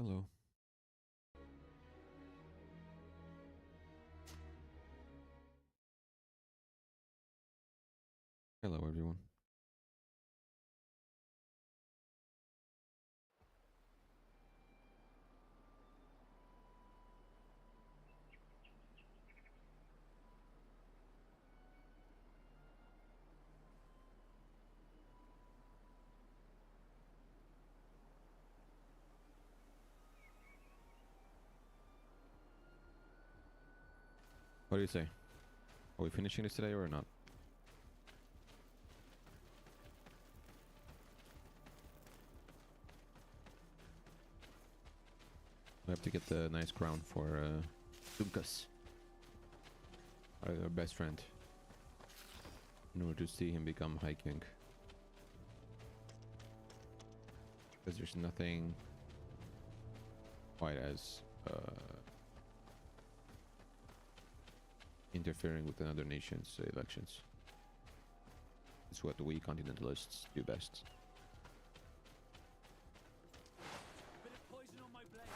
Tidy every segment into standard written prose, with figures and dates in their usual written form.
Hello. Hello, everyone. What do you say? Are we finishing this today or not? We have to get the nice crown for Dunkas, our best friend, in order to see him become High King. Because there's nothing quite as interfering with another nation's elections. It's what we continentalists do best. Bit of poison on my blade.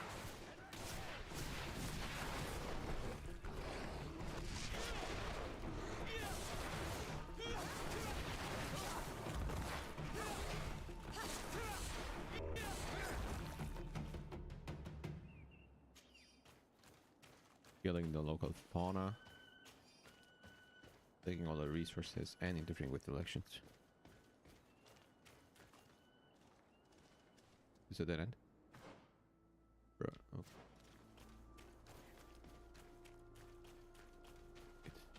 Killing the local fauna, taking all the resources, and interfering with elections. Is it dead end? Bro, oh.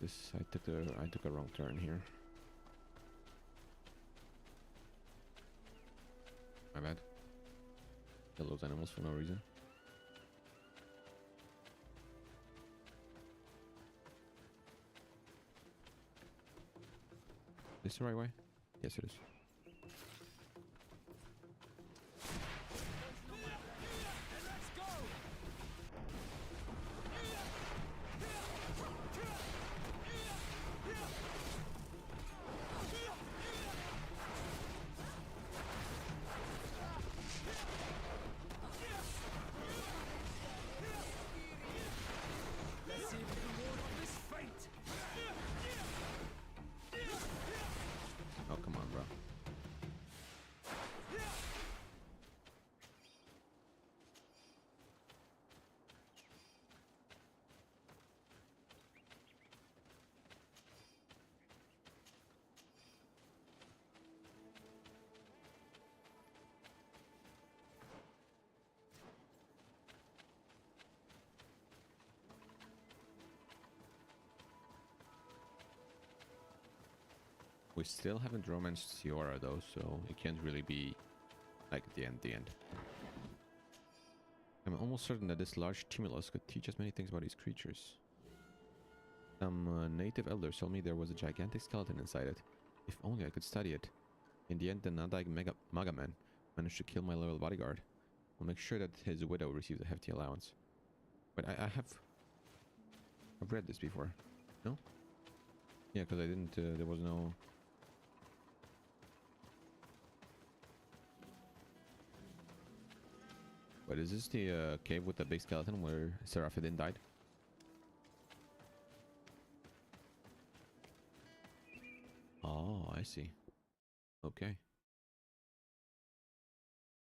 This I took a wrong turn here. My bad. Kill those animals for no reason. Is this the right way? Yes, it is. Let's go! Let's see if we can ward off this fate! Oh, come on, bro. We still haven't romanced Ciora though, so it can't really be like the end. I'm almost certain that this large tumulus could teach us many things about these creatures. Some native elders told me there was a gigantic skeleton inside it. If only I could study it. In the end, the Nadai Magaman managed to kill my loyal bodyguard. I'll make sure that his widow receives a hefty allowance. But I've read this before. No? Yeah, because I didn't, there was no... Wait, is this the cave with the big skeleton where Seraphidin died? Oh, I see. Okay.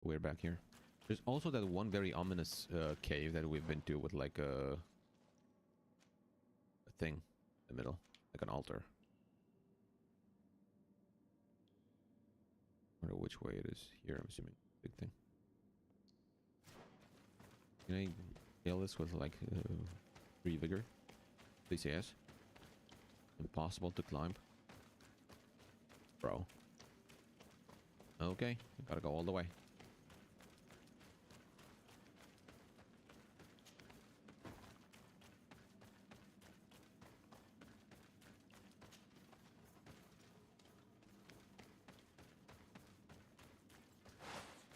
We're back here. There's also that one very ominous cave that we've been to with like a thing in the middle, like an altar. I wonder which way it is. Here, I'm assuming. Big thing. Can I kill this with like 3 vigor? Please say yes. Impossible to climb. Bro. Okay, we gotta go all the way.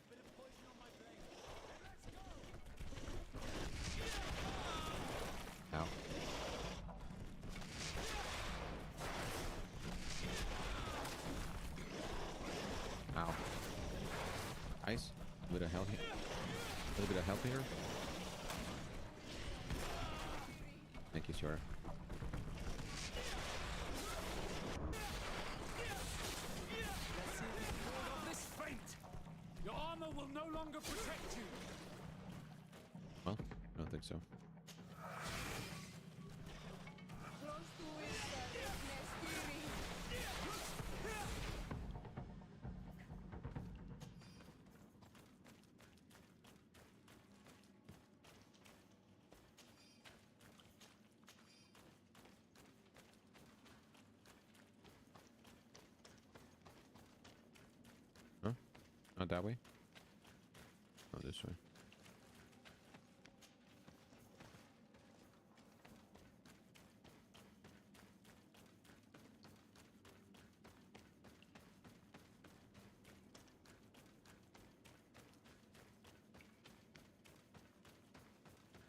Bit of poison on my blade. Let's go! Ow. Ow. Nice. A bit of health here. A little bit of help here. Thank you, sir. This fate! Your armor will no longer protect you! Well, I don't think so. Huh? Not that way? Oh, this way.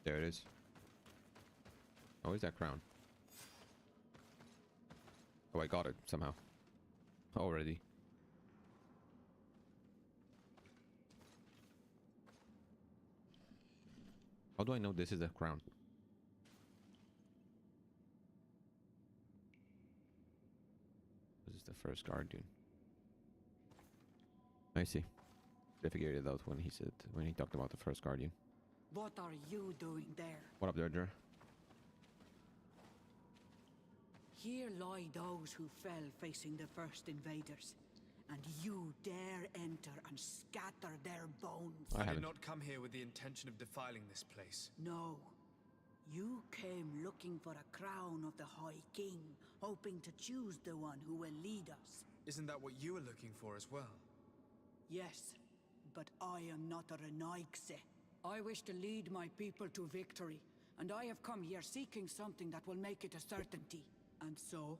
There it is. Oh, is that crown? Oh, I got it somehow. Already. How do I know this is a crown? This is the first guardian. I see. I figured it out when he talked about the first guardian. What are you doing there? What up, Deirdre? Here lie those who fell facing the first invaders. And you dare enter and scatter their bones. I I did haven't. not come here with the intention of defiling this place. No. You came looking for a crown of the High King, hoping to choose the one who will lead us. Isn't that what you were looking for as well? Yes, but I am not a Renaigse. I wish to lead my people to victory, and I have come here seeking something that will make it a certainty. And so,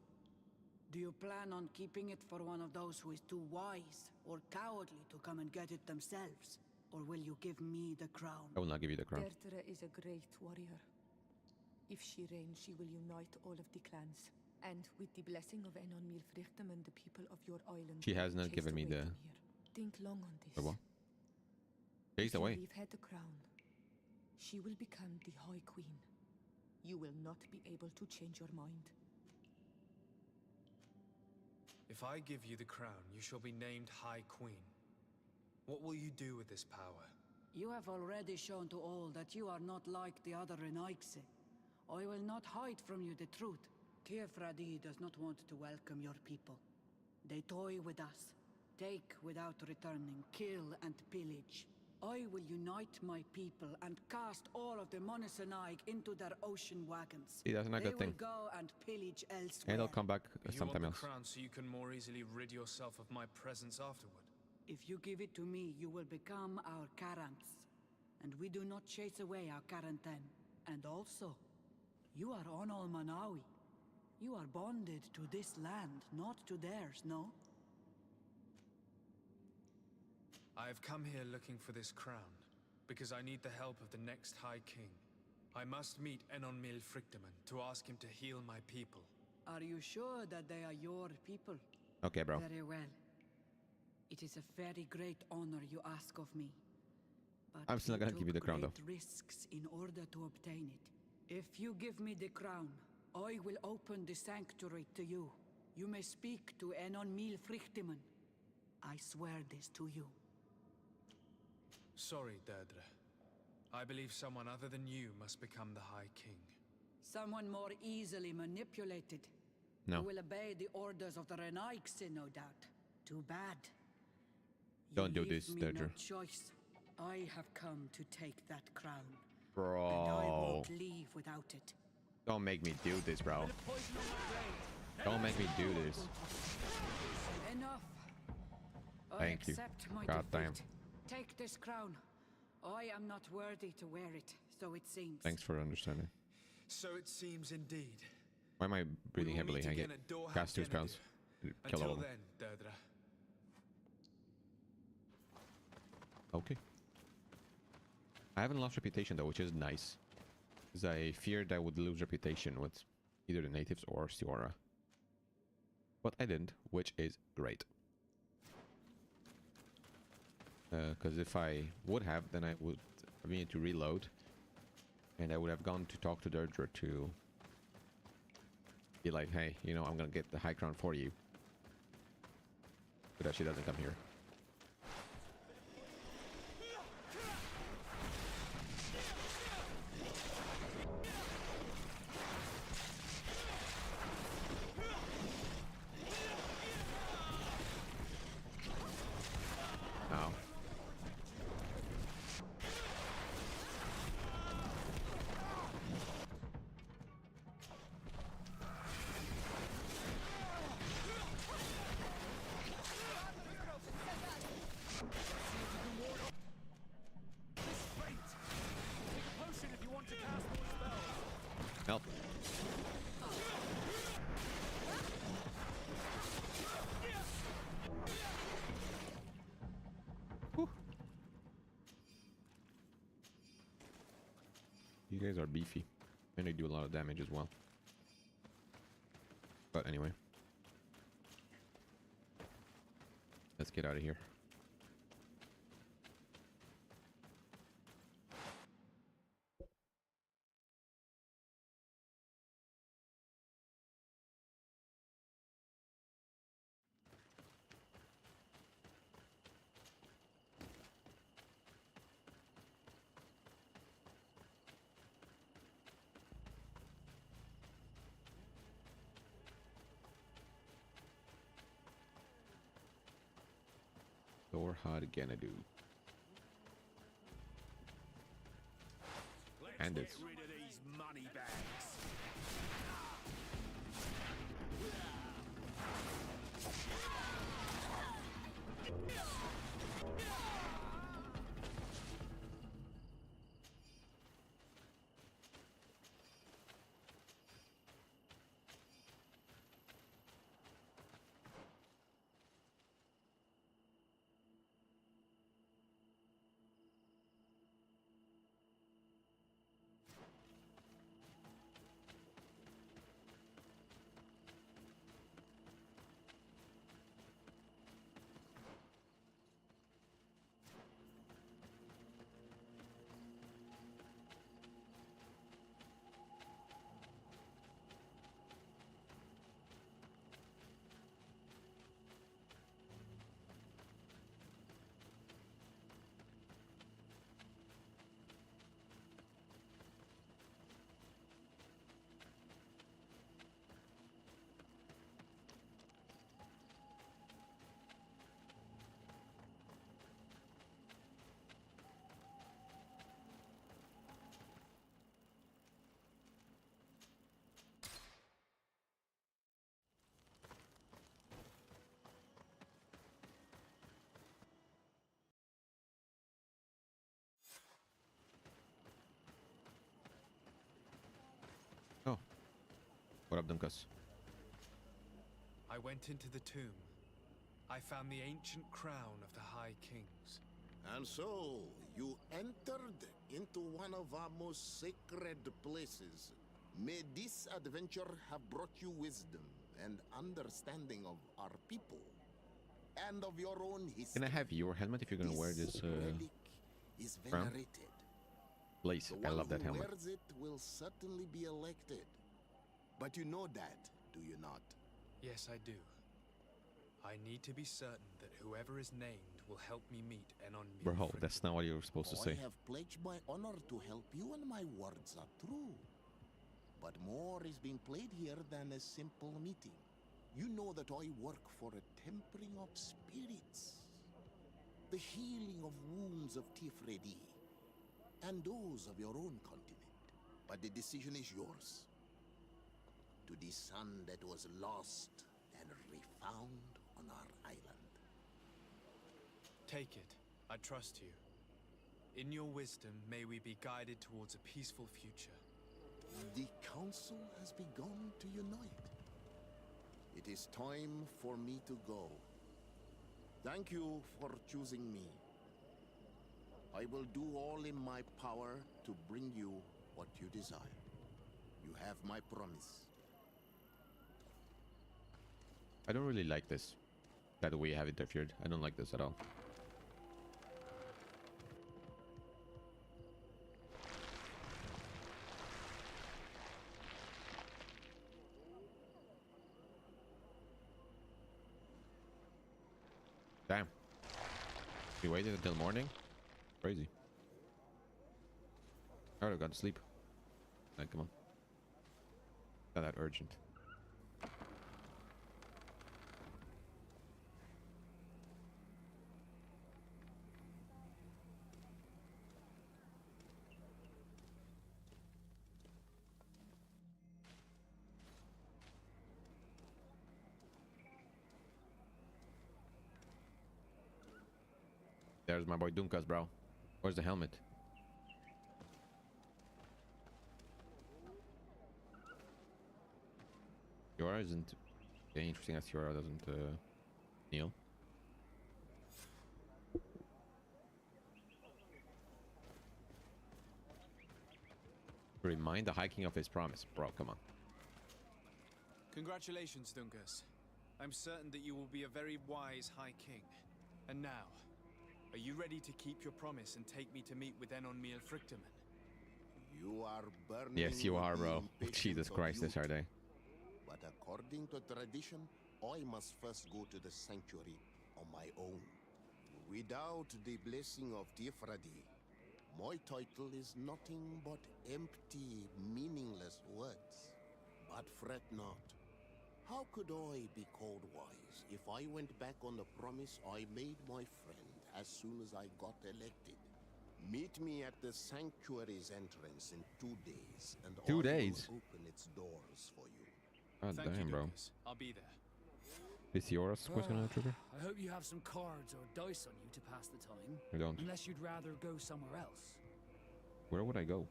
do you plan on keeping it for one of those who is too wise or cowardly to come and get it themselves? Or will you give me the crown? I will not give you the crown. Deirdre is a great warrior. If she reigns, she will unite all of the clans. And with the blessing of Enon Milfrichtem, the people of your island She has will be not given chased me away the- from here. Think long on this. The what? Chased If you away. leave her the crown, she will become the High Queen. You will not be able to change your mind. If I give you the crown, you shall be named High Queen. What will you do with this power? You have already shown to all that you are not like the other Renaigse. I will not hide from you the truth. Teofradi does not want to welcome your people. They toy with us, take without returning, kill and pillage. I will unite my people and cast all of the Monosenaig into their ocean wagons. See, that's not a They good will thing. go and pillage elsewhere. And I'll come back You sometime want else. the crown so you can more easily rid yourself of my presence afterward. If you give it to me, you will become our Karants. And we do not chase away our Karanten. And also, you are Onol Manawi. You are bonded to this land, not to theirs, no? I have come here looking for this crown, because I need the help of the next High King. I must meet Enon Milfrichtem to ask him to heal my people. Are you sure that they are your people? Okay, bro. Very well. It is a very great honor you ask of me. But I'm still not gonna give you the took crown, though. great risks in order to obtain it. If you give me the crown, I will open the sanctuary to you. You may speak to Enon Milfrichtem. I swear this to you. Sorry, Deirdre. I believe someone other than you must become the High King. Someone more easily manipulated. No. Who will obey the orders of the Renaigse, no doubt. Too bad. You Don't do leave this, me Deirdre. no choice. I have come to take that crown. And I Bro. won't leave without it. Don't make me do this, bro. Bit of poison on my blade. Don't make me do this. Enough. I Thank you. accept my God damn. defeat. Take this crown. I am not worthy to wear it, so it seems. Thanks for understanding. So it seems indeed. Why am I We breathing will heavily? meet I again get at Dorhat cast 2 Gennady. spells. Kill all Until of them. then, Deirdre. Okay. I haven't lost reputation though, which is nice. Because I feared I would lose reputation with either the natives or Siora. But I didn't, which is great. Because if I would have, then I would I needed to reload. And I would have gone to talk to Deirdre to be like, hey, you know, I'm gonna get the high ground for you. So that she doesn't come here. Ow. Help. Whew. You guys are beefy. And they do a lot of damage as well. But anyway. Let's get out of here. Or hard again, I do. And it's Get rid of these money bags. oh. What up, Dunkus? I went into the tomb. I found the ancient crown of the High Kings. And so, you entered into one of our most sacred places. May this adventure have brought you wisdom and understanding of our people and of your own history. Can I have your helmet if you're gonna wear this relic is crown? venerated. Please, The I one love that who helmet. wears it will certainly be elected. But you know that, do you not? Yes, I do. I need to be certain that whoever is named will help me meet Enon Bro, Milfred. that's not what you were supposed to say. I have pledged my honor to help you, and my words are true. But more is being played here than a simple meeting. You know that I work for a tempering of spirits, the healing of wounds of Tifredi, and those of your own continent. But the decision is yours. To the son that was lost and refound on our island. Take it. I trust you. In your wisdom, may we be guided towards a peaceful future. The council has begun to unite. It is time for me to go. Thank you for choosing me. I will do all in my power to bring you what you desire. You have my promise. I don't really like this. That we have interfered. I don't like this at all. Damn. We waited until morning? Crazy. I would have gone to sleep. Like, come on. Not that urgent. There's my boy Dunkas, bro. Where's the helmet? Fiora isn't getting interesting as Fiora doesn't kneel. Remind the hiking of his promise. Bro, come on. Congratulations, Dunkas. I'm certain that you will be a very wise High King. And now, are you ready to keep your promise and take me to meet with Enon Miel Frictamen? You are burning. Yes, you with are, the bro. impatience Jesus of Christ, youth. this are they. But according to tradition, I must first go to the sanctuary on my own. Without the blessing of Tifradi, my title is nothing but empty, meaningless words. But fret not. How could I be called wise if I went back on the promise I made my friend as soon as I got elected? Meet me at the sanctuary's entrance in 2 days, and 2 I days? will open its doors for you. God Thank damn, you, bro. Dunkas. I'll be there. Is Fiora's quest gonna trigger? I hope you have some cards or dice on you to pass the time. I don't. Unless you'd rather go somewhere else. Where would I go?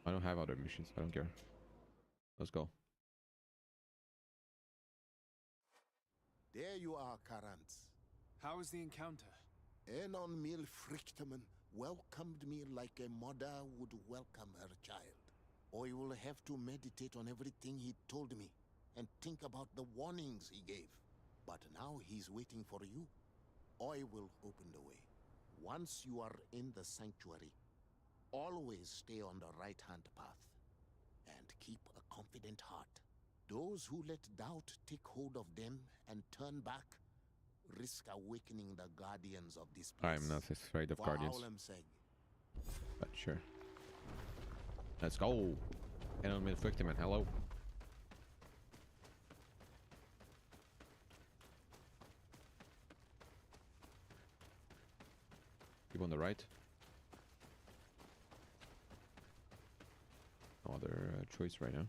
I don't have other missions. I don't care. Let's go. There you are, Karantz. How was the encounter? Enon Mil Frictamen welcomed me like a mother would welcome her child. I will have to meditate on everything he told me and think about the warnings he gave. But now he's waiting for you. I will open the way. Once you are in the sanctuary, always stay on the right-hand path and keep a confident heart. Those who let doubt take hold of them and turn back risk awakening the guardians of this place. I'm not afraid of For guardians. Aulem's sake. But sure. Let's go. Enon Miel Frictamen, hello. Keep on the right. No other choice right now.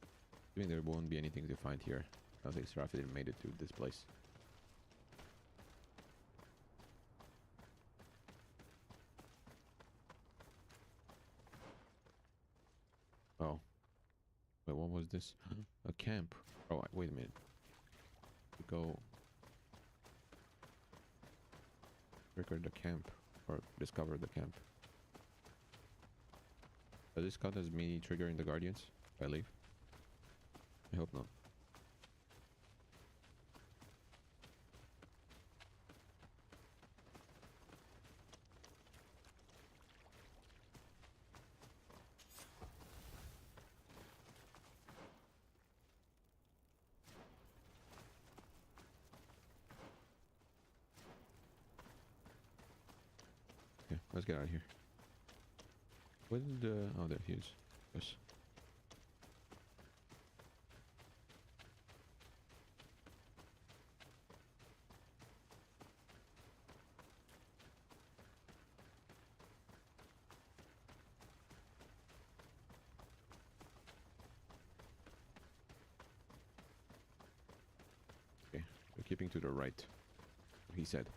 I think there won't be anything to find here. I don't think Seraphim made it to this place. Oh. Wait, what was this? A camp. Oh, wait a minute. Go record the camp or discover the camp. Does this count as me triggering the guardians if I leave? I hope not. Okay, let's get out of here. Where did the... oh, there he is. Yes. Okay, we're keeping to the right. He said.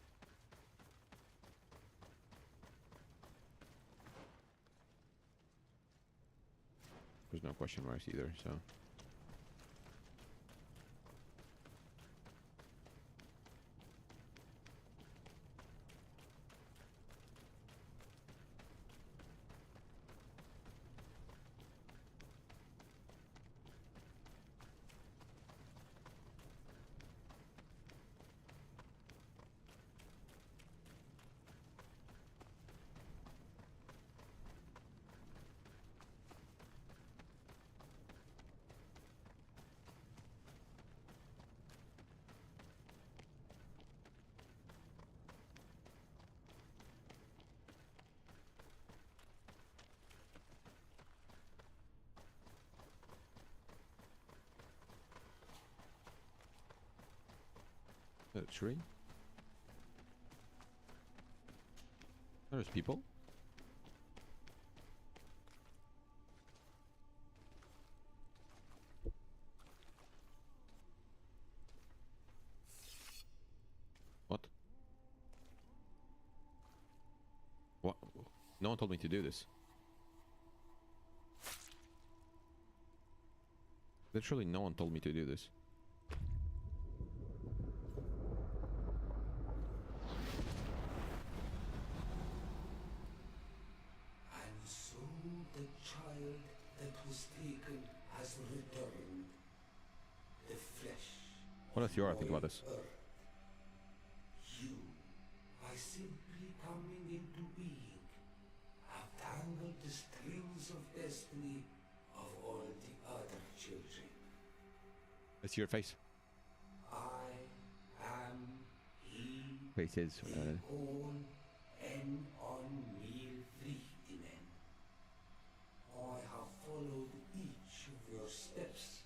There's no question marks either, so... Tree? There's people? What? What? No one told me to do this. Literally no one told me to do this. And so the child that was taken has returned. The flesh. What does Yora think about this? Earth. You, by simply coming into being, have tangled the strings of destiny of all the other children. Let's see your face. I am he. Faces. All en on mil Frichtimen. I have followed each of your steps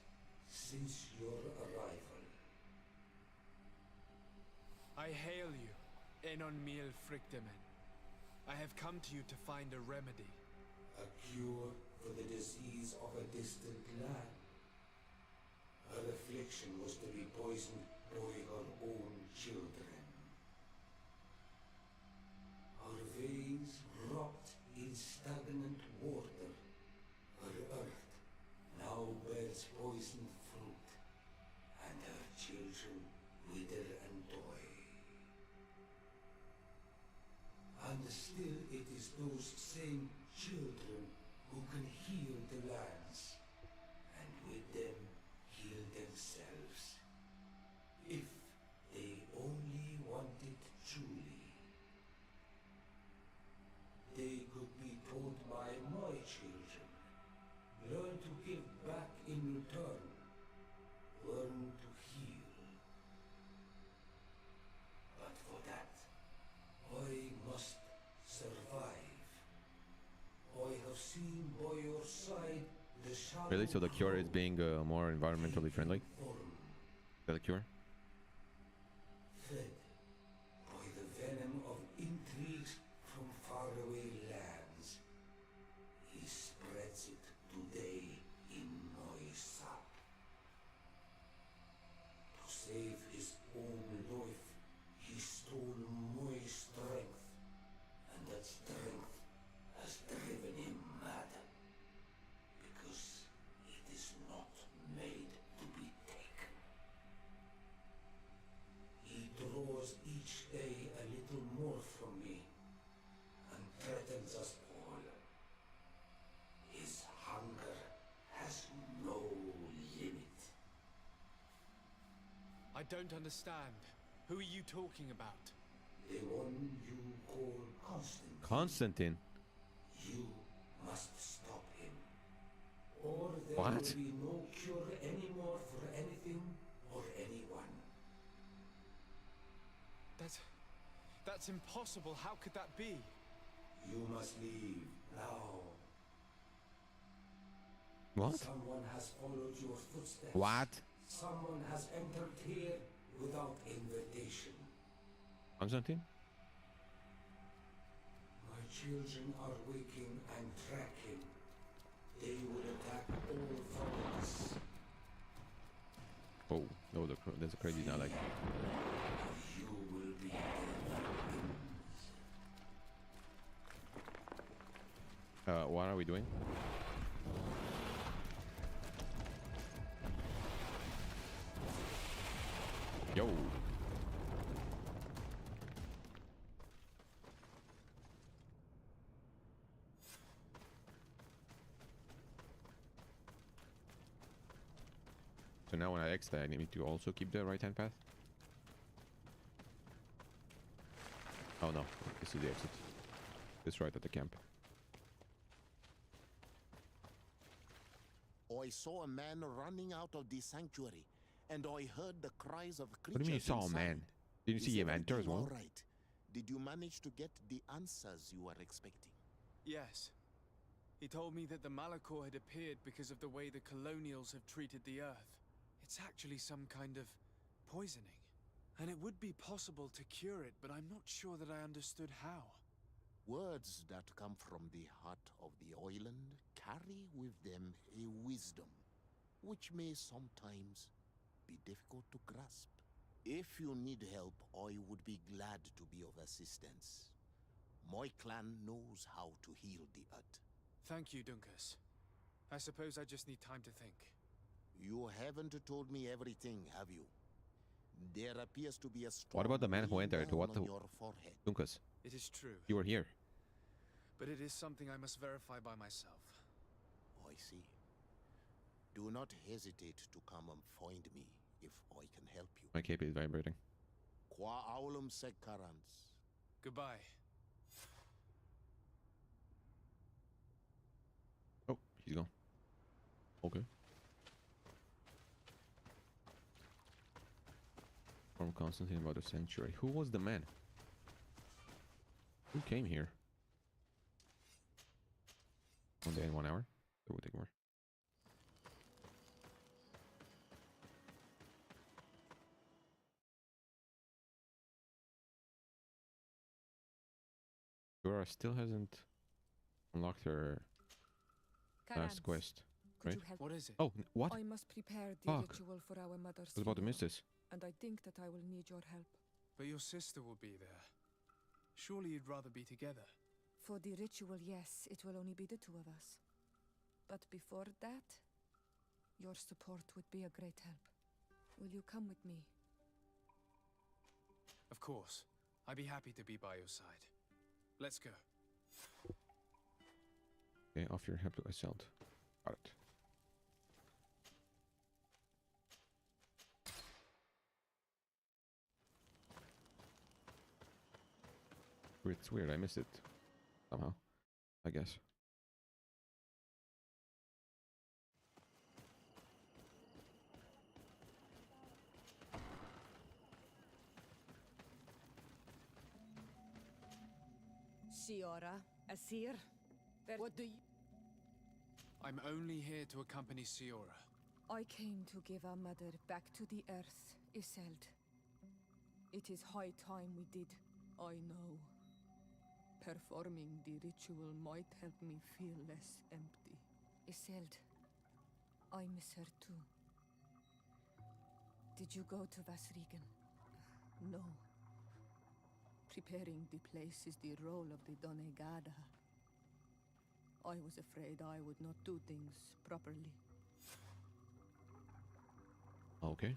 since your arrival. I hail you, Enon Mil Frictimen. I have come to you to find a remedy. A cure for the disease of a distant land. Her affliction was to be poisoned by her own children. Her veins rocked in stagnant water. Her earth now bears poisoned fruit, and her children wither and die. And still it is those same children who can heal the lands, and with them heal themselves, if they only want it truly. They could be taught by my children, learn to give back in return, learn to heal. But for that, I must survive. I have seen by your side the shadow. Really? So the cure is being more environmentally friendly? Form, Is that the cure? fed by the venom of intrigues from faraway lands. He spreads it today in my sap. To save his own life, he stole my strength, and that strength has driven him mad. Because it is not made to be taken. He draws each day a little more from me, and threatens us all. His hunger has no limit. I don't understand. Who are you talking about? The one you call Constantine. Constantine? You must stop him. Or there What? will be no cure anymore for anything or anyone. That's impossible. How could that be? You must leave now. What? Someone has followed your footsteps. What? Someone has entered here without invitation. Constantine? My children are waking and tracking. They will attack all followers. Oh, no, there's a crazy now, like. You will be their victims. What are we doing? Yo. So now when I exit, I need to also keep the right-hand path? Oh no, this is the exit. This right at the camp. I saw a man running out of the sanctuary, and I heard the cries of creatures. What do you mean you saw a inside. man? Didn't you see him enter as everything well? all right? Did you manage to get the answers you were expecting? Yes. He told me that the Malachor had appeared because of the way the colonials have treated the Earth. It's actually some kind of poisoning. And it would be possible to cure it, but I'm not sure that I understood how. Words that come from the heart of the island carry with them a wisdom, which may sometimes be difficult to grasp. If you need help, I would be glad to be of assistance. My clan knows how to heal the hut. Thank you, Dunkus. I suppose I just need time to think. You haven't told me everything, have you? There appears to be a storm. What about the man who entered? down What on the... your forehead. Dunkus, It is true, you were here. but it is something I must verify by myself. I see. Do not hesitate to come and find me if I can help you. My cape is vibrating. Qua aulum secarans. Goodbye. Oh, he's gone. Okay. From Constantine about the sanctuary. Who was the man? Who came here? 1 day and 1 hour? It would take more. Dora still hasn't unlocked her last Karans, quest. could right? you help? What is it? Oh, what? I must prepare the Fuck. ritual for our mother's I was about to miss funeral, this. and I think that I will need your help. But your sister will be there. Surely you'd rather be together. For the ritual, yes, it will only be the two of us. But before that, your support would be a great help. Will you come with me? Of course. I'd be happy to be by your side. Let's go. Okay, offer your help to Assault. Got it. It's weird, I missed it. Somehow. I guess. Siora, Asir, what do you... I'm only here to accompany Siora. I came to give our mother back to the earth, Iselt. It is high time we did, I know. Performing the ritual might help me feel less empty. Iselt, I miss her too. Did you go to Vasrigan? No. Preparing the place is the role of the Donegada. I was afraid I would not do things properly. Okay.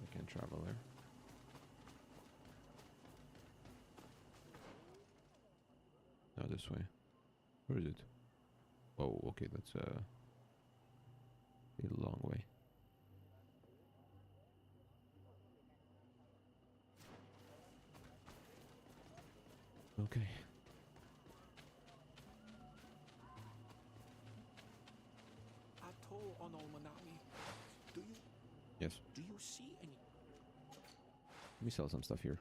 I can travel there. Now this way. Where is it? Oh, okay, that's a long way. Okay. Atto on Almanami. Yes. Do you see any? Let me sell some stuff here.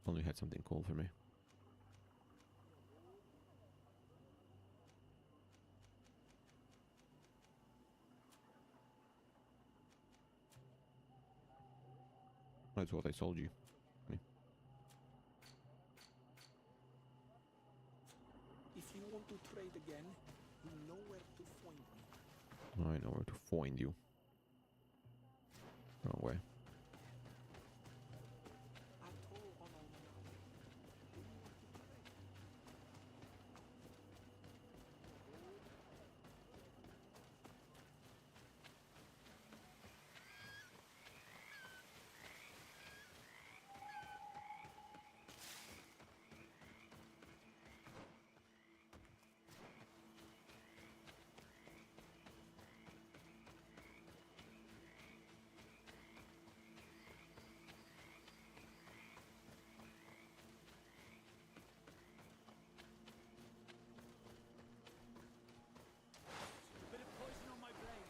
Only had something cool for me. That's what I told you. If you want to trade again, you know where to find me. I know where to find you. Wrong way. Bit of poison on my blade.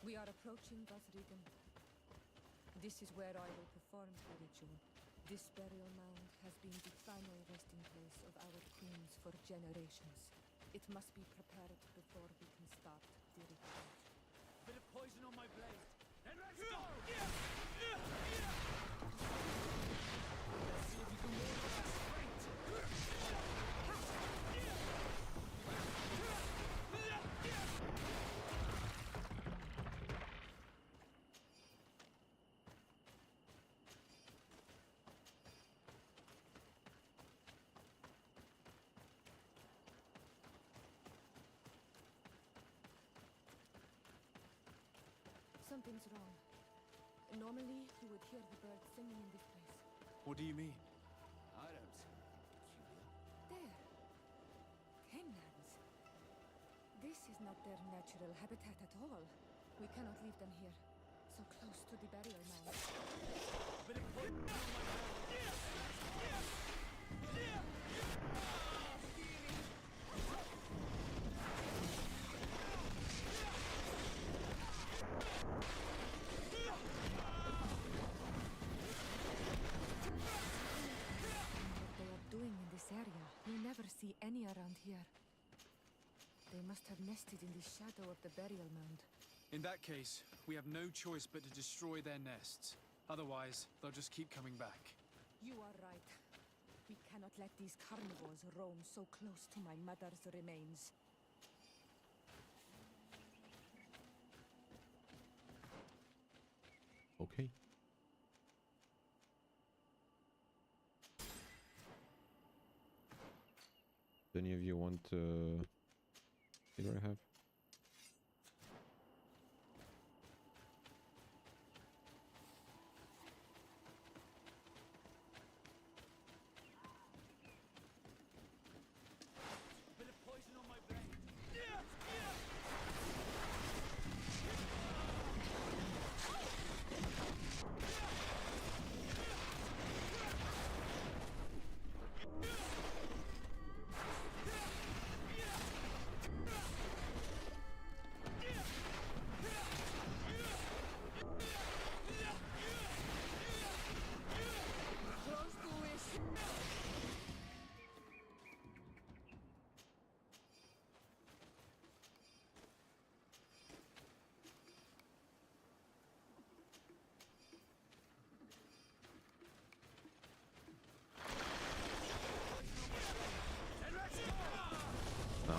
We are approaching Vathrigan. This is where I will perform the ritual. This burial mound has been the final resting place of our queens for generations. It must be prepared before we can start the ritual. Bit of poison on my blade. Then let's go! Let's see if you can ward off that strength. Something's wrong. Normally, you would hear the birds singing in this place. What do you mean? I don't see anything peculiar. There. Hangnads. This is not their natural habitat at all. We cannot leave them here, so close to the burial mound. Bit of poison on my blade. What they are doing in this area, you never see any around here. They must have nested in the shadow of the burial mound. In that case, we have no choice but to destroy their nests. Otherwise, they'll just keep coming back. You are right. We cannot let these carnivores roam so close to my mother's remains. Okay. Do any of you want what do I have? Bit of poison on my blade. No.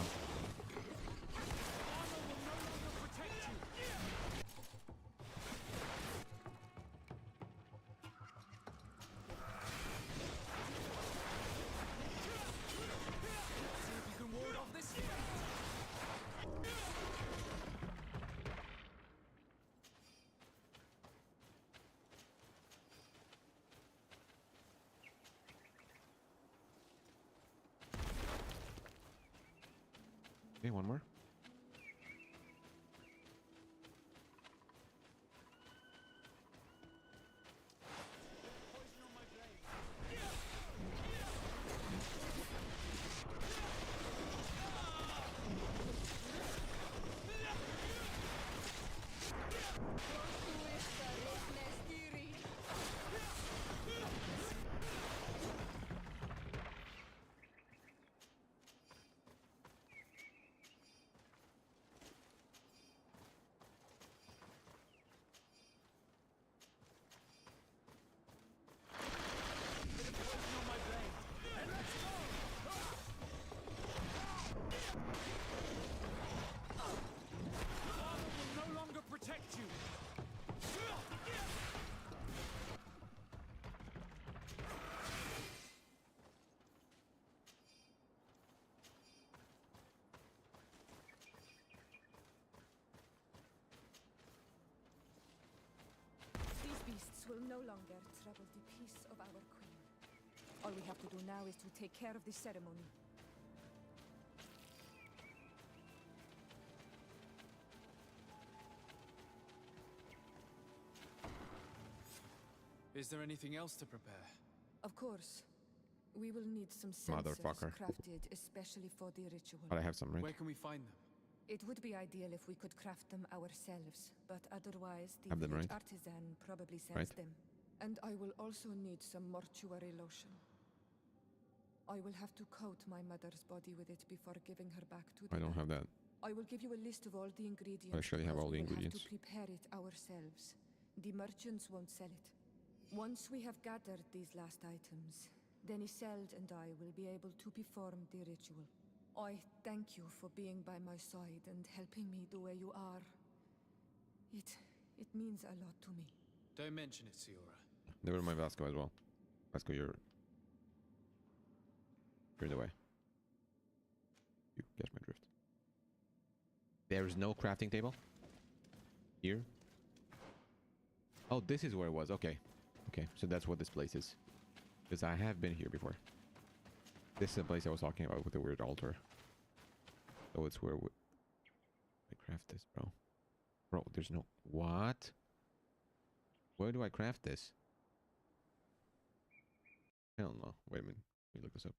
You can ward off this strength. Okay, one more. will no longer trouble the peace of our queen. All we have to do now is to take care of the ceremony. Is there anything else to prepare? Of course. We will need some censers Motherfucker. crafted especially for the ritual. But I have some, right? Where can we find them? It would be ideal if we could craft them ourselves, but otherwise the Have them, village right? artisan probably sells Right. them. And I will also need some mortuary lotion. I will have to coat my mother's body with it before giving her back to the I don't have that. I will give you a list of all the ingredients. Actually have because all the we will ingredients. have to prepare it ourselves. The merchants won't sell it. Once we have gathered these last items, then Isolde and I will be able to perform the ritual. I thank you for being by my side and helping me the way you are. It means a lot to me. Don't mention it, Siora. Never mind Vasco as well. Vasco, you're in the way. You catch my drift. There is no crafting table here. Oh, this is where it was. Okay. Okay, so that's what this place is. Because I have been here before. This is the place I was talking about with the weird altar. So it's where I craft this, bro. Bro, there's no... What? Where do I craft this? Hell no. Wait a minute. Let me look this up.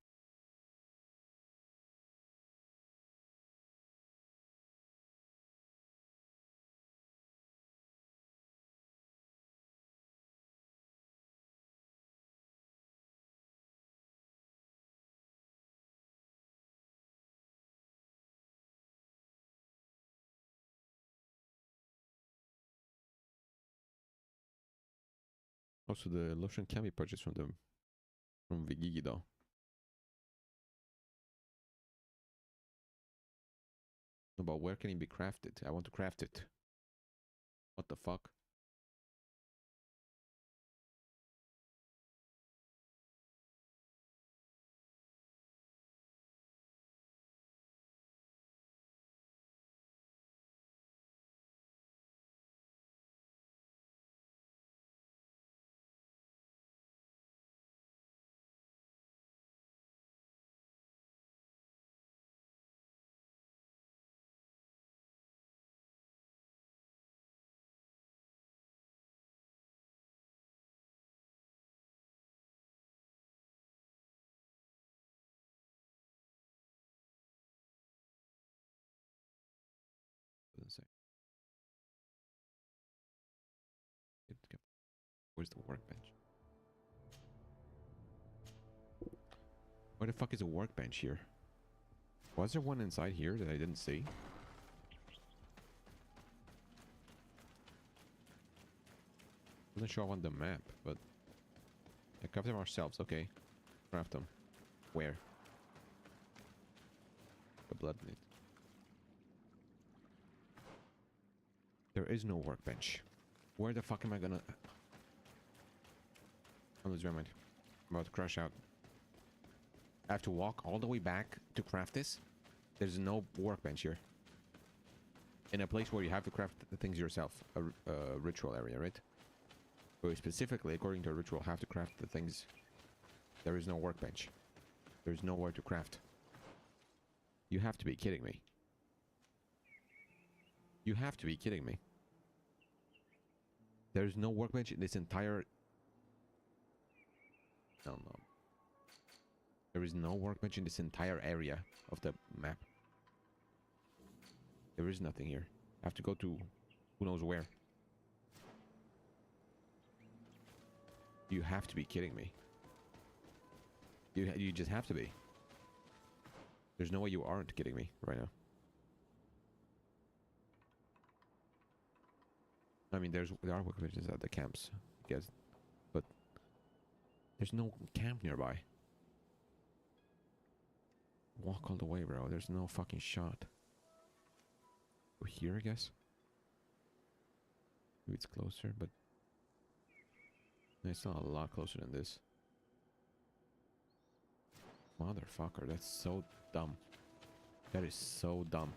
Also, the lotion can be purchased from Vigigi though. No, but where can it be crafted? I want to craft it. What the fuck? Doesn't say. Where's the workbench? Where the fuck is a workbench here? Was there one inside here that I didn't see? Doesn't show up on the map, but I craft them ourselves. Okay, craft them. Where? The blood in it. There is no workbench. Where the fuck am I gonna... Oh, lose my mind. I'm about to crash out. I have to walk all the way back to craft this? There's no workbench here. In a place where you have to craft the things yourself. A ritual area, right? Where specifically, according to a ritual, have to craft the things. There is no workbench. There's nowhere to craft. You have to be kidding me. You have to be kidding me. There's no workbench in this entire... No, no. There is no workbench in this entire area of the map. There is nothing here. I have to go to who knows where. You have to be kidding me. You just have to be. There's no way you aren't kidding me right now. I mean, there are workbenches at the camps, I guess, but there's no camp nearby. Walk all the way, bro. There's no fucking shot. Go here, I guess. Maybe it's closer, but it's not a lot closer than this. Motherfucker, that's so dumb. That is so dumb.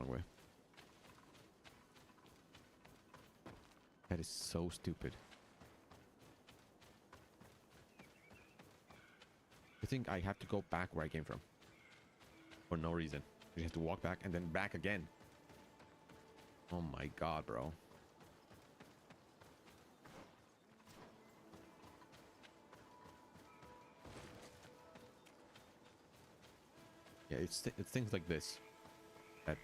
Wrong way. That is so stupid. I think I have to go back where I came from. For no reason. You have to walk back and then back again. Oh my god, bro. Yeah, it's things like this that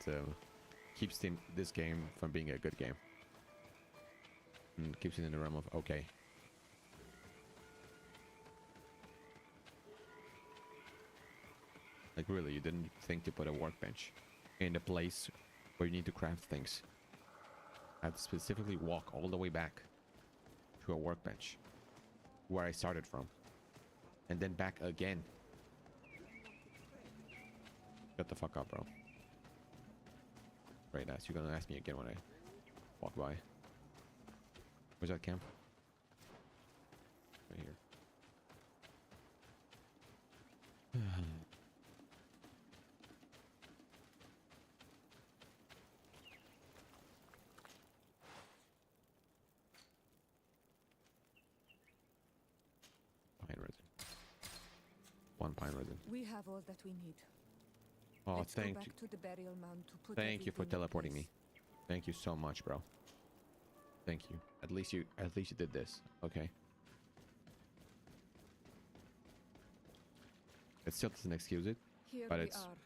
keeps this game from being a good game. And keeps it in the realm of okay. Like really, you didn't think to put a workbench in the place where you need to craft things. I had to specifically walk all the way back to a workbench where I started from. And then back again. Shut the fuck up, bro. Right, ass. You're gonna ask me again when I walk by. Where's that camp? Right here. Pine resin. One pine resin. We have all that we need. Oh, Let's go thank back you. to the burial mound to put Thank you for everything in teleporting me. place. Thank you so much, bro. Thank you. At least you did this. Okay. It still doesn't excuse it, Here but we it's are.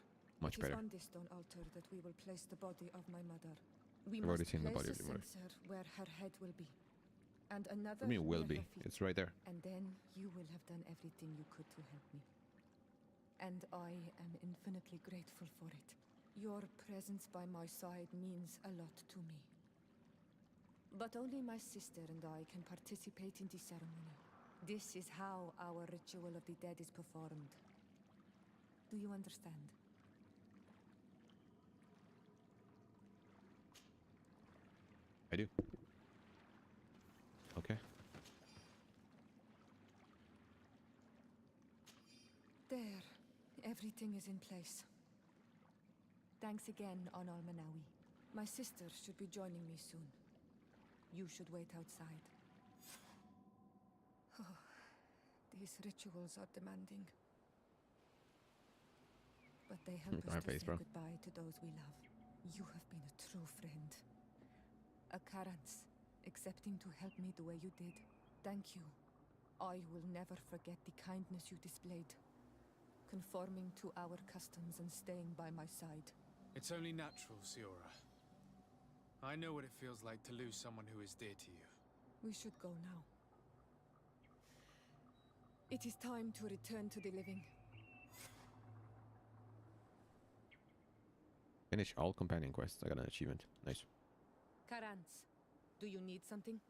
much It is better. on this stone altar that we will place the body of my mother. We I've already must seen the place body a of your mother. censer where her head will be, and another I mean, will near be. her feet. It's right there. And then you will have done everything you could to help me. And I am infinitely grateful for it. Your presence by my side means a lot to me. But only my sister and I can participate in the ceremony. This is how our ritual of the dead is performed. Do you understand? I do. Okay. There. Everything is in place. Thanks again, Onal Manawi. My sister should be joining me soon. You should wait outside. Oh, these rituals are demanding. But they help us to face, say bro. goodbye to those we love. You have been a true friend. A Karans, accepting to help me the way you did. Thank you. I will never forget the kindness you displayed. Conforming to our customs and staying by my side. It's only natural, Siora. I know what it feels like to lose someone who is dear to you. We should go now. It is time to return to the living. Finish all companion quests. I got an achievement. Nice. Karans, do you need something?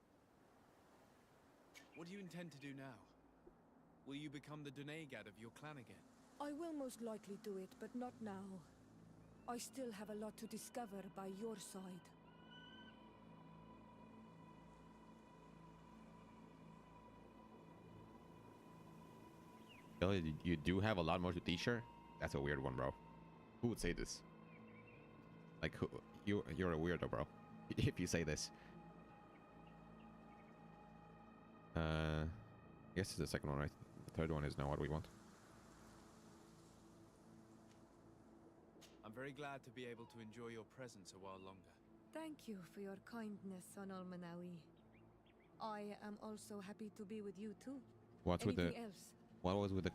What do you intend to do now? Will you become the Dunegad of your clan again? I will most likely do it, but not now. I still have a lot to discover by your side. Billy, you do have a lot more to t-shirt? That's a weird one, bro. Who would say this? Like, you're a weirdo, bro. If you say this. I guess it's the second one, right? The third one is now what we want. I'm very glad to be able to enjoy your presence a while longer. Thank you for your kindness, Onal Manawi. I am also happy to be with you too. What's with the... Anything else? What was with the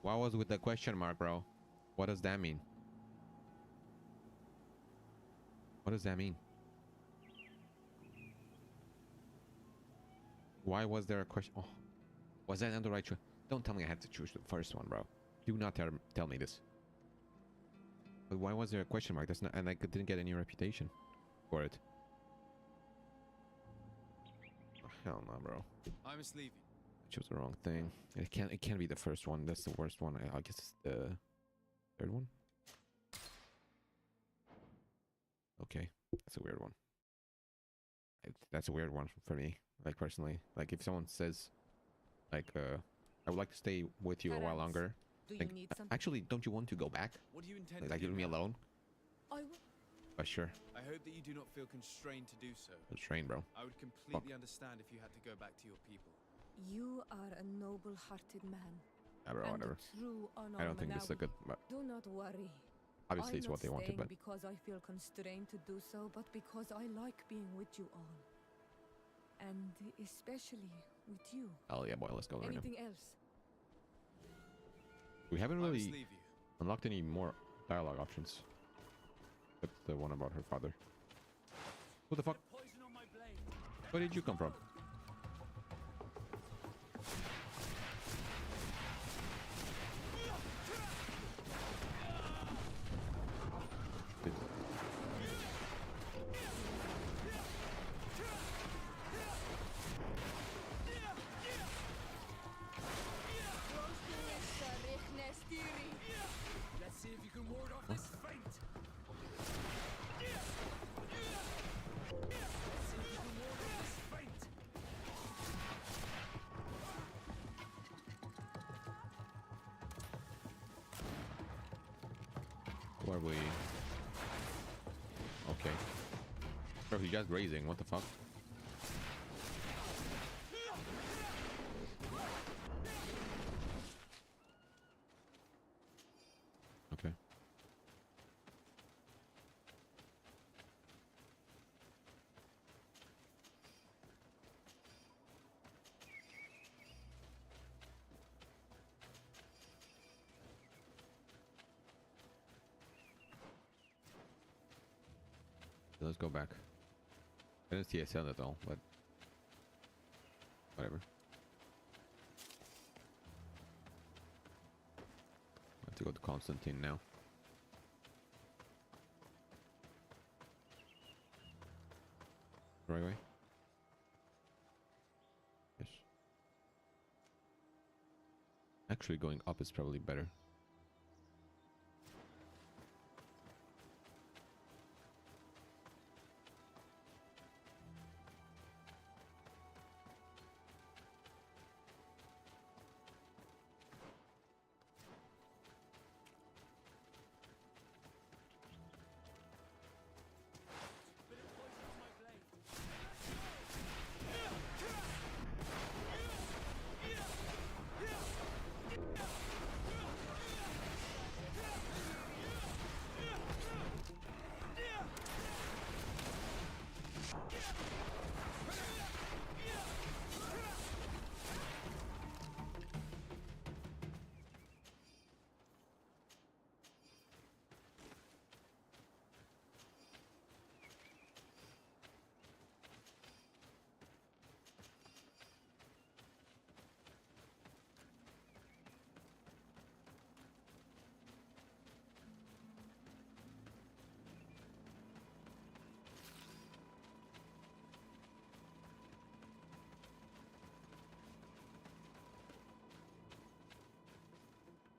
what was with the question mark, bro? What does that mean? What does that mean? Why was there a question? Oh, was that on the right choice? Don't tell me I had to choose the first one, bro. Do not tell me this. But why was there a question mark? That's not, and I didn't get any reputation for it. Oh, hell no, bro. I must leave you. I chose the wrong thing. It can't be the first one. That's the worst one. I guess it's the third one. Okay, that's a weird one. That's a weird one for me. Like personally, like if someone says, like, I would like to stay with you a while Karans, longer. Do you Like, need something? actually, don't you want to go back? What do you intend Like to do leave me now? alone? I will. Sure. I hope that you do not feel constrained to do so. Let's train, bro. I would completely understand if you had to go back to your people. You are a noble-hearted man. Yeah, bro, and whatever. a true I don't think this is a Manawi. good... But Do not worry. obviously, I'm it's not what they wanted, staying but... because I feel constrained to do so, but because I like being with you all. And especially with you. Oh, yeah, boy, let's go right now. Anything else? We haven't I must really leave you. unlocked any more dialogue options. Except the one about her father. Who the fuck? Poison on my blade. Where did you come from? Did- Let's see if you can ward off this feint. Let's see if you can ward off this feint. Who are we? Okay. Bro, he just grazing. What the fuck? Okay. Let's go back. I didn't see a cell at all, but whatever. I have to go to Constantine now. Right way? Yes. Actually, going up is probably better.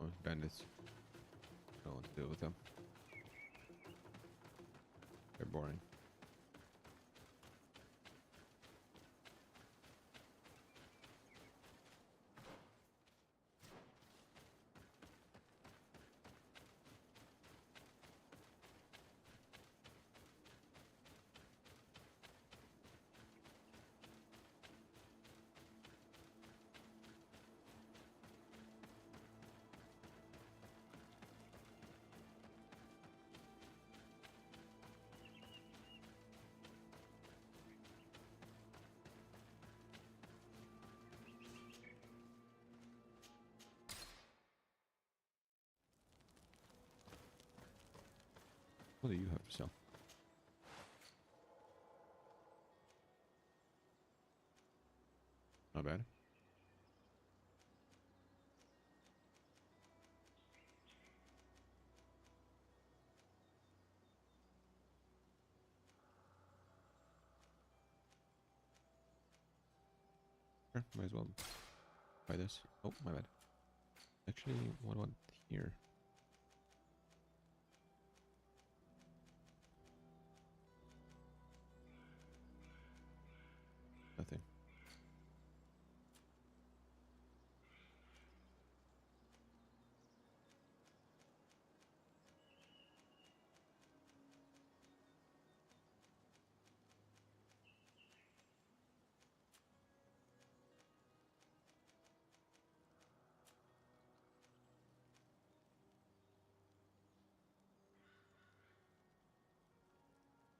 Oh, bandits. I don't want to deal with them. They're boring. What do you have to sell? Not bad. Sure, might as well buy this. Oh, my bad. Actually, what about here? Nothing.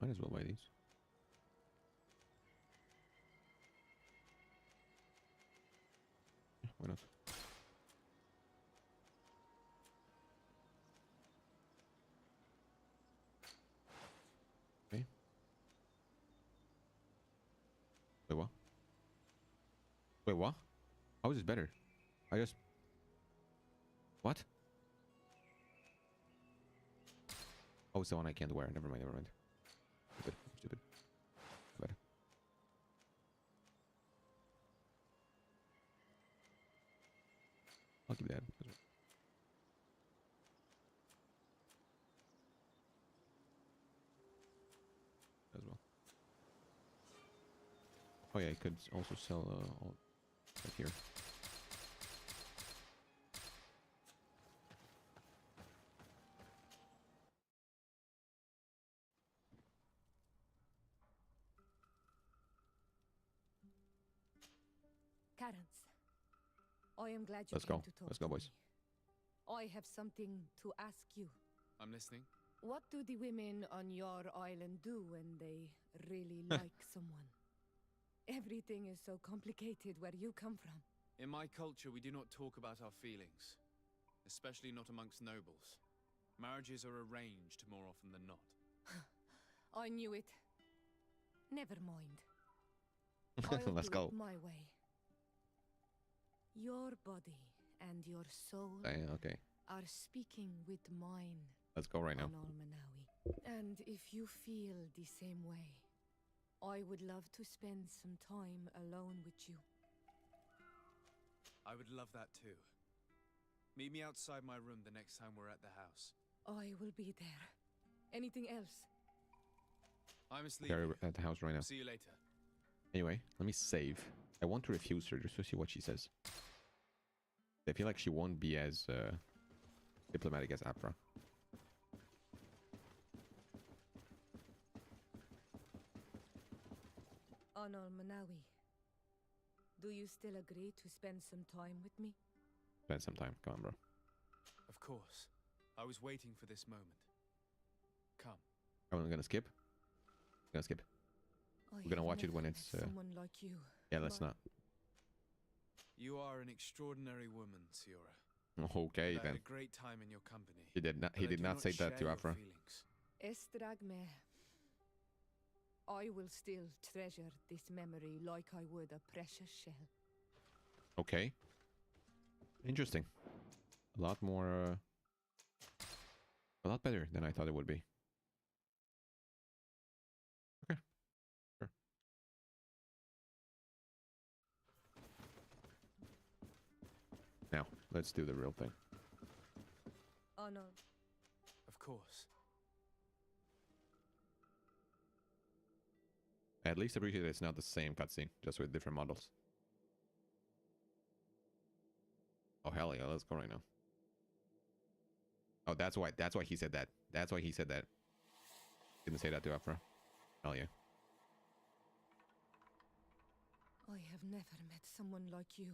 Might as well buy these. Yeah, why not? Okay. Wait, what? Wait, what? How is this better? I just... What? Oh, it's the one I can't wear. Never mind, never mind. Stupid, stupid. Better. I'll keep that as well. As well. Oh yeah, I could also sell all right here. Carens, I am glad you Let's came go. to talk Let's go, to boys. me. I have something to ask you. I'm listening. What do the women on your island do when they really like someone? Everything is so complicated where you come from. In my culture, we do not talk about our feelings, especially not amongst nobles. Marriages are arranged more often than not. I knew it. Never mind. I'll Let's do go. it my way. Your body and your soul Okay, are speaking with mine, let's go right now. Manawi. And if you feel the same way, I would love to spend some time alone with you. I would love that too. Meet me outside my room the next time we're at the house. I will be there. Anything else? I must leave They're you. at the house right now. See you later. Anyway, let me save. I want to refuse her just to see what she says. I feel like she won't be as diplomatic as Afra. Anal Manawi, do you still agree to spend some time with me? Spend some time. Come on, bro. Of course. I was waiting for this moment. Come. I'm gonna skip. Gonna skip. I We're gonna have watch it never when met it's. someone like you. Yeah, let's but not. You are an extraordinary woman, Siora. Okay I've had then. a great time in your company. He did not. but He I did do not say that to share your Afra. feelings. Estragme. I will still treasure this memory like I would a precious shell. Okay. Interesting. A lot more. A lot better than I thought it would be. Okay. Sure. Now, let's do the real thing. Anal, Of course. I at least appreciate it's not the same cutscene, just with different models. Oh hell yeah, let's go right now. Oh, that's why he said that. That's why he said that. Didn't say that to Afra. Hell yeah. I have never met someone like you.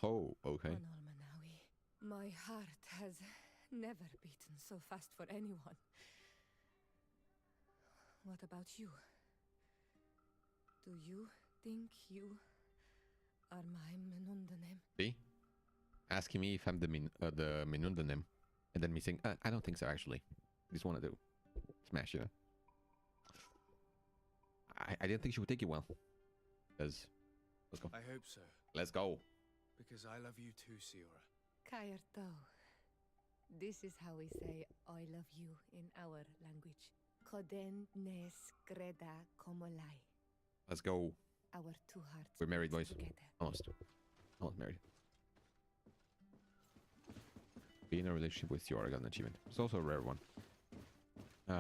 Oh, okay. Anal Manawi. My heart has never beaten so fast for anyone. What about you? Do you think you are my Menundanem? See? Asking me if I'm the Minundanim, and then me saying, I don't think so actually. I just want to do smash, you know. I didn't think she would take it well. Let's go. I hope so. Let's go. Because I love you too, Siora. Kayarto. This is how we say I love you in our language. Koden nes greda komolai. Let's go. Our two hearts. We're married, beat boys. together. Almost. Almost married. Be in a relationship with Siora got an achievement. It's also a rare one.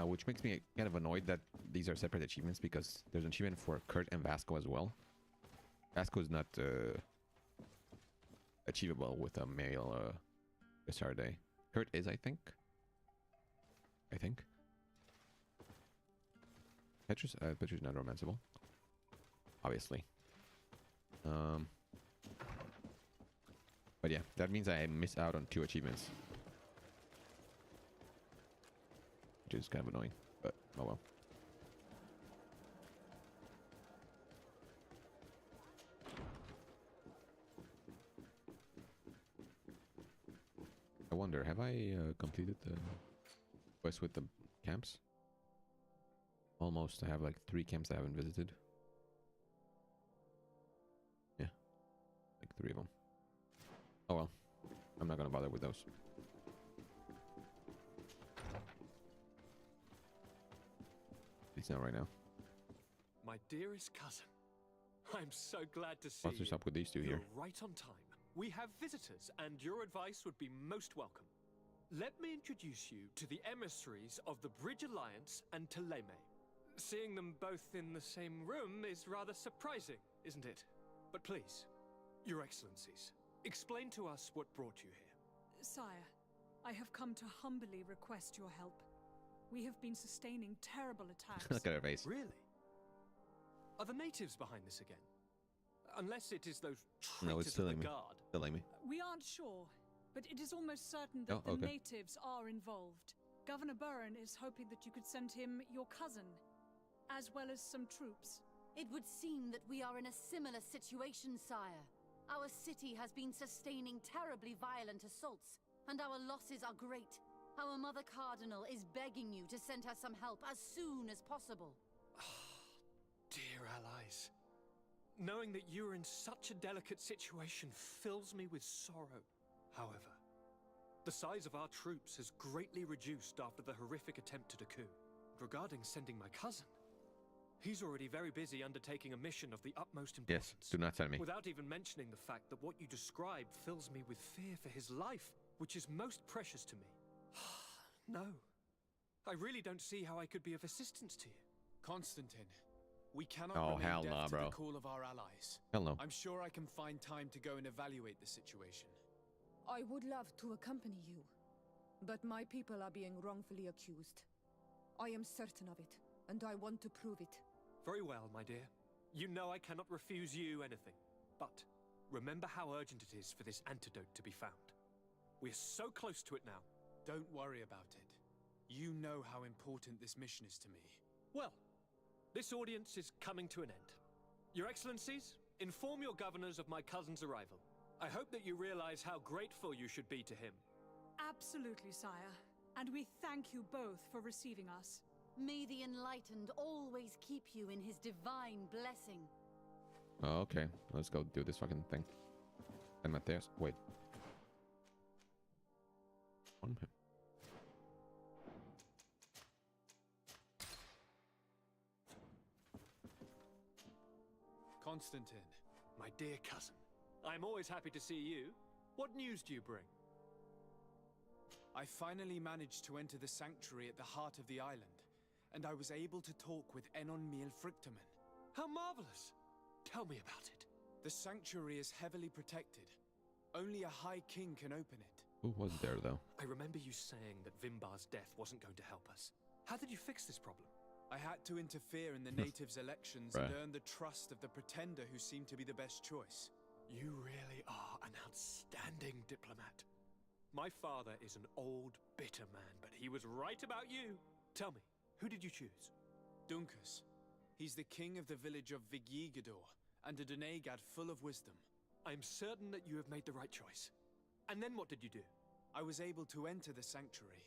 Which makes me kind of annoyed that these are separate achievements, because there's an achievement for Kurt and Vasco as well. Vasco is not achievable with a male Sarday. Kurt is, I think. Petrus is not romanceable. Obviously. But yeah, that means I miss out on 2 achievements. Which is kind of annoying, but oh well. I wonder, have I completed the quest with the camps? Almost. I have like 3 camps I haven't visited. Yeah, like 3 of them. Oh well, I'm not gonna bother with those. At least not right now. My dearest cousin, I'm so glad to see What's you. up with these two here? You're right on time. We have visitors, and your advice would be most welcome. Let me introduce you to the emissaries of the Bridge Alliance and Teleme. Seeing them both in the same room is rather surprising, isn't it? But please, Your Excellencies, explain to us what brought you here. Sire, I have come to humbly request your help. We have been sustaining terrible attacks. Look at her face. Really? Are the natives behind this again? Unless it is those No, it's traitors of telling the me. guard. Telling me. We aren't sure, but it is almost certain that Oh, the okay. natives are involved. Governor Burren is hoping that you could send him your cousin, as well as some troops. It would seem that we are in a similar situation, sire. Our city has been sustaining terribly violent assaults, and our losses are great. Our Mother Cardinal is begging you to send her some help as soon as possible. Dear allies, knowing that you are in such a delicate situation fills me with sorrow. However, the size of our troops has greatly reduced after the horrific attempt at a coup. Regarding sending my cousin, he's already very busy undertaking a mission of the utmost importance. Yes, do not tell me. Without even mentioning the fact that what you described fills me with fear for his life, which is most precious to me. No, I really don't see how I could be of assistance to you. Constantine, we cannot Oh, remain hell deaf nah, to bro. the call of our allies. Hell no. I'm sure I can find time to go and evaluate the situation. I would love to accompany you, but my people are being wrongfully accused. I am certain of it, and I want to prove it. Very well, my dear. You know I cannot refuse you anything. But remember how urgent it is for this antidote to be found. We're so close to it now. Don't worry about it. You know how important this mission is to me. Well, this audience is coming to an end. Your Excellencies, inform your governors of my cousin's arrival. I hope that you realize how grateful you should be to him. Absolutely, sire. And we thank you both for receiving us. May the Enlightened always keep you in his divine blessing. Oh, okay, let's go do this fucking thing. And Mateus, wait. On him. Constantine, My dear cousin, I'm always happy to see you. What news do you bring? I finally managed to enter the sanctuary at the heart of the island, and I was able to talk with Enon Miel Frictamen. How marvelous! Tell me about it. The sanctuary is heavily protected. Only a High King can open it. Who was there though? I remember you saying that Vimbar's death wasn't going to help us. How did you fix this problem? I had to interfere in the natives' elections and Right. earn the trust of the pretender who seemed to be the best choice. You really are an outstanding diplomat. My father is an old, bitter man, but he was right about you. Tell me, who did you choose? Duncus. He's the king of the village of Vigyigador, and a Donegad full of wisdom. I'm certain that you have made the right choice. And then what did you do? I was able to enter the sanctuary.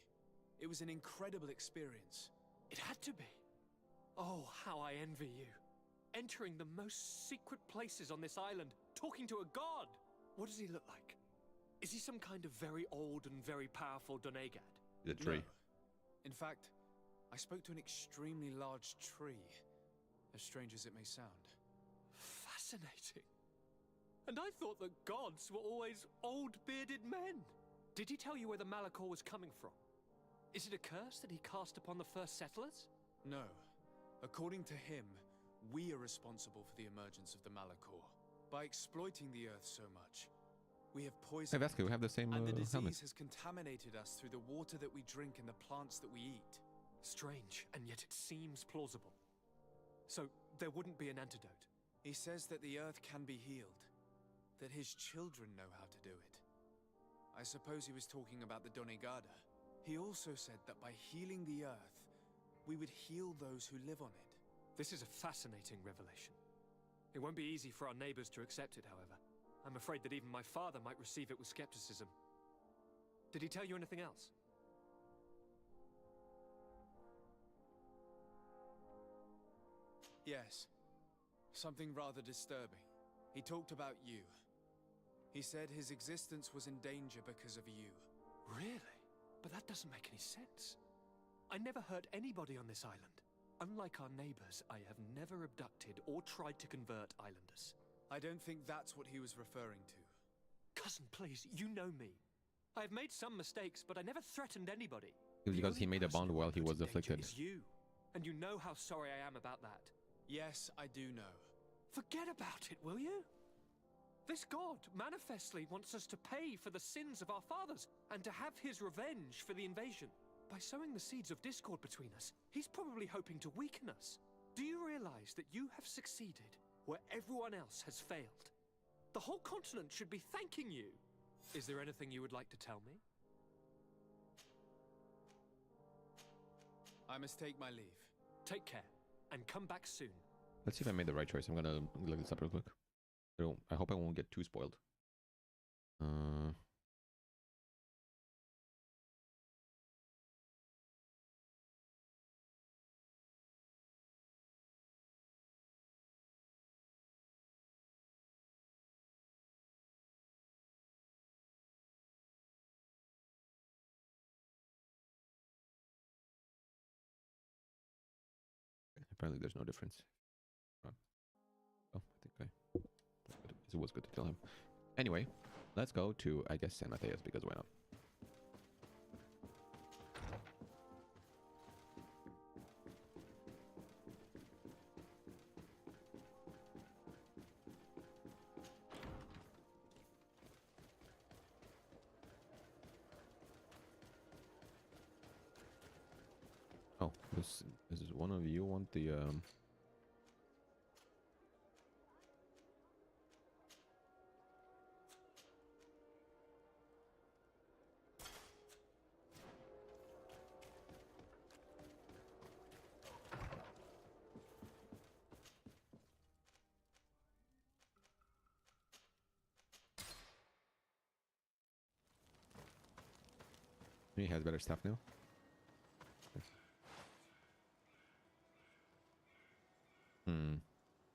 It was an incredible experience. It had to be. Oh, how I envy you. Entering the most secret places on this island, talking to a god. What does he look like? Is he some kind of very old and very powerful Donegad? The tree. No. In fact, I spoke to an extremely large tree, as strange as it may sound. Fascinating. And I thought that gods were always old bearded men. Did he tell you where the Malachor was coming from? Is it a curse that he cast upon the first settlers? No. According to him, we are responsible for the emergence of the Malachor. By exploiting the earth so much, we have Hey poisoned Vasco, we have the same and the disease helmet. has contaminated us through the water that we drink and the plants that we eat. Strange, and yet it seems plausible. So, there wouldn't be an antidote? He says that the earth can be healed, that his children know how to do it. I suppose he was talking about the Donegada. He also said that by healing the earth, we would heal those who live on it. This is a fascinating revelation. It won't be easy for our neighbors to accept it, however. I'm afraid that even my father might receive it with skepticism. Did he tell you anything else? Yes. Something rather disturbing. He talked about you. He said his existence was in danger because of you. Really? But that doesn't make any sense. I never hurt anybody on this island. Unlike our neighbors, I have never abducted or tried to convert islanders. I don't think that's what he was referring to. Cousin, please, you know me. I have made some mistakes, but I never threatened anybody. It was because he made a bond while he was afflicted. It's you. And you know how sorry I am about that. Yes, I do know. Forget about it, will you? This god manifestly wants us to pay for the sins of our fathers and to have his revenge for the invasion. By sowing the seeds of discord between us, he's probably hoping to weaken us. Do you realize that you have succeeded where everyone else has failed? The whole continent should be thanking you. Is there anything you would like to tell me? I must take my leave. Take care, and come back soon. Let's see if I made the right choice. I'm gonna look this up real quick. I hope I won't get too spoiled. Apparently there's no difference. Oh, I think it was good to tell him. Anyway, let's go to, I guess, San Mateus, because why not? Oh, this is one of you want the he has better stuff now.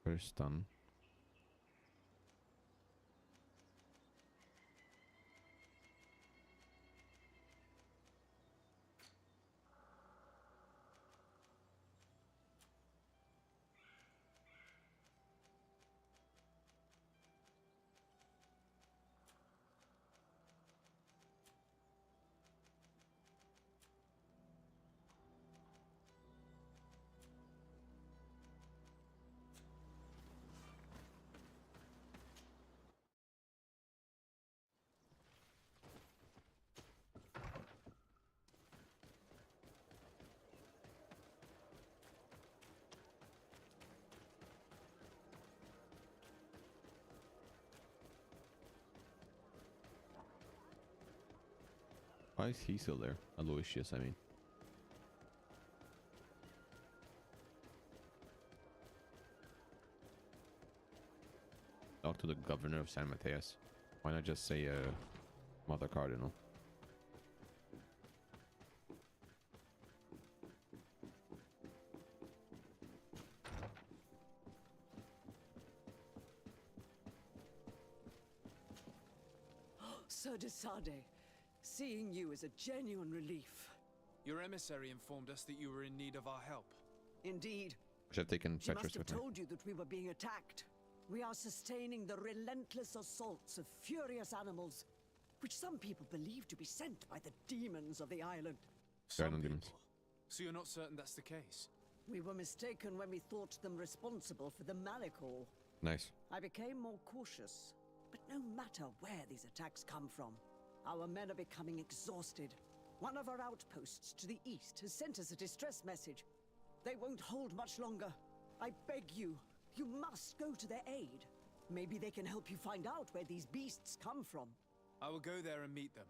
First done. Why is he still there? Aloysius, I mean. Talk to the governor of San Mateus. Why not just say Mother Cardinal? Sir de Sade, seeing you is a genuine relief. Your emissary informed us that you were in need of our help. Indeed. Should have taken She Petrus must have with me. told you that we were being attacked. We are sustaining the relentless assaults of furious animals, which some people believe to be sent by the demons of the island. Some people. So you're not certain that's the case? We were mistaken when we thought them responsible for the Malicor. Nice. I became more cautious. But no matter where these attacks come from, our men are becoming exhausted. One of our outposts to the east has sent us a distress message. They won't hold much longer. I beg you, you must go to their aid. Maybe they can help you find out where these beasts come from. I will go there and meet them.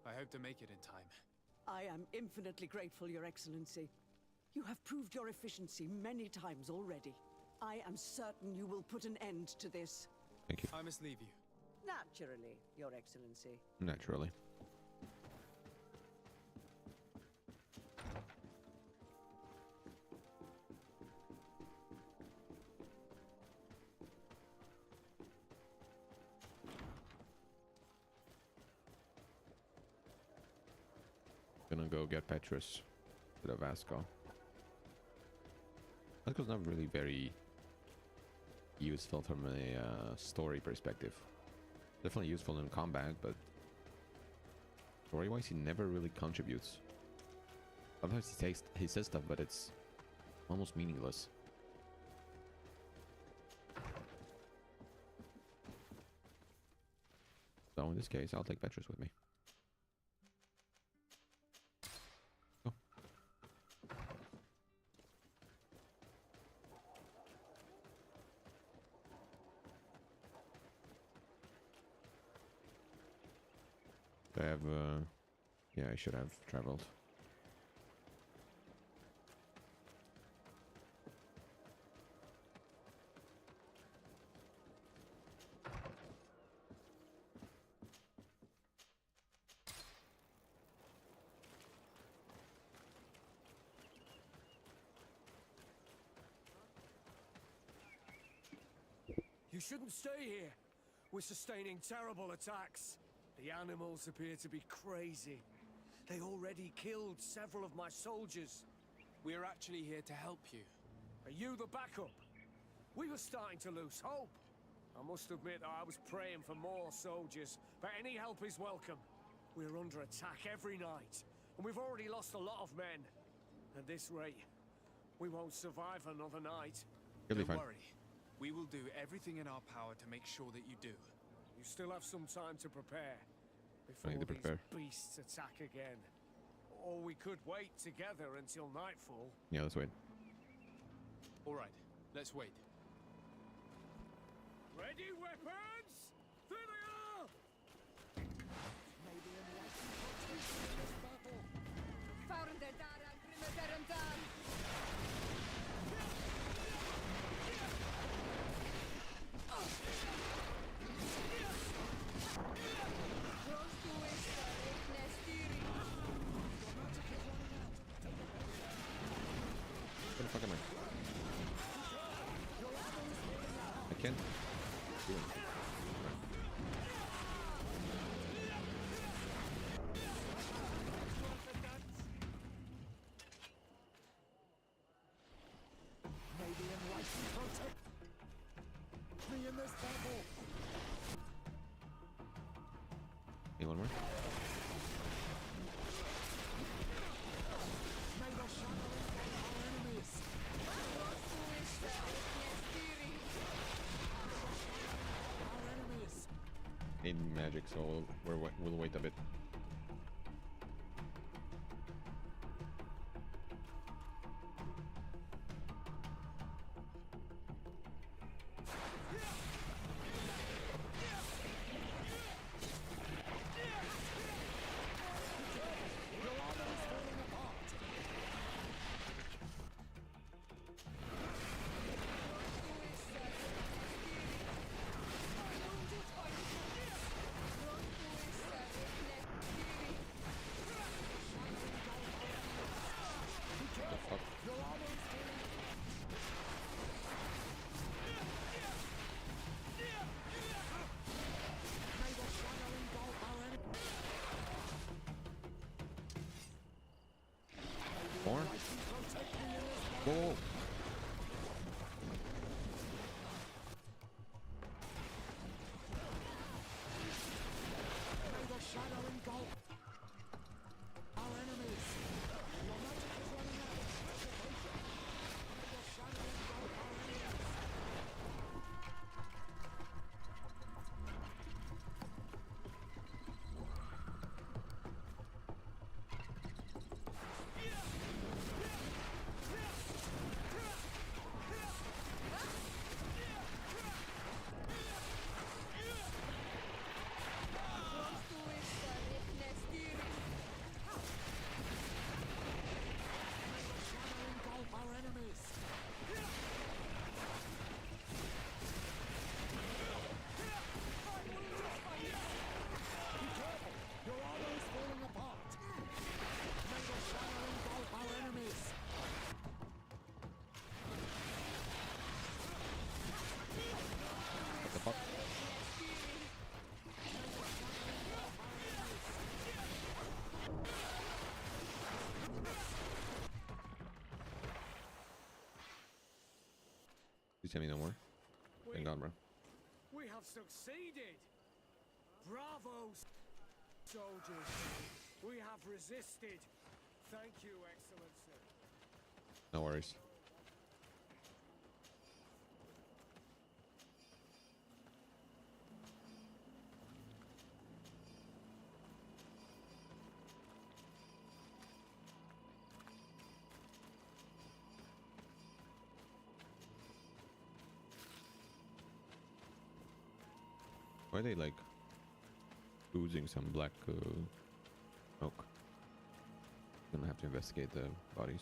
I hope to make it in time. I am infinitely grateful, Your Excellency. You have proved your efficiency many times already. I am certain you will put an end to this. Thank you. I must leave you. Naturally, Your Excellency. Naturally. Gonna go get Petrus instead of Vasco. Vasco's not really very useful from a story perspective. Definitely useful in combat, but story-wise, he never really contributes. Sometimes he says stuff, but it's almost meaningless. So in this case, I'll take Petrus with me. Go. I have, yeah, I should have traveled. You shouldn't stay here. We're sustaining terrible attacks. The animals appear to be crazy. They already killed several of my soldiers. We're actually here to help you. Are you the backup? We were starting to lose hope. I must admit I was praying for more soldiers, but any help is welcome. We're under attack every night, and we've already lost a lot of men. At this rate, we won't survive another night. You'll be Don't fine. worry. We will do everything in our power to make sure that you do. You still have some time to prepare I need before to prepare. these beasts attack again. Or we could wait together until nightfall. Yeah, let's wait. All right, let's wait. Ready, weapons? There they are! Maybe enlightened protection in this battle. Found the Dara, Grimaderandan. Where the fuck am I? I can't do anything. Maybe enlightened protect me in this battle. Need one more? May the shadow engulf our enemies. Our enemies. Need magic, so we'll wait a bit. More? Whoa, whoa. May the shadow engulf our enemies. Your magic is running out of precipitation. May the shadow engulf our enemies. see me no more. Thank God, bro. We have succeeded! Bravo, soldiers! We have resisted! Thank you, Excellency. No worries. Why are they like oozing some black smoke? Gonna have to investigate the bodies.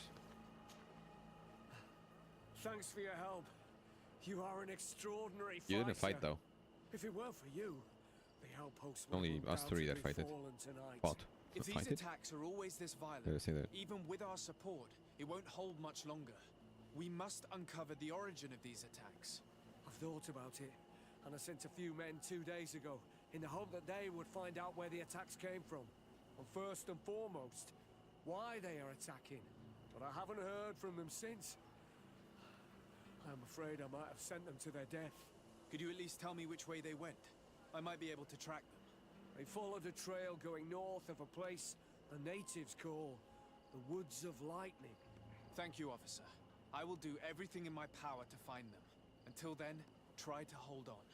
Thanks for your help. You are an extraordinary fighter. You didn't fight though. If it weren't for you, the outpost would Only us three that fighted. Fought. If these Fighted? attacks are always this violent, Did I say that? even with our support, it won't hold much longer. We must uncover the origin of these attacks. I've thought about it, and I sent a few men 2 days ago in the hope that they would find out where the attacks came from. And first and foremost, why they are attacking. But I haven't heard from them since. I'm afraid I might have sent them to their death. Could you at least tell me which way they went? I might be able to track them. They followed a trail going north of a place the natives call the Woods of Lightning. Thank you, officer. I will do everything in my power to find them. Until then, try to hold on.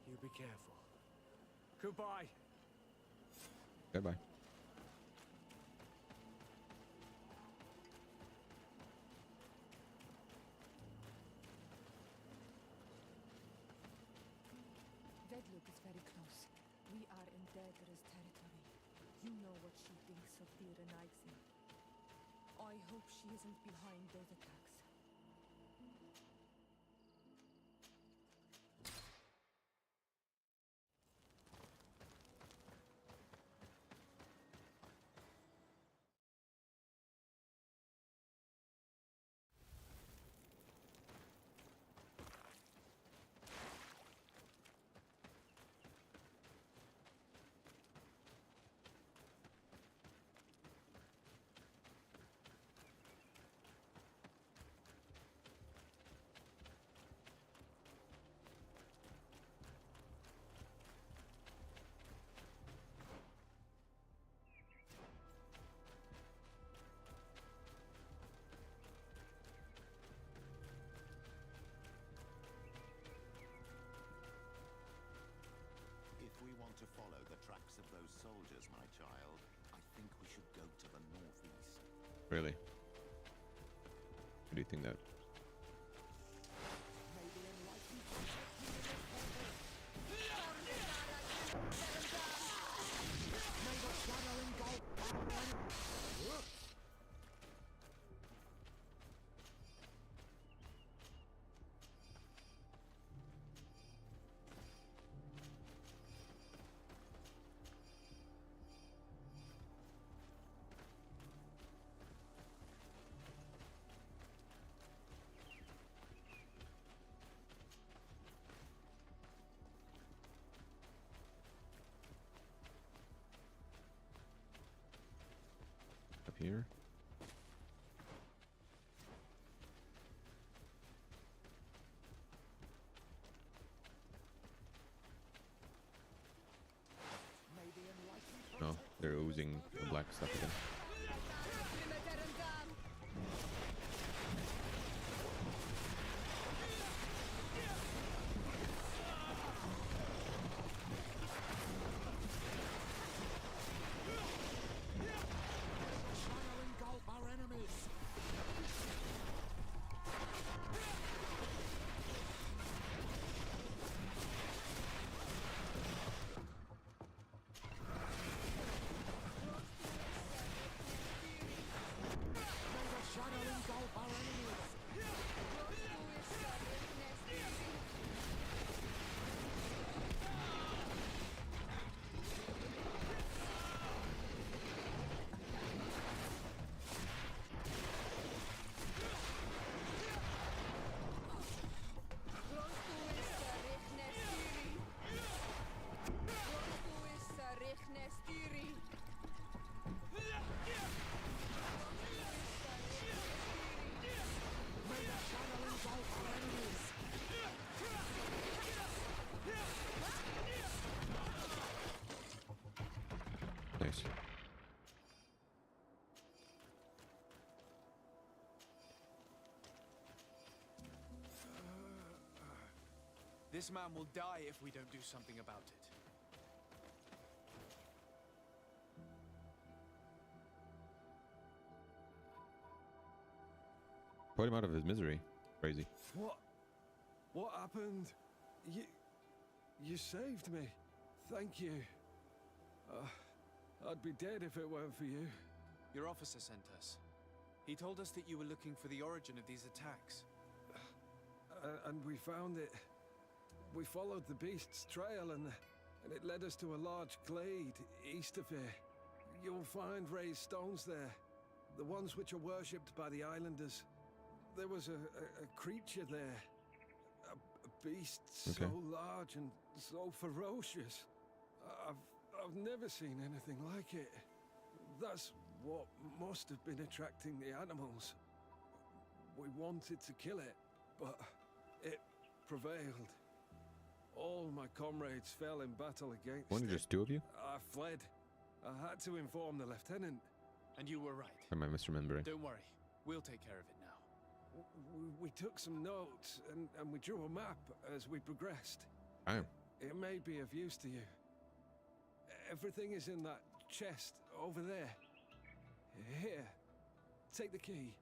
You be careful. Goodbye. Goodbye. Vedluk is very close. We are in Daedra's territory. You know what she thinks of Dear Nixie. I hope she isn't behind those attacks. If we want to follow the tracks of those soldiers, my child, I think we should go to the northeast. Really? What do you think that? Up here? No, they're oozing the black stuff again. This man will die if we don't do something about it. Put him out of his misery. Crazy. What happened? You saved me. Thank you. I'd be dead if it weren't for you. Your officer sent us. He told us that you were looking for the origin of these attacks. And we found it. We followed the beast's trail and it led us to a large glade east of here. You'll find raised stones there. The ones which are worshipped by the islanders. There was a creature there. A beast so large and so ferocious. I've never seen anything like it. That's what must have been attracting the animals. We wanted to kill it, but it prevailed. All my comrades fell in battle against Only just two of you? I fled. I had to inform the lieutenant. And you were right. Am I misremembering? Don't worry. We'll take care of it now. We took some notes and we drew a map as we progressed. Damn. It may be of use to you. Everything is in that chest over there. Here, take the key.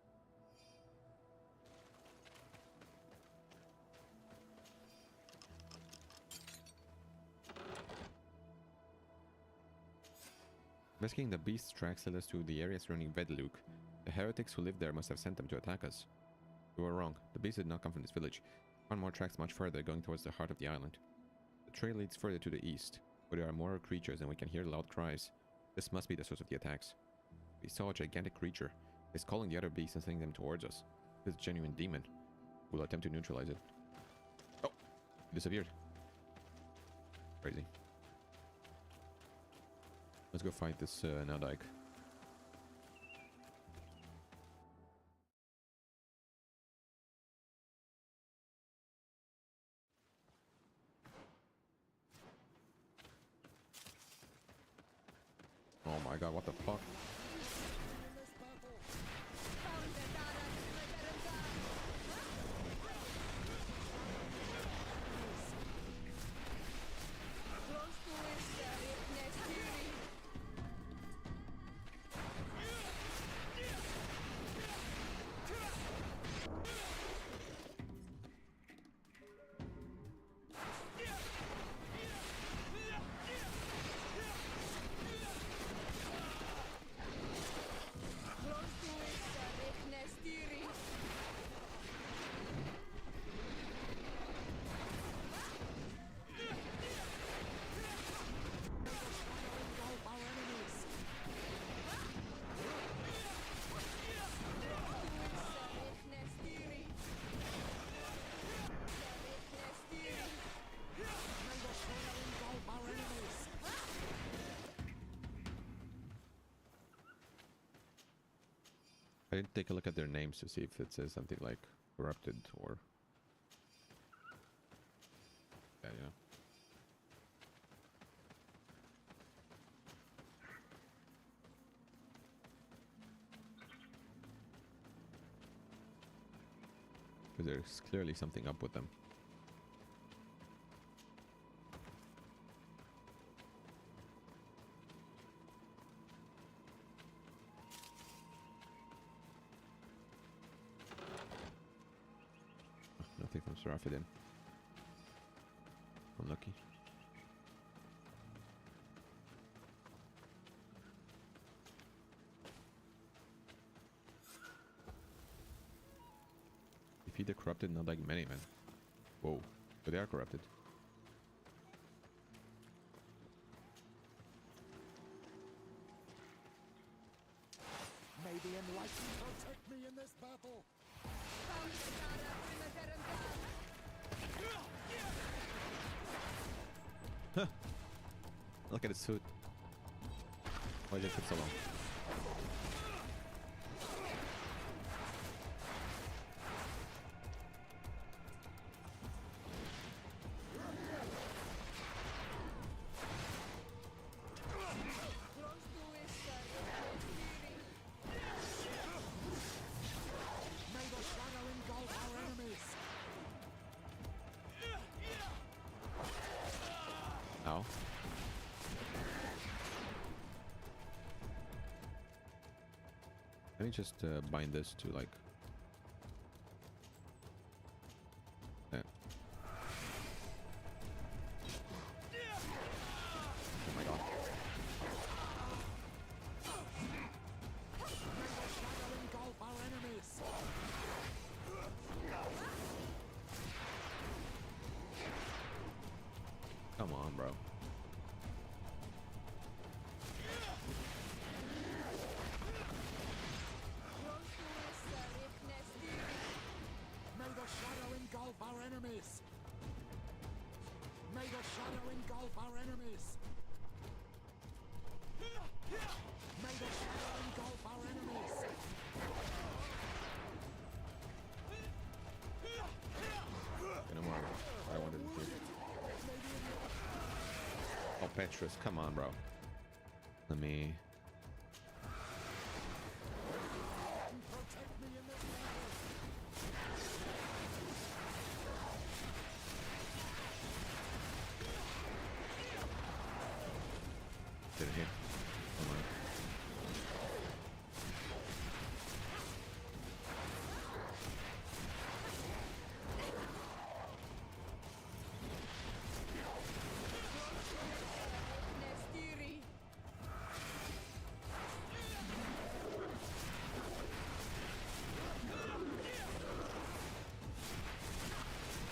Investigating the beast's tracks led us to the area surrounding Vedluk. The heretics who lived there must have sent them to attack us. We were wrong. The beast did not come from this village. We found more tracks much further, going towards the heart of the island. The trail leads further to the east, where there are more creatures and we can hear loud cries. This must be the source of the attacks. We saw a gigantic creature. It is calling the other beasts and sending them towards us. It is a genuine demon. We'll attempt to neutralize it. Oh! It disappeared. Crazy. Let's go fight this Nadike. Oh my god, what the fuck? I didn't take a look at their names to see if it says something like corrupted or... Yeah, yeah. Because there's clearly something up with them. Nothing from Serafidin. Unlucky. Defeat the corrupted, not like many men. Whoa, but they are corrupted. May the enlightened protect me in this battle. Huh. Look at his suit. Why did it take so long? me just bind this to like... that. Oh my god. Come on, bro. May the shadow engulf our enemies! May the shadow engulf our enemies! May the shadow engulf our enemies! No more. I wanted to do. Oh, Petrus, come on, bro. Let me... Protect me in this battle! Did it hit? Come on.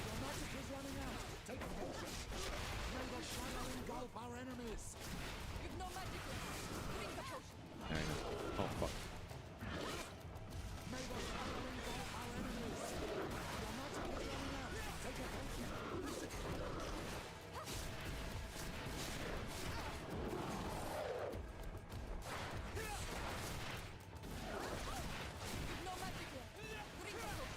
Your magic is running out! Take a potion! May the shadow engulf our enemies! You've no magic left. Drink the potion. Yeah, I know. Oh, fuck. May the shadow engulf our enemies! Your magic is running out! Take a potion! You've no magic left. Drink the potion.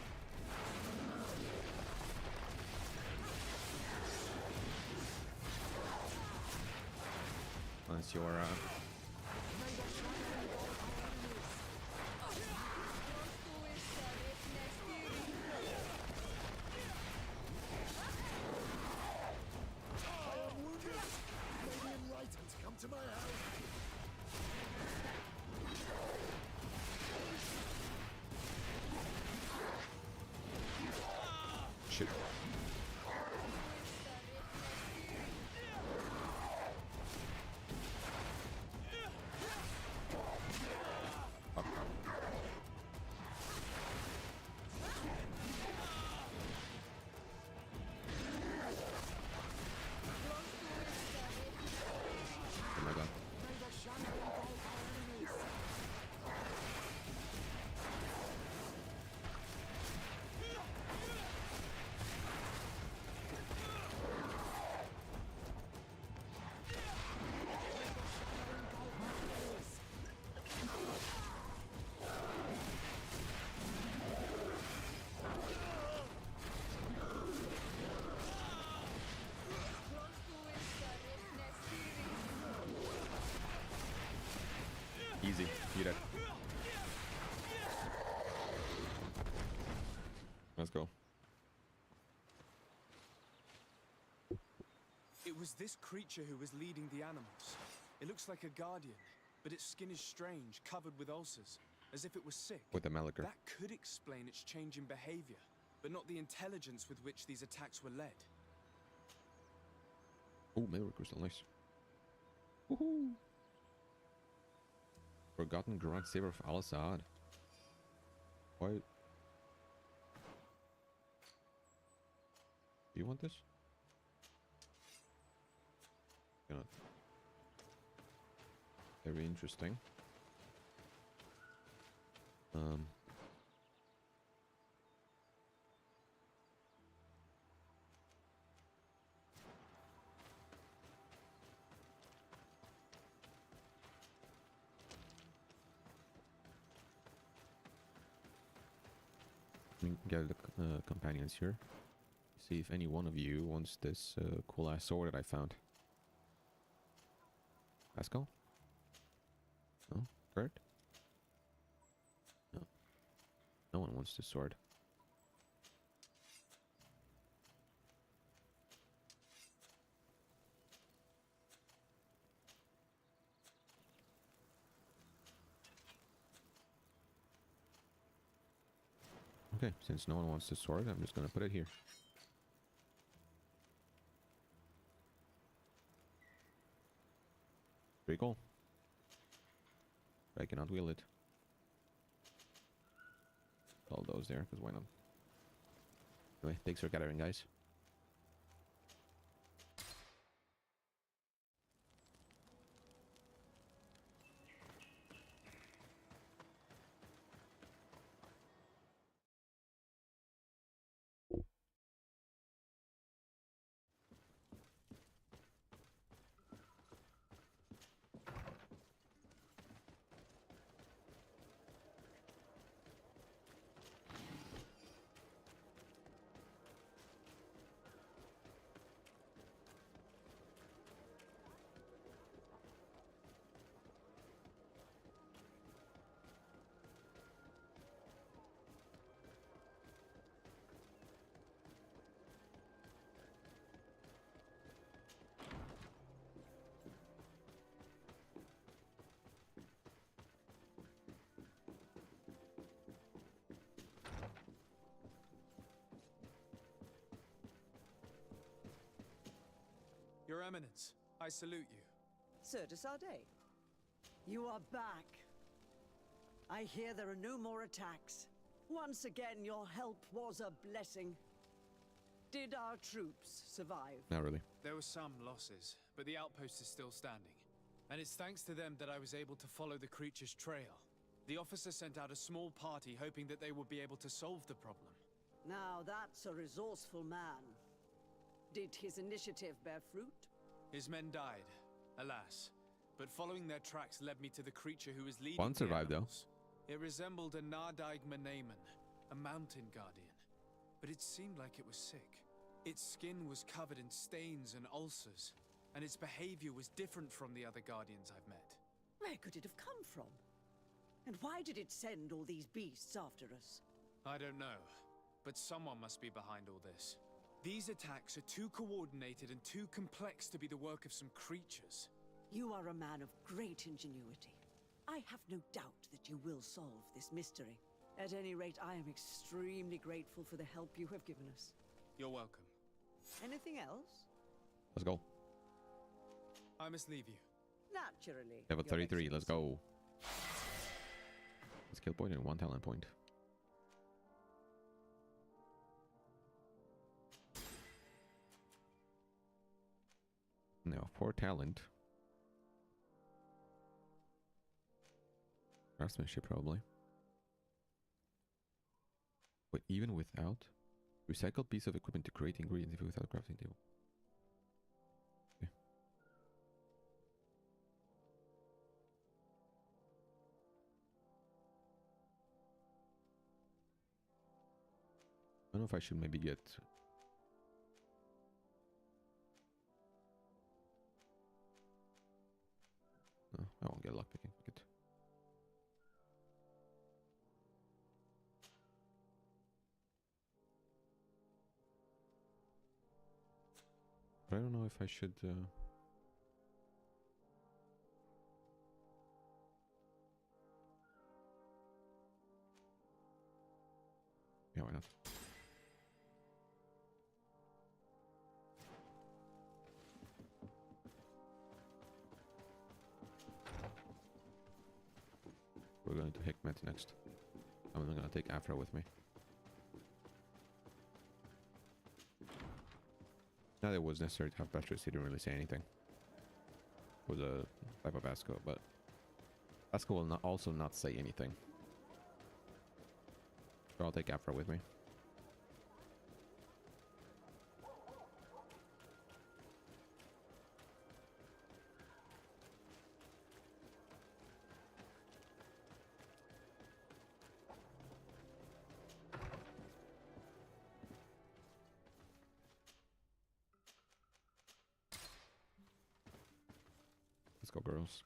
Once you're... I am wounded! Lady Enlightened, come to my help! Shit. Fuck. Oh my god. May the shadow engulf our enemies! Easy. You dead. Let's go. It was this creature who was leading the animals. It looks like a guardian, but its skin is strange, covered with ulcers, as if it was sick. With the Malachor. That could explain its change in behavior, but not the intelligence with which these attacks were led. Oh, Malachor crystal, nice. Woohoo! Forgotten Grand Saber of Al-Assad. Why? Do you want this? Gonna... Very interesting. Let me get the companions here. See if any one of you wants this cool ass sword that I found. Pascal? No? Kurt? No. No one wants this sword. Okay, since no one wants the sword, I'm just gonna put it here. Pretty cool. I cannot wield it. All those there, because why not? Anyway, thanks for gathering, guys. Your Eminence, I salute you. Sir de Sardet, you are back. I hear there are no more attacks. Once again, your help was a blessing. Did our troops survive? Not really. There were some losses, but the outpost is still standing. And it's thanks to them that I was able to follow the creature's trail. The officer sent out a small party hoping that they would be able to solve the problem. Now that's a resourceful man. Did his initiative bear fruit? His men died, alas. But following their tracks led me to the creature who was leading One survived, the animals. It resembled a Nardaig Menaemon, a mountain guardian. But it seemed like it was sick. Its skin was covered in stains and ulcers, and its behavior was different from the other guardians I've met. Where could it have come from? And why did it send all these beasts after us? I don't know, but someone must be behind all this. These attacks are too coordinated and too complex to be the work of some creatures. You are a man of great ingenuity. I have no doubt that you will solve this mystery. At any rate, I am extremely grateful for the help you have given us. You're welcome. Anything else? Let's go. I must leave you. Naturally. Level Your 33, let's Excellency. go. A skill point and 1 talent point. Now, 4 talent. Craftsmanship, probably. But even without? Recycle piece of equipment to create ingredients if without crafting table. Okay. I don't know if I should maybe get... No, I won't get lockpicking. Fuck it. But I don't know if I should... Yeah, why not? We're going to Hikmet next. I'm going to take Afra with me. Not that it was necessary to have Petrus, he didn't really say anything. For the type of Vasco, but Vasco will not also not say anything. So I'll take Afra with me. Let's go, girls.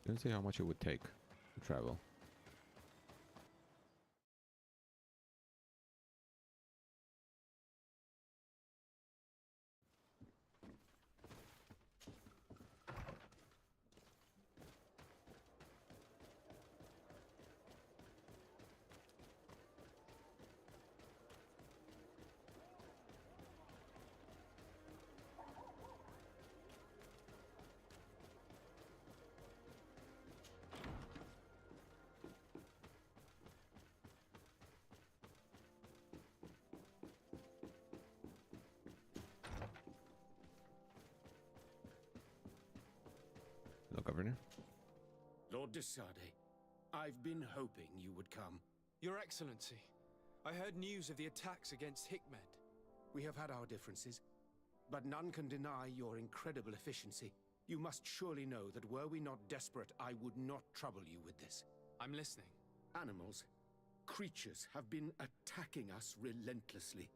Didn't say how much it would take to travel. Governor. Lord de Sade, I've been hoping you would come. Your Excellency, I heard news of the attacks against Hikmet. We have had our differences, but none can deny your incredible efficiency. You must surely know that were we not desperate, I would not trouble you with this. I'm listening. Animals, creatures have been attacking us relentlessly.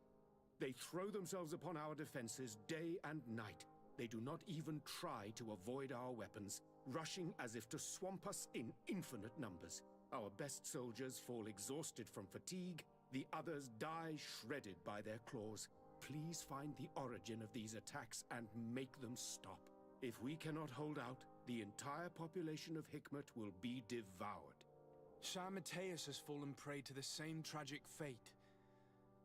They throw themselves upon our defenses day and night. They do not even try to avoid our weapons, rushing as if to swamp us in infinite numbers. Our best soldiers fall exhausted from fatigue, the others die shredded by their claws. Please find the origin of these attacks and make them stop. If we cannot hold out, the entire population of Hikmet will be devoured. Shah Mateus has fallen prey to the same tragic fate.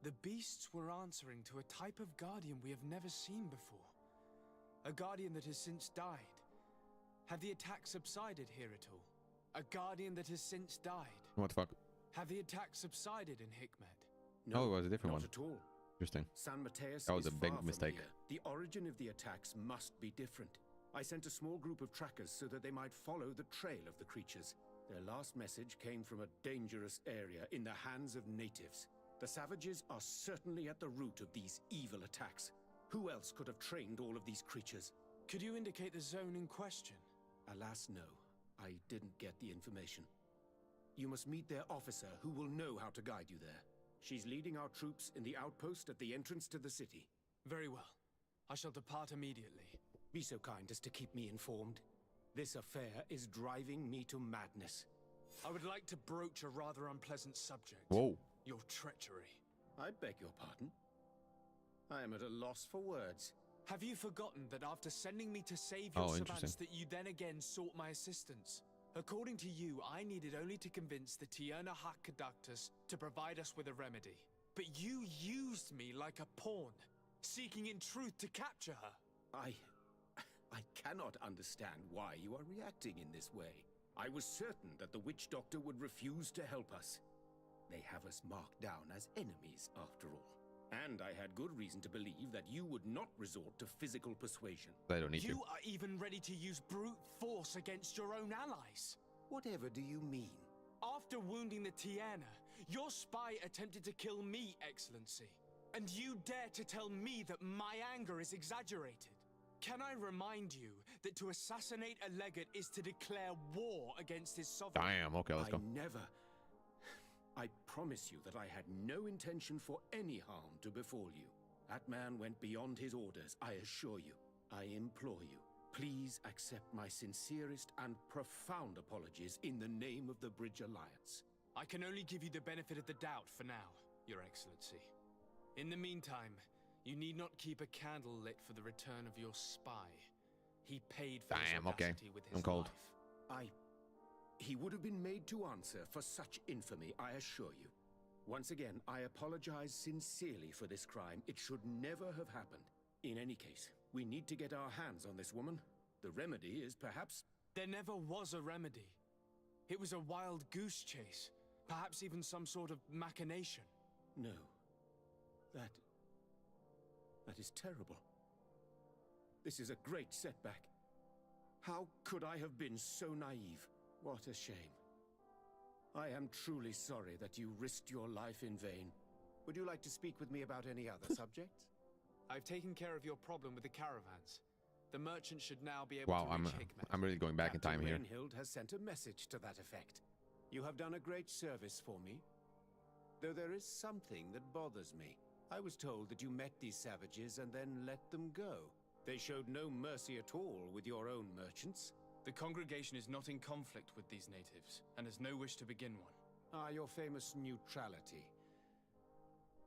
The beasts were answering to a type of guardian we have never seen before. A guardian that has since died. Have the attacks subsided here at all? A guardian that has since died. What the fuck? Have the attacks subsided in Hikmet? No, oh, it was a different not one. at all. Interesting. San Mateus That was is a big far from mistake. here. The origin of the attacks must be different. I sent a small group of trackers so that they might follow the trail of the creatures. Their last message came from a dangerous area in the hands of natives. The savages are certainly at the root of these evil attacks. Who else could have trained all of these creatures? Could you indicate the zone in question? Alas, no. I didn't get the information. You must meet their officer, who will know how to guide you there. She's leading our troops in the outpost at the entrance to the city. Very well. I shall depart immediately. Be so kind as to keep me informed. This affair is driving me to madness. I would like to broach a rather unpleasant subject. Whoa. Your treachery. I beg your pardon. I am at a loss for words. Have you forgotten that after sending me to save your savants that you then again sought my assistance? According to you, I needed only to convince the Tierna Hak conductors to provide us with a remedy. But you used me like a pawn, seeking in truth to capture her. I cannot understand why you are reacting in this way. I was certain that the witch doctor would refuse to help us. They have us marked down as enemies, after all. And I had good reason to believe that you would not resort to physical persuasion. They don't need You are even ready to use brute force against your own allies. Whatever do you mean? After wounding the Tierna, your spy attempted to kill me, Excellency. And you dare to tell me that my anger is exaggerated. Can I remind you that to assassinate a legate is to declare war against his sovereign? Damn, okay, let's go. I promise you that I had no intention for any harm to befall you. That man went beyond his orders, I assure you. I implore you, please accept my sincerest and profound apologies in the name of the Bridge Alliance. I can only give you the benefit of the doubt for now, Your Excellency. In the meantime, you need not keep a candle lit for the return of your spy. He paid for his audacity with his life. He would have been made to answer for such infamy, I assure you. Once again, I apologize sincerely for this crime. It should never have happened. In any case, we need to get our hands on this woman. The remedy is perhaps... There never was a remedy. It was a wild goose chase. Perhaps even some sort of machination. No. That is terrible. This is a great setback. How could I have been so naive? What a shame. I am truly sorry that you risked your life in vain. Would you like to speak with me about any other subjects? I've taken care of your problem with the caravans. The merchant should now be able to reach Hikmet. I'm really going back in time here. Captain Rainhild has sent a message to that effect. You have done a great service for me. Though there is something that bothers me. I was told that you met these savages and then let them go. They showed no mercy at all with your own merchants. The congregation is not in conflict with these natives, and has no wish to begin one. Your famous neutrality.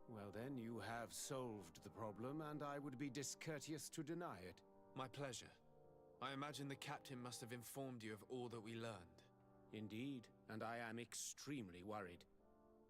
Well then, you have solved the problem, and I would be discourteous to deny it. My pleasure. I imagine the captain must have informed you of all that we learned. Indeed, and I am extremely worried.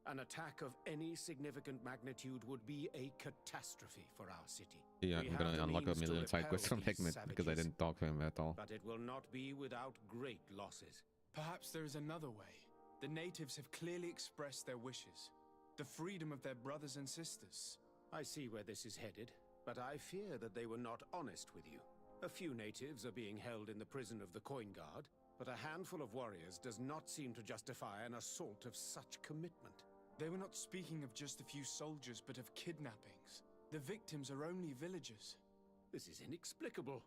An attack of any significant magnitude would be a catastrophe for our city. Yeah, I'm gonna unlock a million side quests from Hikmet because I didn't talk to him at all. But it will not be without great losses. Perhaps there is another way. The natives have clearly expressed their wishes. The freedom of their brothers and sisters. I see where this is headed, but I fear that they were not honest with you. A few natives are being held in the prison of the Coin Guard, but a handful of warriors does not seem to justify an assault of such commitment. They were not speaking of just a few soldiers, but of kidnappings. The victims are only villagers. This is inexplicable.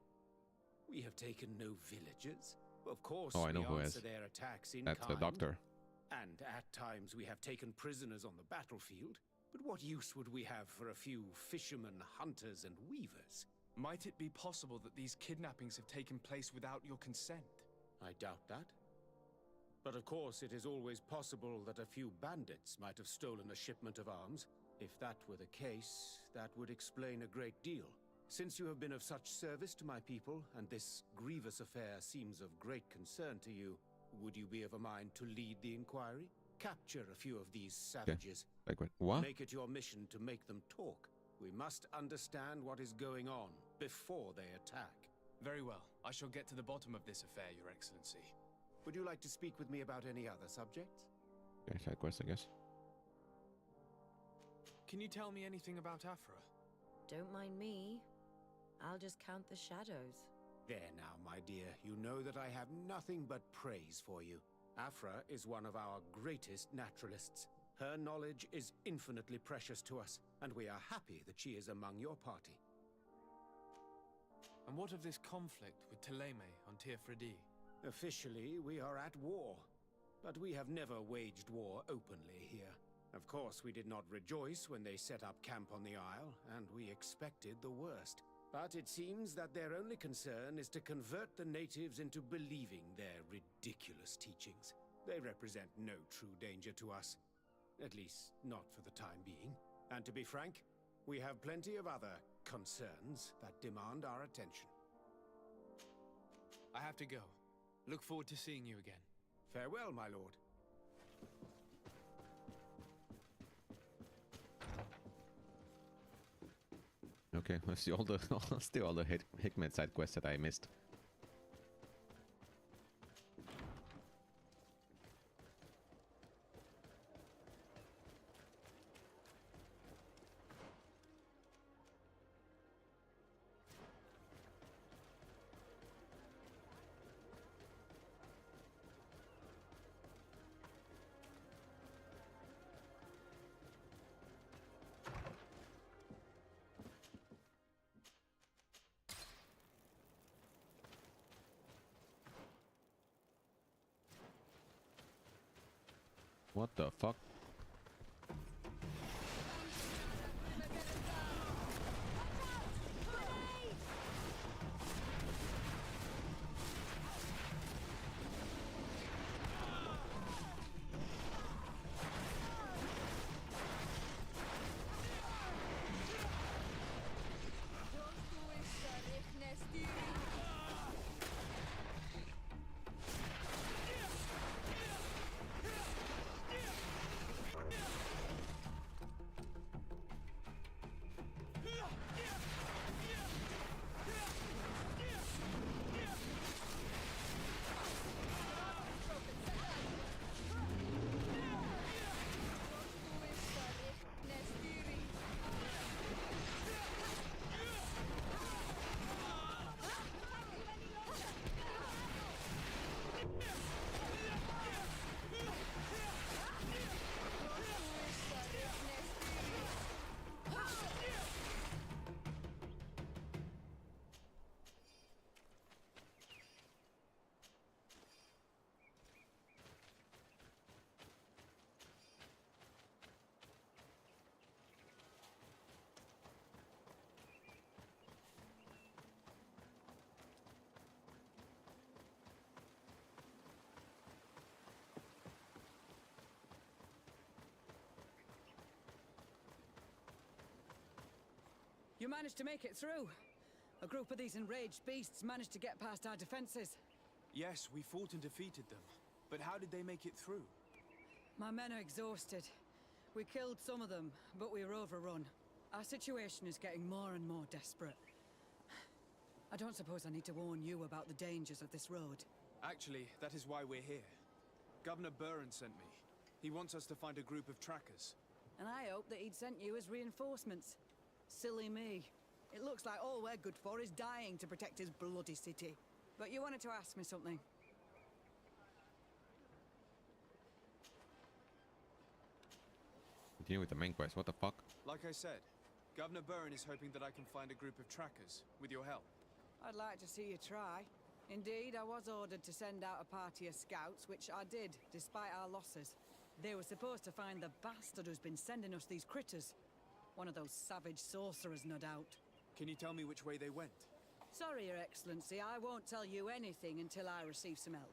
We have taken no villagers. Of course, Oh, I know we who answer is. their attacks in That's kind. the doctor. And at times we have taken prisoners on the battlefield. But what use would we have for a few fishermen, hunters, and weavers? Might it be possible that these kidnappings have taken place without your consent? I doubt that. But of course, it is always possible that a few bandits might have stolen a shipment of arms. If that were the case, that would explain a great deal. Since you have been of such service to my people, and this grievous affair seems of great concern to you, would you be of a mind to lead the inquiry? Capture a few of these savages. Like what? Make it your mission to make them talk. We must understand what is going on before they attack. Very well. I shall get to the bottom of this affair, Your Excellency. Would you like to speak with me about any other subjects? Okay, side quest, I guess. Can you tell me anything about Afra? Don't mind me. I'll just count the shadows. There now, my dear. You know that I have nothing but praise for you. Afra is one of our greatest naturalists. Her knowledge is infinitely precious to us, and we are happy that she is among your party. And what of this conflict with Thélème on Tir-Fredi? Officially, we are at war. But we have never waged war openly here. Of course, we did not rejoice when they set up camp on the Isle, and we expected the worst. But it seems that their only concern is to convert the natives into believing their ridiculous teachings. They represent no true danger to us. At least, not for the time being. And to be frank, we have plenty of other concerns that demand our attention. I have to go. Look forward to seeing you again. Farewell, my lord. Okay, let's see all the still all the Hickman side quests that I missed. What the fuck? You managed to make it through. A group of these enraged beasts managed to get past our defenses. Yes, we fought and defeated them. But how did they make it through? My men are exhausted. We killed some of them, but we were overrun. Our situation is getting more and more desperate. I don't suppose I need to warn you about the dangers of this road. Actually, that is why we're here. Governor Burren sent me. He wants us to find a group of trackers. And I hope that he'd sent you as reinforcements. Silly me. It looks like all we're good for is dying to protect his bloody city. But you wanted to ask me something. Continue with the main quest. What the fuck? Like I said, Governor Byrne is hoping that I can find a group of trackers, with your help. I'd like to see you try. Indeed, I was ordered to send out a party of scouts, which I did, despite our losses. They were supposed to find the bastard who's been sending us these critters. One of those savage sorcerers, no doubt. Can you tell me which way they went? Sorry, Your Excellency, I won't tell you anything until I receive some help.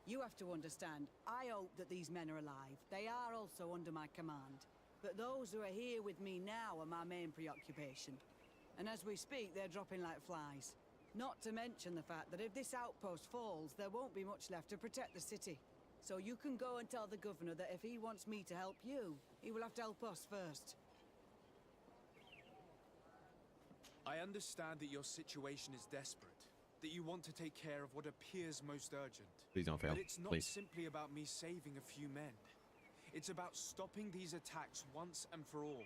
You have to understand, I hope that these men are alive. They are also under my command. But those who are here with me now are my main preoccupation. And as we speak, they're dropping like flies. Not to mention the fact that if this outpost falls, there won't be much left to protect the city. So you can go and tell the governor that if he wants me to help you, he will have to help us first. I understand that your situation is desperate, that you want to take care of what appears most urgent. Please don't fail. But it's not Please. simply about me saving a few men. It's about stopping these attacks once and for all.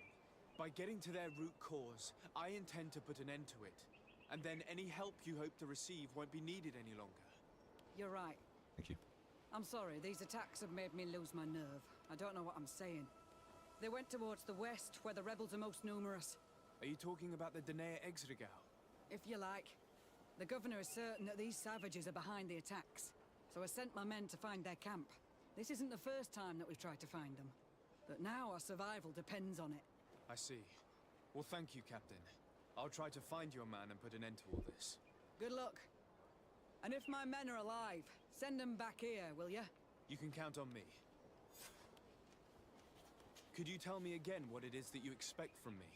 By getting to their root cause, I intend to put an end to it. And then any help you hope to receive won't be needed any longer. You're right. Thank you. I'm sorry, these attacks have made me lose my nerve. I don't know what I'm saying. They went towards the west, where the rebels are most numerous. Are you talking about the Danae Exregau? If you like. The governor is certain that these savages are behind the attacks, so I sent my men to find their camp. This isn't the first time that we've tried to find them, but now our survival depends on it. I see. Well, thank you, Captain. I'll try to find your man and put an end to all this. Good luck. And if my men are alive, send them back here, will you? You can count on me. Could you tell me again what it is that you expect from me?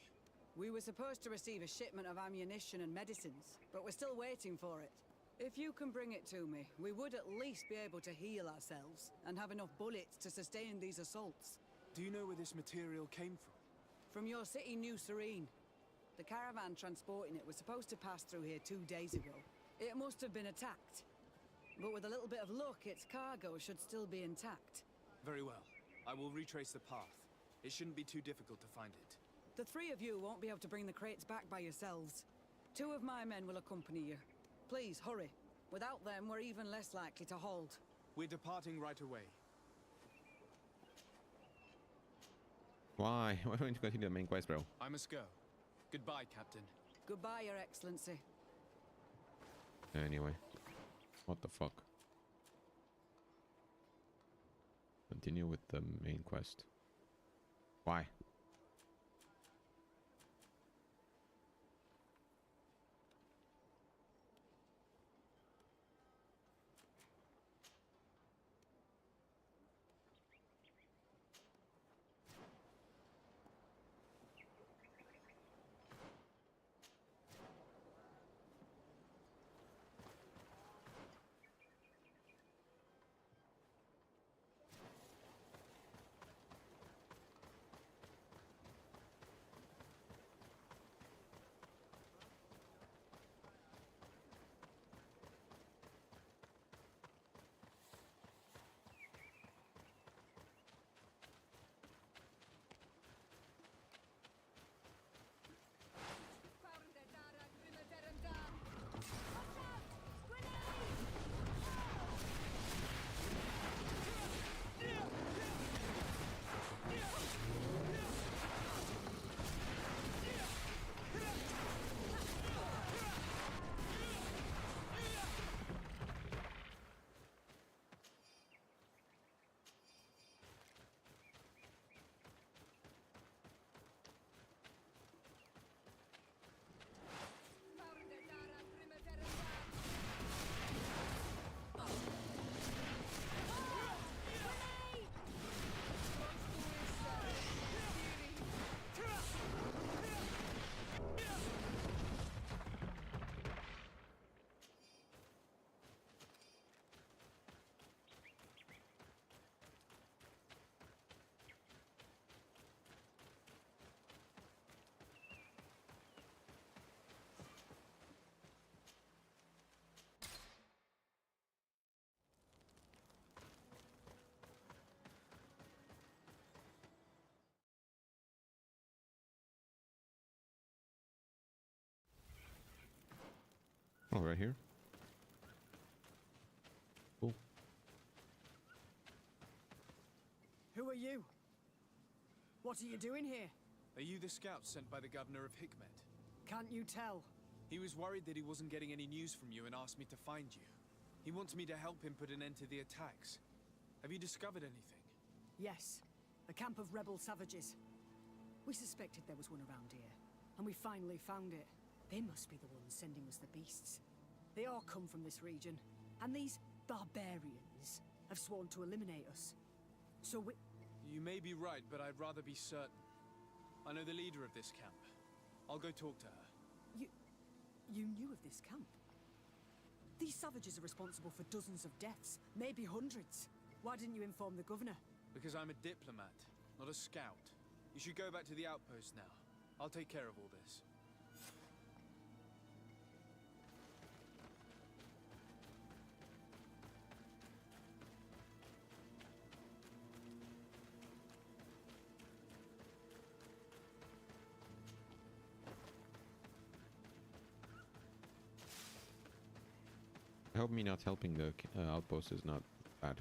We were supposed to receive a shipment of ammunition and medicines, but we're still waiting for it. If you can bring it to me, we would at least be able to heal ourselves and have enough bullets to sustain these assaults. Do you know where this material came from? From your city, New Serene. The caravan transporting it was supposed to pass through here 2 days ago. It must have been attacked. But with a little bit of luck, its cargo should still be intact. Very well. I will retrace the path. It shouldn't be too difficult to find it. The three of you won't be able to bring the crates back by yourselves. 2 of my men will accompany you. Please, hurry. Without them, we're even less likely to hold. We're departing right away. Why? Why don't you continue the main quest, bro? I must go. Goodbye, Captain. Goodbye, Your Excellency. Anyway. What the fuck? Continue with the main quest. Why? Oh, right here. Cool. Who are you? What are you doing here? Are you the scout sent by the governor of Hikmet? Can't you tell? He was worried that he wasn't getting any news from you and asked me to find you. He wants me to help him put an end to the attacks. Have you discovered anything? Yes. A camp of rebel savages. We suspected there was one around here, and we finally found it. They must be the ones sending us the beasts. They all come from this region, and these barbarians have sworn to eliminate us. So we... You may be right, but I'd rather be certain. I know the leader of this camp. I'll go talk to her. You knew of this camp? These savages are responsible for dozens of deaths, maybe hundreds. Why didn't you inform the governor? Because I'm a diplomat, not a scout. You should go back to the outpost now. I'll take care of all this. I hope me not helping the outpost is not bad.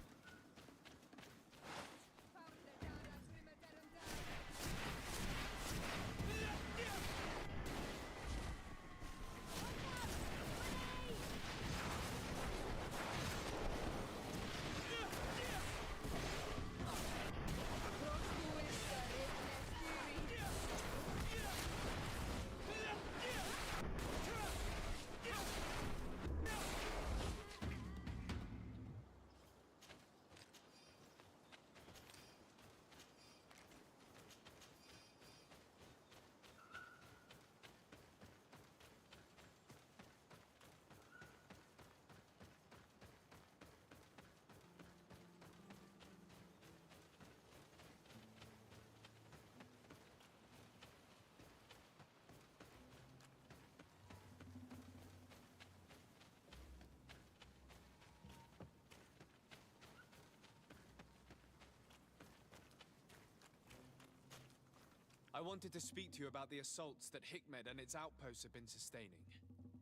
I wanted to speak to you about the assaults that Hikmet and its outposts have been sustaining.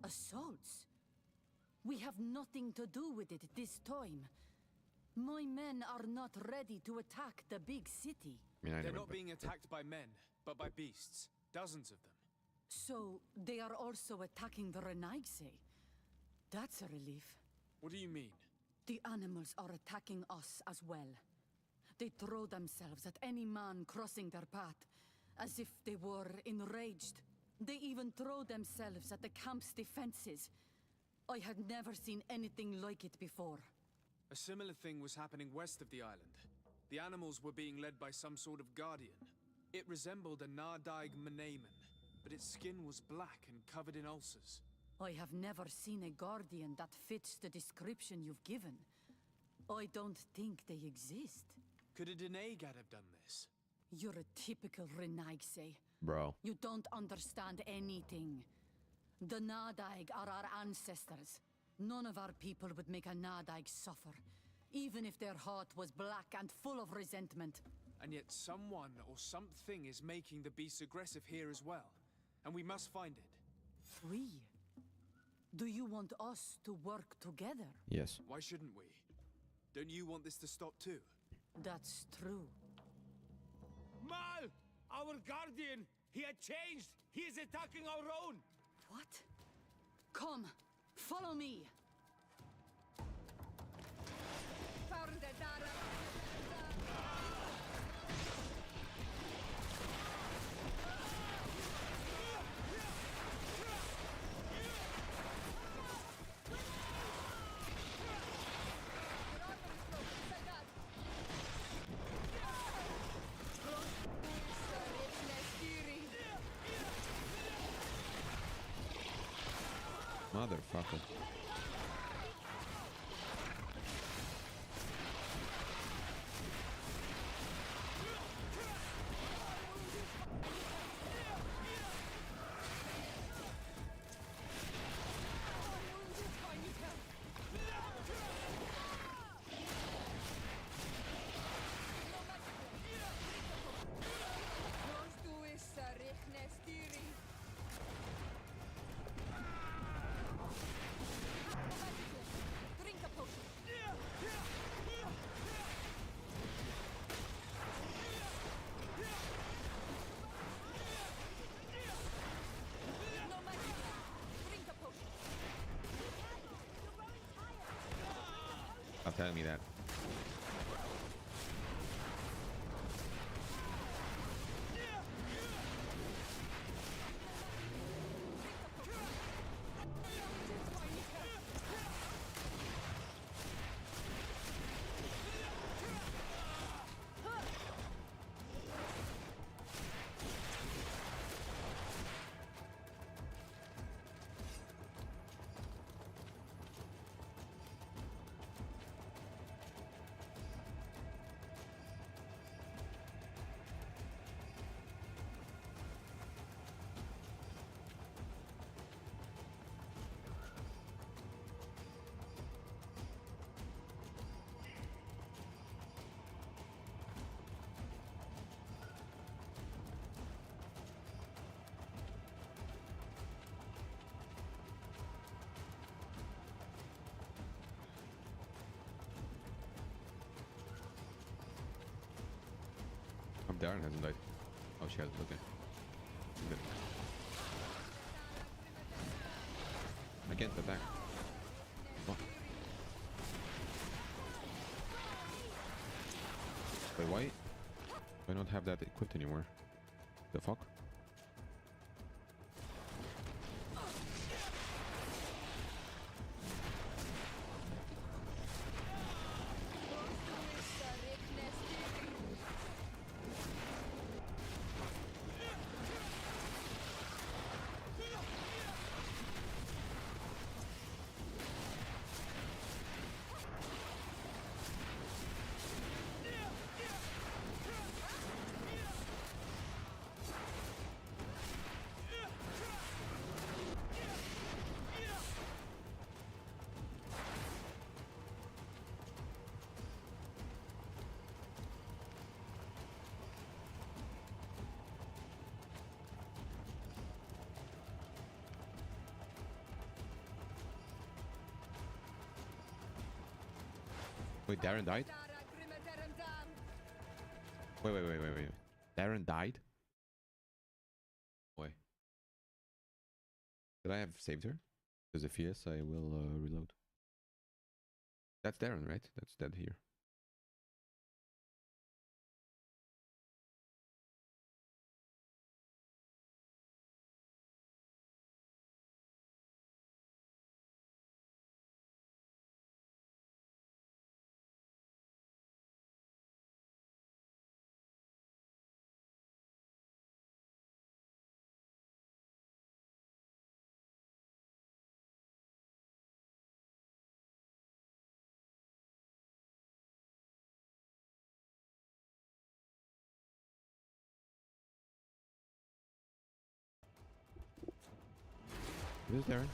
Assaults? We have nothing to do with it this time. My men are not ready to attack the big city. They're not being attacked by men, but by beasts. Dozens of them. So, they are also attacking the Renaigse. That's a relief. What do you mean? The animals are attacking us as well. They throw themselves at any man crossing their path, as if they were enraged. They even throw themselves at the camp's defenses. I had never seen anything like it before. A similar thing was happening west of the island. The animals were being led by some sort of guardian. It resembled a Nardaig Mnemen, but its skin was black and covered in ulcers. I have never seen a guardian that fits the description you've given. I don't think they exist. Could a Denaygad have done this? You're a typical Renaigse. Bro. You don't understand anything. The Nardaig are our ancestors. None of our people would make a Nardaig suffer, even if their heart was black and full of resentment. And yet someone or something is making the beasts aggressive here as well. And we must find it. We? Do you want us to work together? Yes. Why shouldn't we? Don't you want this to stop too? That's true. Mal! Our guardian! He had changed! He is attacking our own! What? Come! Follow me! Motherfucker. Stop telling me that. Darren hasn't died. Oh, she hasn't. Okay. Good. I can't attack. What? Wait, why? I don't have that equipped anymore. The fuck? Wait, Darren died? Wait. Darren died? Boy. Did I have saved her? Because if yes, I will reload. That's Darren, right? That's dead here. Is this Darren?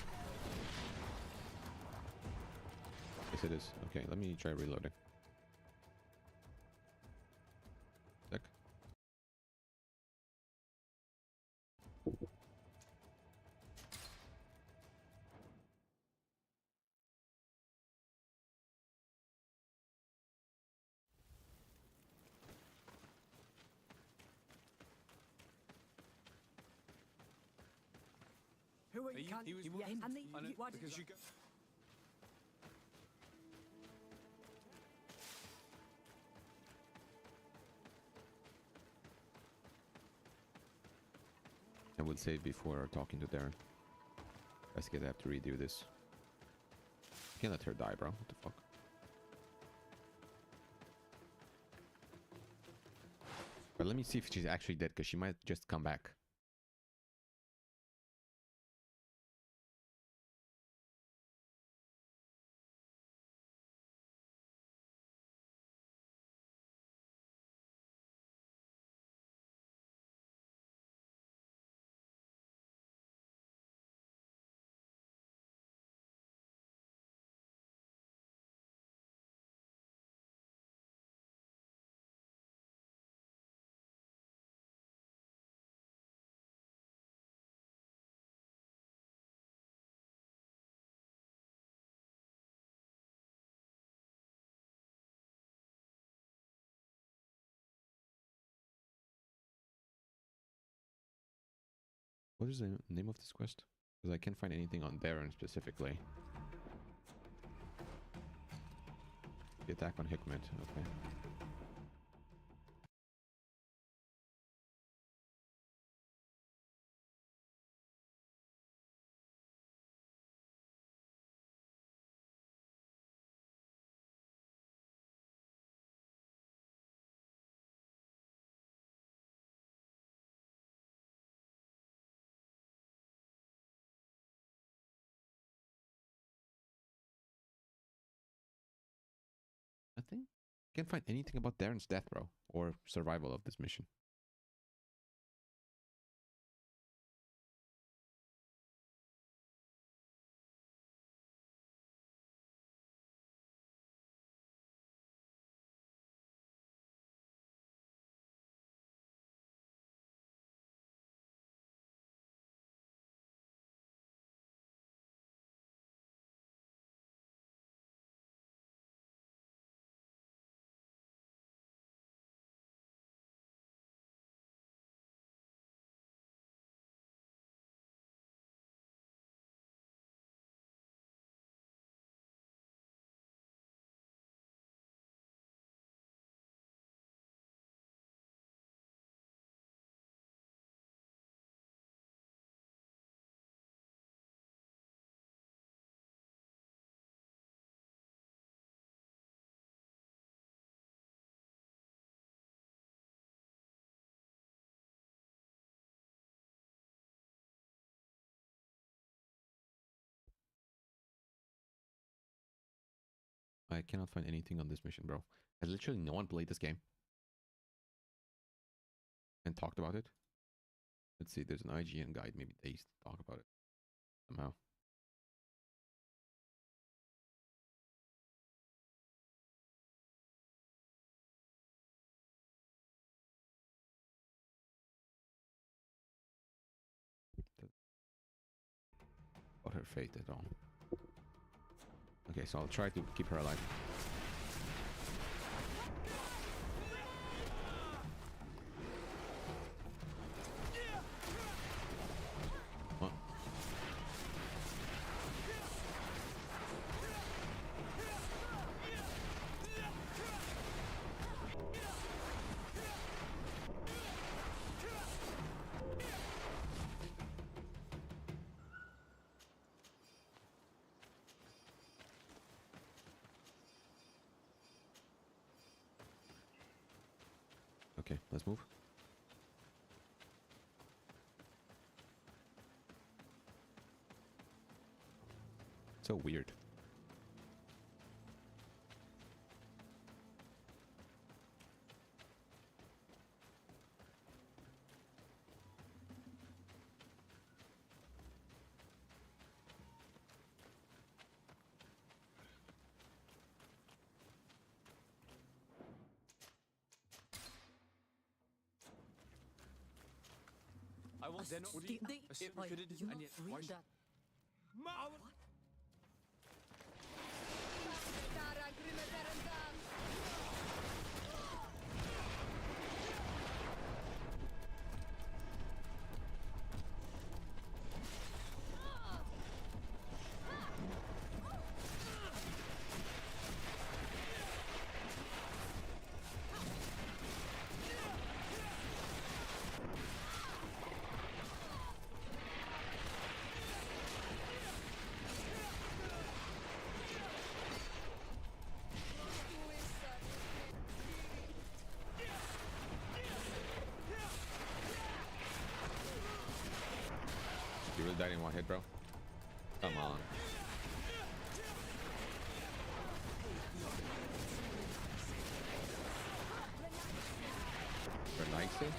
Yes, it is. Okay, let me try reloading. Sec. Who are He you? was Yeah, and the, I know, why did because you? you go. I will save before talking to Darren. Let's get. I have to redo this. Can't let her die, bro. What the fuck? But let me see if she's actually dead, because she might just come back. What is the name of this quest? Because I can't find anything on Darren specifically. The attack on Hikmet. Okay. Nothing? Can't find anything about Darren's death, bro, or survival of this mission. I cannot find anything on this mission, bro. Has literally no one played this game and talked about it? Let's see, there's an IGN guide. Maybe they talk about it somehow. About her fate at all. Okay, so I'll try to keep her alive. What? Okay, let's move. So weird. I want They're not- to could it and yet why should You really died in one hit, bro? Come on. For Nike?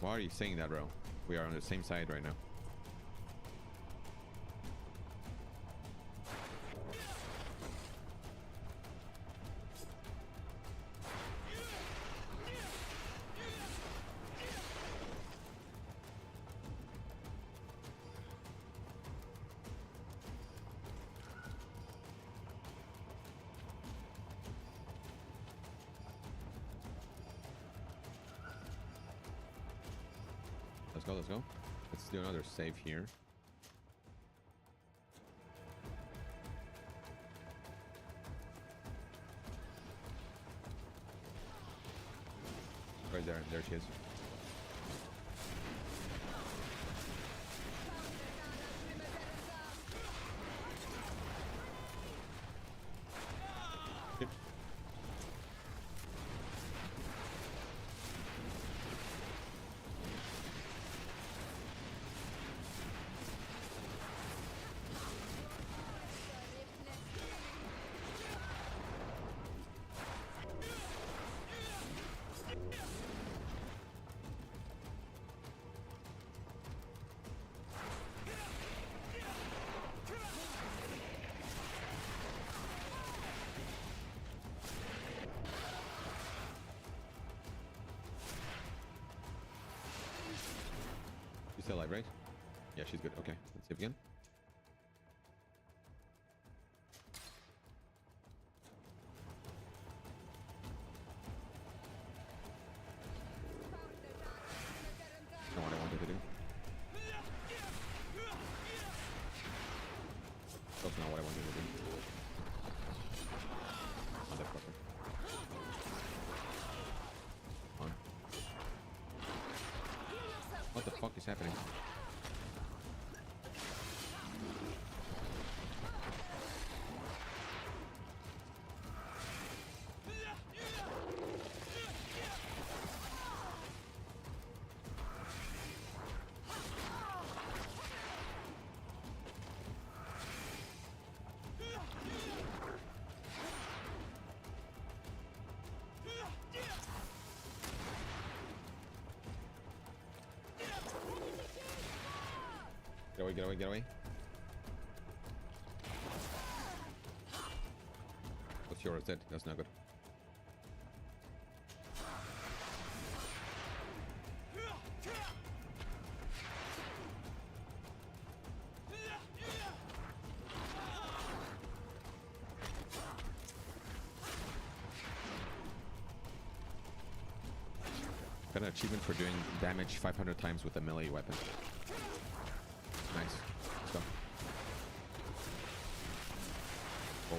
Why are you saying that, bro? We are on the same side right now. Let's go, let's go. Let's do another save here. Right there, there she is. Yep. She's still alive, right? Yeah, she's good. Okay, let's save again. Not what I wanted to do. That's not what I wanted to do. Motherfucker. On. What the fuck is happening? Get away, get away, get away. What's yours? Dead. That's not good. Got an achievement for doing damage 500 times with a melee weapon. Nice. Let's go. Oh.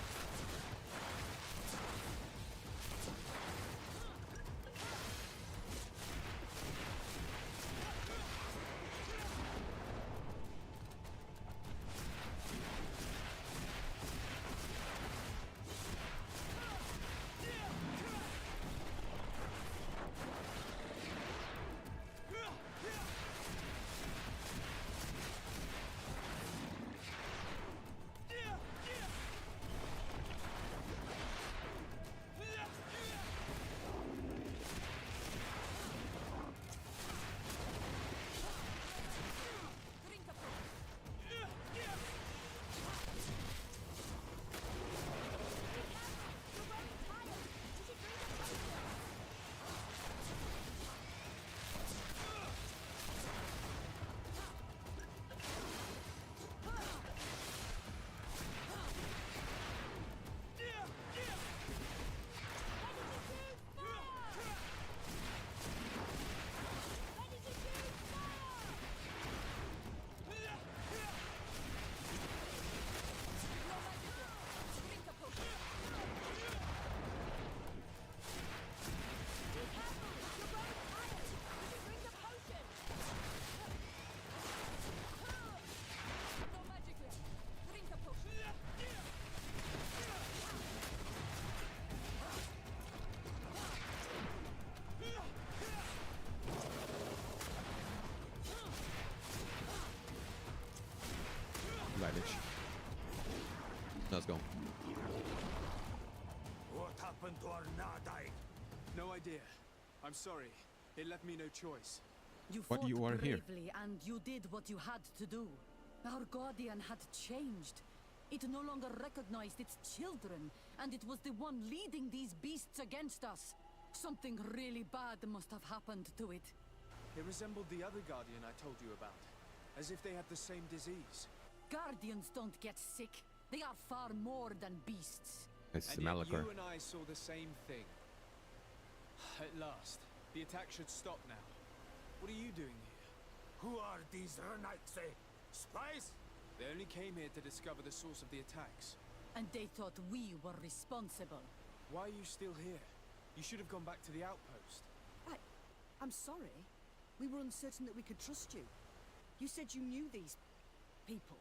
Let's go. What happened to our Nadai? No idea. I'm sorry. It left me no choice. You But fought you are here. bravely and you did what you had to do. Our guardian had changed. It no longer recognized its children, and it was the one leading these beasts against us. Something really bad must have happened to it. It resembled the other guardian I told you about, as if they had the same disease. Guardians don't get sick. They are far more than beasts. It's And yet Malachor. you and I saw the same thing. At last, the attack should stop now. What are you doing here? Who are these Renaitse? Spies? They only came here to discover the source of the attacks. And they thought we were responsible. Why are you still here? You should have gone back to the outpost. I'm sorry. We were uncertain that we could trust you. You said you knew these people,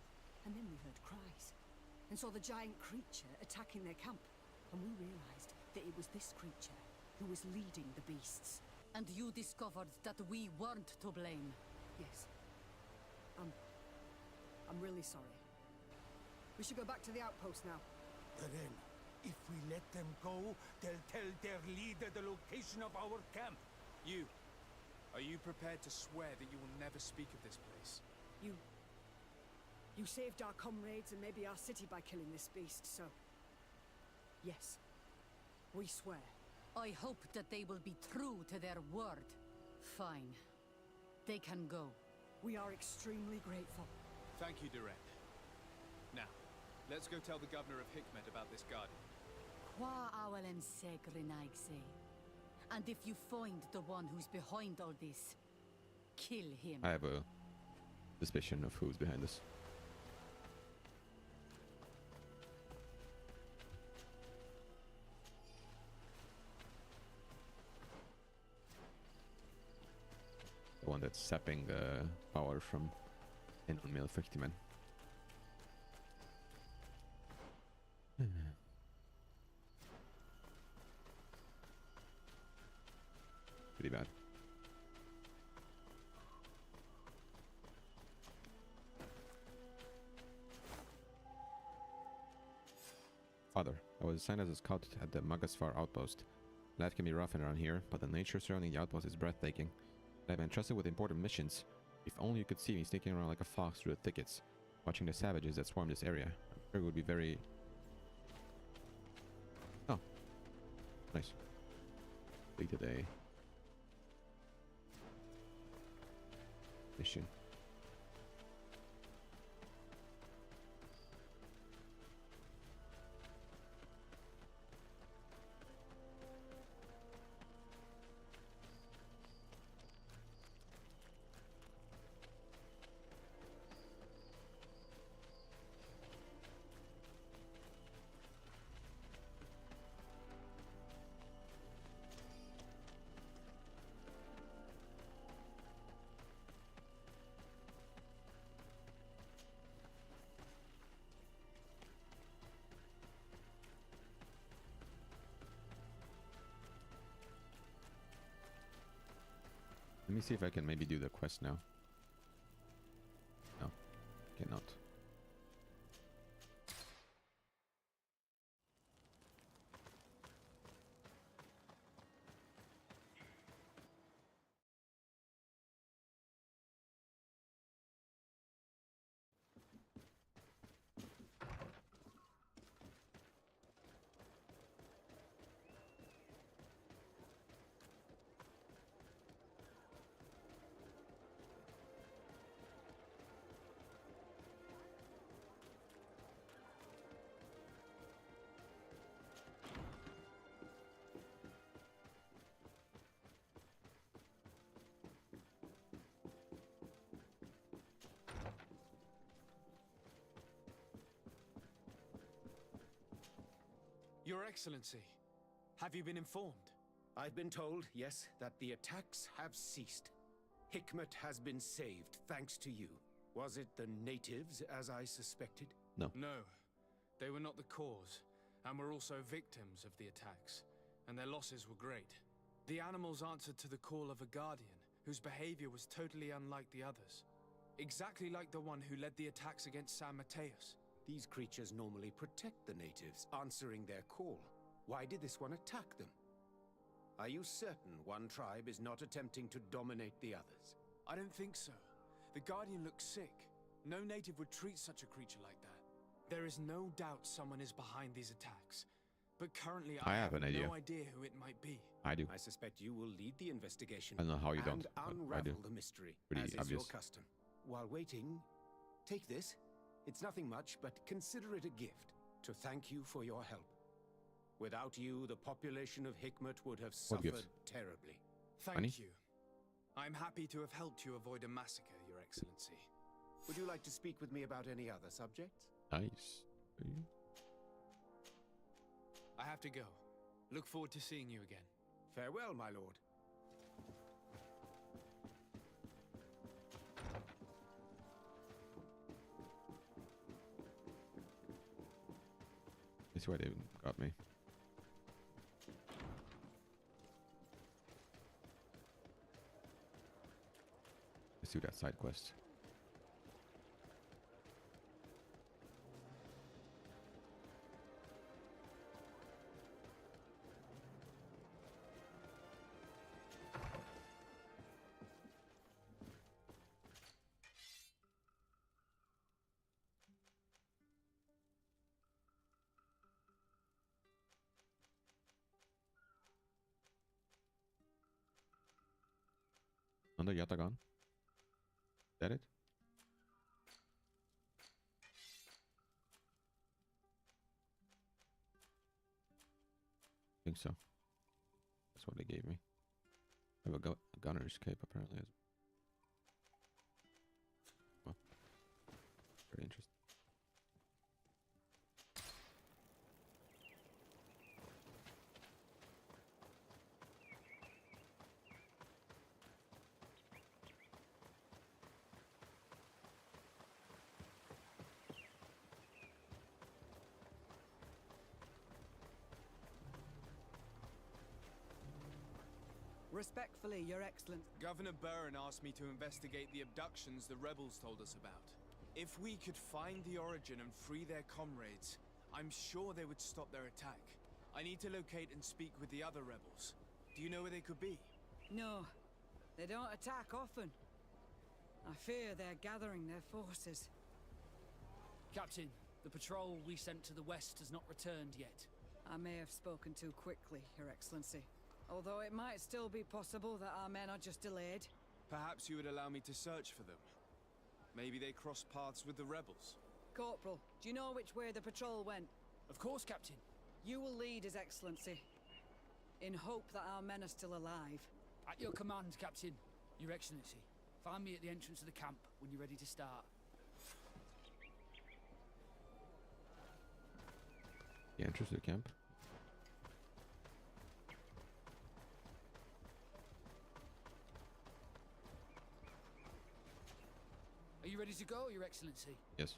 and then we heard cries, and saw the giant creature attacking their camp. And we realized that it was this creature who was leading the beasts. And you discovered that we weren't to blame. Yes. I'm really sorry. We should go back to the outpost now. Then, if we let them go, they'll tell their leader the location of our camp. Are you prepared to swear that you will never speak of this place? You saved our comrades and maybe our city by killing this beast, so... Yes. We swear. I hope that they will be true to their word. Fine. They can go. We are extremely grateful. Thank you, Durend. Now, let's go tell the governor of Hikmet about this guardian. Qua awalen segrenaigse. And if you find the one who's behind all this, kill him. I have a suspicion of who's behind this. The one that's sapping power from Enonmil Fektimen. Pretty bad. Father, I was assigned as a scout at the Magasfar outpost. Life can be rough around here, but the nature surrounding the outpost is breathtaking. I've been entrusted with important missions. If only you could see me sneaking around like a fox through the thickets, watching the savages that swarm this area. I'm sure it would be very... Oh. Nice. Big today. Mission. Let me see if I can maybe do the quest now. No, cannot. Your Excellency, have you been informed? I've been told, yes, that the attacks have ceased. Hikmet has been saved, thanks to you. Was it the natives, as I suspected? No. No. They were not the cause, and were also victims of the attacks, and their losses were great. The animals answered to the call of a guardian, whose behavior was totally unlike the others. Exactly like the one who led the attacks against San Mateus. These creatures normally protect the natives, answering their call. Why did this one attack them? Are you certain one tribe is not attempting to dominate the others? I don't think so. The Guardian looks sick. No native would treat such a creature like that. There is no doubt someone is behind these attacks. But currently I have an idea. No idea who it might be. I do. I suspect you will lead the investigation. I don't know how you don't, and but I unravel do. the mystery, Pretty as is obvious. your custom. While waiting, take this. It's nothing much, but consider it a gift to thank you for your help. Without you, the population of Hikmet would have What gift? suffered terribly. Thank Money? you. I'm happy to have helped you avoid a massacre, Your Excellency. Would you like to speak with me about any other subjects? Nice. I have to go. Look forward to seeing you again. Farewell, my lord. That's why they got me. Let's do that side quest. Another Yatagan. Is that it? I think so. That's what they gave me. I have a gunner's cape apparently. Well, very interesting. Respectfully, Your Excellency. Governor Byrne asked me to investigate the abductions the rebels told us about. If we could find the origin and free their comrades, I'm sure they would stop their attack. I need to locate and speak with the other rebels. Do you know where they could be? No, they don't attack often. I fear they're gathering their forces. Captain, the patrol we sent to the west has not returned yet. I may have spoken too quickly, Your Excellency. Although it might still be possible that our men are just delayed. Perhaps you would allow me to search for them. Maybe they crossed paths with the rebels. Corporal, do you know which way the patrol went? Of course, Captain. You will lead, His Excellency, in hope that our men are still alive. At your command, Captain. Your Excellency, find me at the entrance of the camp when you're ready to start. The entrance of the camp? Are you ready to go, Your Excellency? Yes.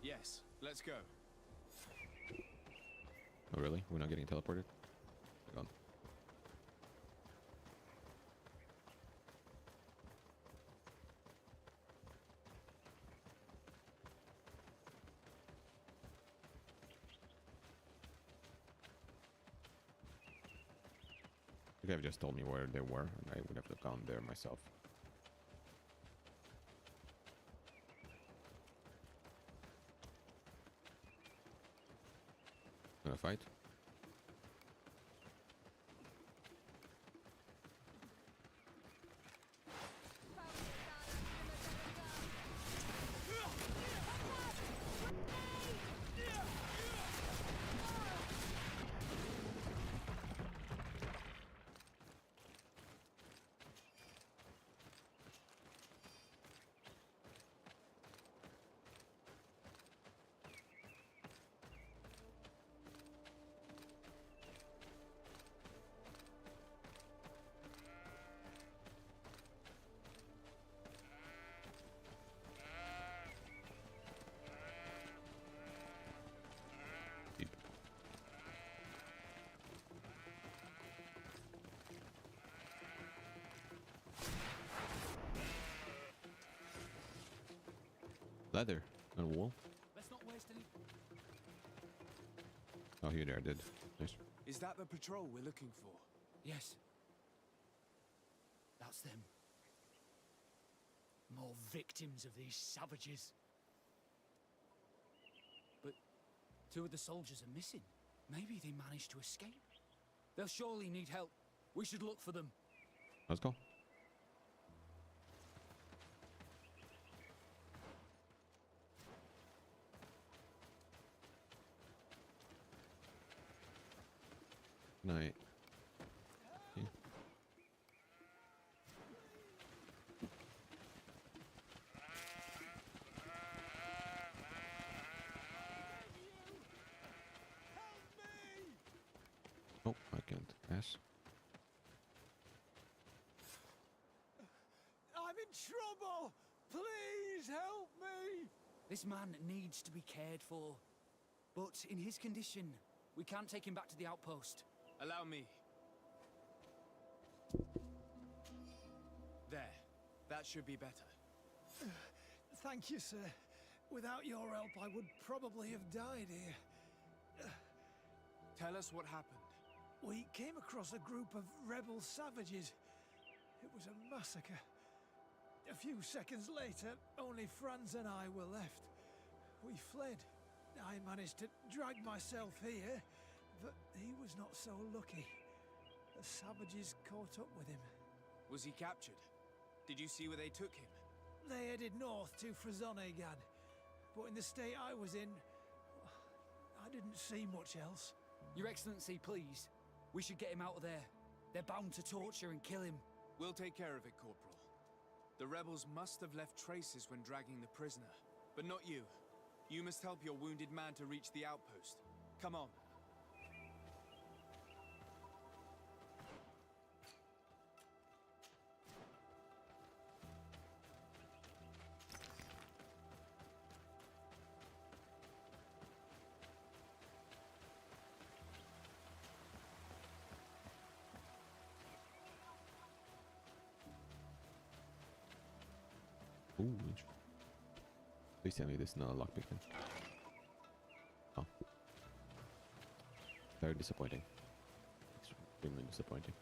Yes, let's go. Oh really? We're not getting teleported? Hang on. You could have just told me where they were, and I would have gone there myself. Gonna fight? Leather and wool. Let's not waste any. Oh, here they are dead. Nice. Is that the patrol we're looking for? Yes. That's them. More victims of these savages. But two of the soldiers are missing. Maybe they managed to escape. They'll surely need help. We should look for them. Let's go. Night. Oh, I can't pass. I'm in trouble! Please help me! This man needs to be cared for. But in his condition, we can't take him back to the outpost. Allow me. There. That should be better. Thank you, sir. Without your help, I would probably have died here. Tell us what happened. We came across a group of rebel savages. It was a massacre. A few seconds later, only Franz and I were left. We fled. I managed to drag myself here, but he was not so lucky. The savages caught up with him. Was he captured? Did you see where they took him? They headed north to Frezonegad, but in the state I was in, I didn't see much else. Your Excellency, please. We should get him out of there. They're bound to torture and kill him. We'll take care of it, Corporal. The rebels must have left traces when dragging the prisoner. But not you. You must help your wounded man to reach the outpost. Come on. Ooh, please tell me this is not a lockpick then. Oh. Very disappointing. Extremely disappointing.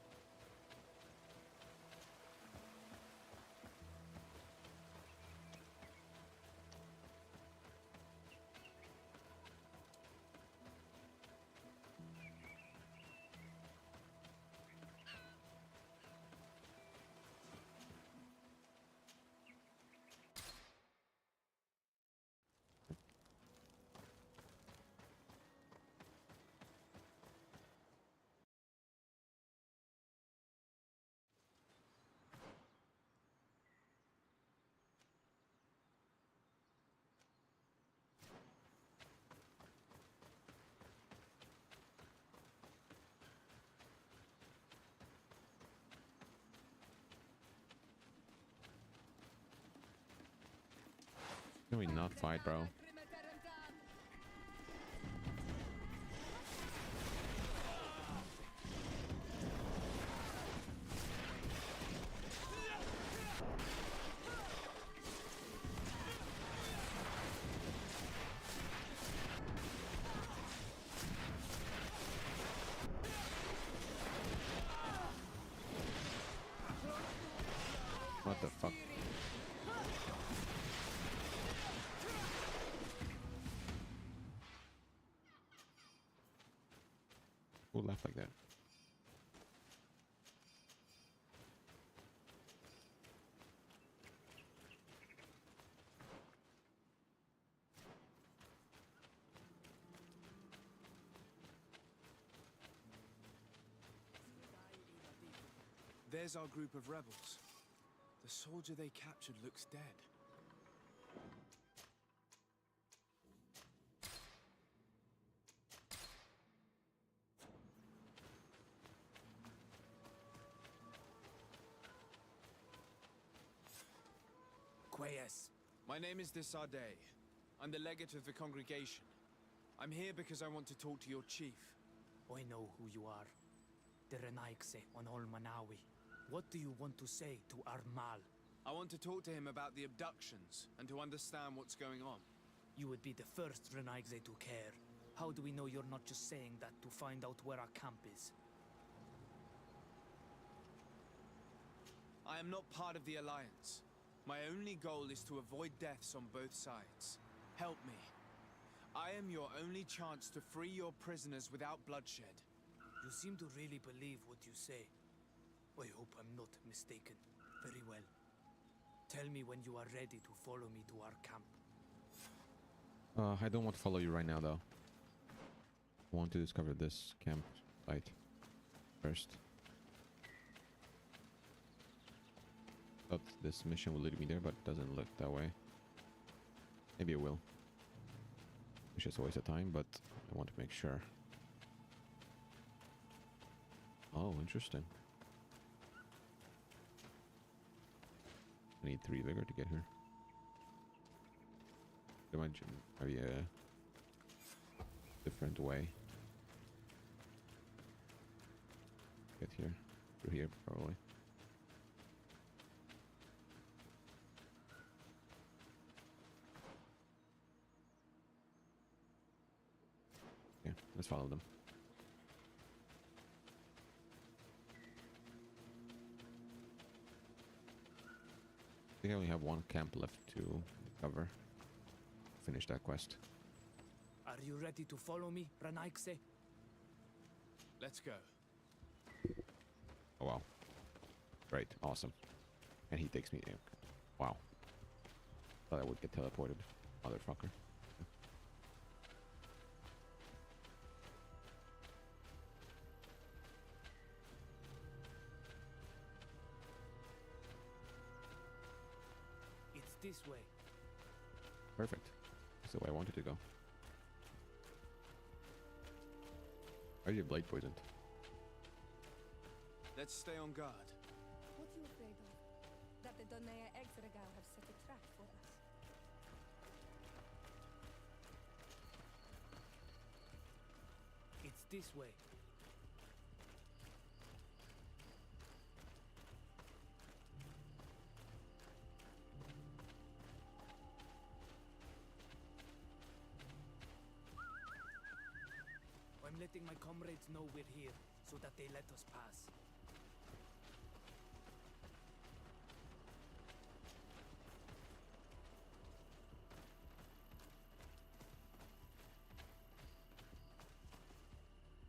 Can we not fight, bro? What the fuck? Who left like that? There's our group of rebels. The soldier they captured looks dead. My name is Desardet. I'm the legate of the congregation. I'm here because I want to talk to your chief. I know who you are. The Renaigse on Olmanawi. What do you want to say to Armal? I want to talk to him about the abductions and to understand what's going on. You would be the first Renaigse to care. How do we know you're not just saying that to find out where our camp is? I am not part of the Alliance. My only goal is to avoid deaths on both sides. Help me. I am your only chance to free your prisoners without bloodshed. You seem to really believe what you say. I hope I'm not mistaken. Very well. Tell me when you are ready to follow me to our camp. I don't want to follow you right now, though. I want to discover this camp site first. Thought this mission will lead me there, but it doesn't look that way. Maybe it will. It's just a waste of time, but I want to make sure. Oh, interesting. I need 3 vigor to get here. Imagine maybe a different way. Get here. Through here, probably. Yeah, let's follow them. I think I only have 1 camp left to cover. Finish that quest. Are you ready to follow me, Ranaikse? Let's go. Oh wow. Great, awesome. And he takes me. Wow. Thought I would get teleported, motherfucker. It's this way. Perfect. That's the way I wanted to go. Are you blade poisoned? Let's stay on guard. What are you afraid of? That the Donea Exregal have set a trap for us? It's this way. I'm letting my comrades know we're here, so that they let us pass.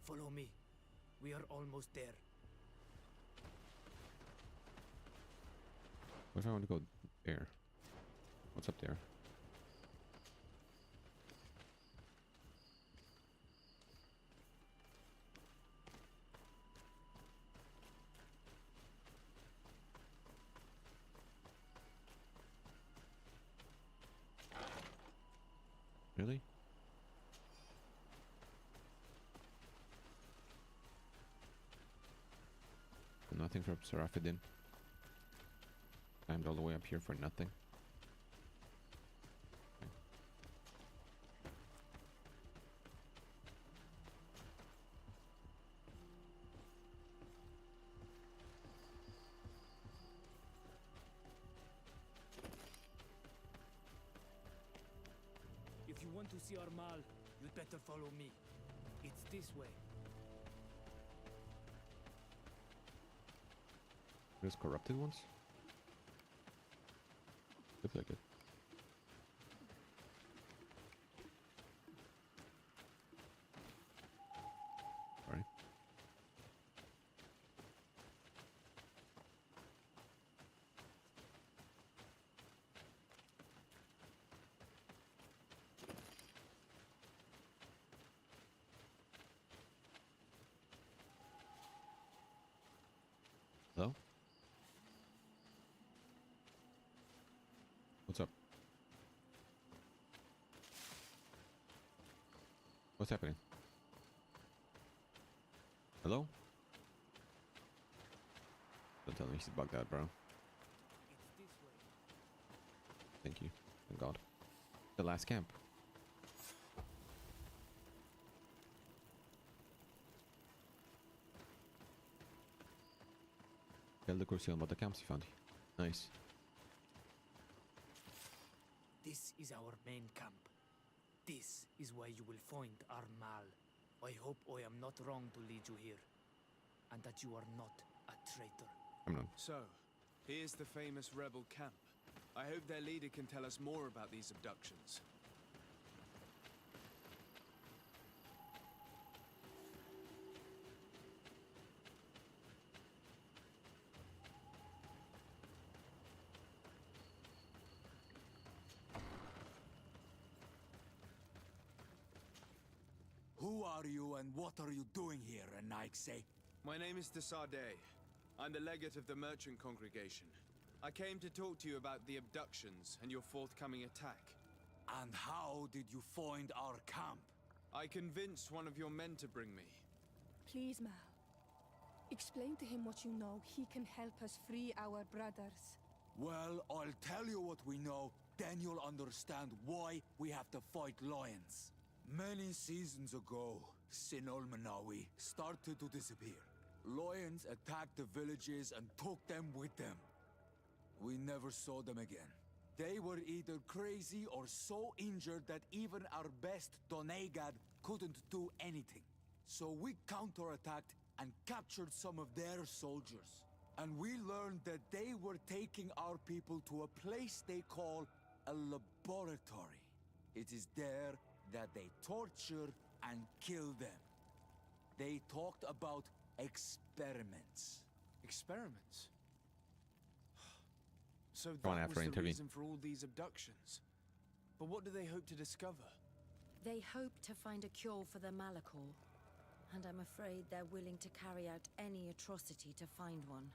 Follow me. We are almost there. What if I want to go there? What's up there? Really? Nothing from Seraphidin. Climbed all the way up here for nothing. Okay. If you want to see our Mal, you'd better follow me. It's this way. There's corrupted ones? Look like it. Alright. Hello? What's up? What's happening? Hello? Don't tell me she's bugged out, bro. It's this way. Thank you. Thank God. The last camp. Tell the Corsair about the camps you found. Nice. This is our main camp. This is where you will find our Mal. I hope I am not wrong to lead you here, and that you are not a traitor. I'm not. So, here's the famous rebel camp. I hope their leader can tell us more about these abductions. Who are you and what are you doing here, Anaikse? My name is Desardet. I'm the legate of the merchant congregation. I came to talk to you about the abductions and your forthcoming attack. And how did you find our camp? I convinced one of your men to bring me. Please, Mal. Explain to him what you know. He can help us free our brothers. Well, I'll tell you what we know, then you'll understand why we have to fight lions. Many seasons ago, Sin Ulmanawi started to disappear. Lions attacked the villages and took them with them. We never saw them again. They were either crazy or so injured that even our best Donegad couldn't do anything. So we counterattacked and captured some of their soldiers. And we learned that they were taking our people to a place they call a laboratory. It is there that they torture and kill them. They talked about experiments. Experiments? So Go on that after was the intervene. reason for all these abductions. But what do they hope to discover? They hope to find a cure for the Malachor. And I'm afraid they're willing to carry out any atrocity to find one.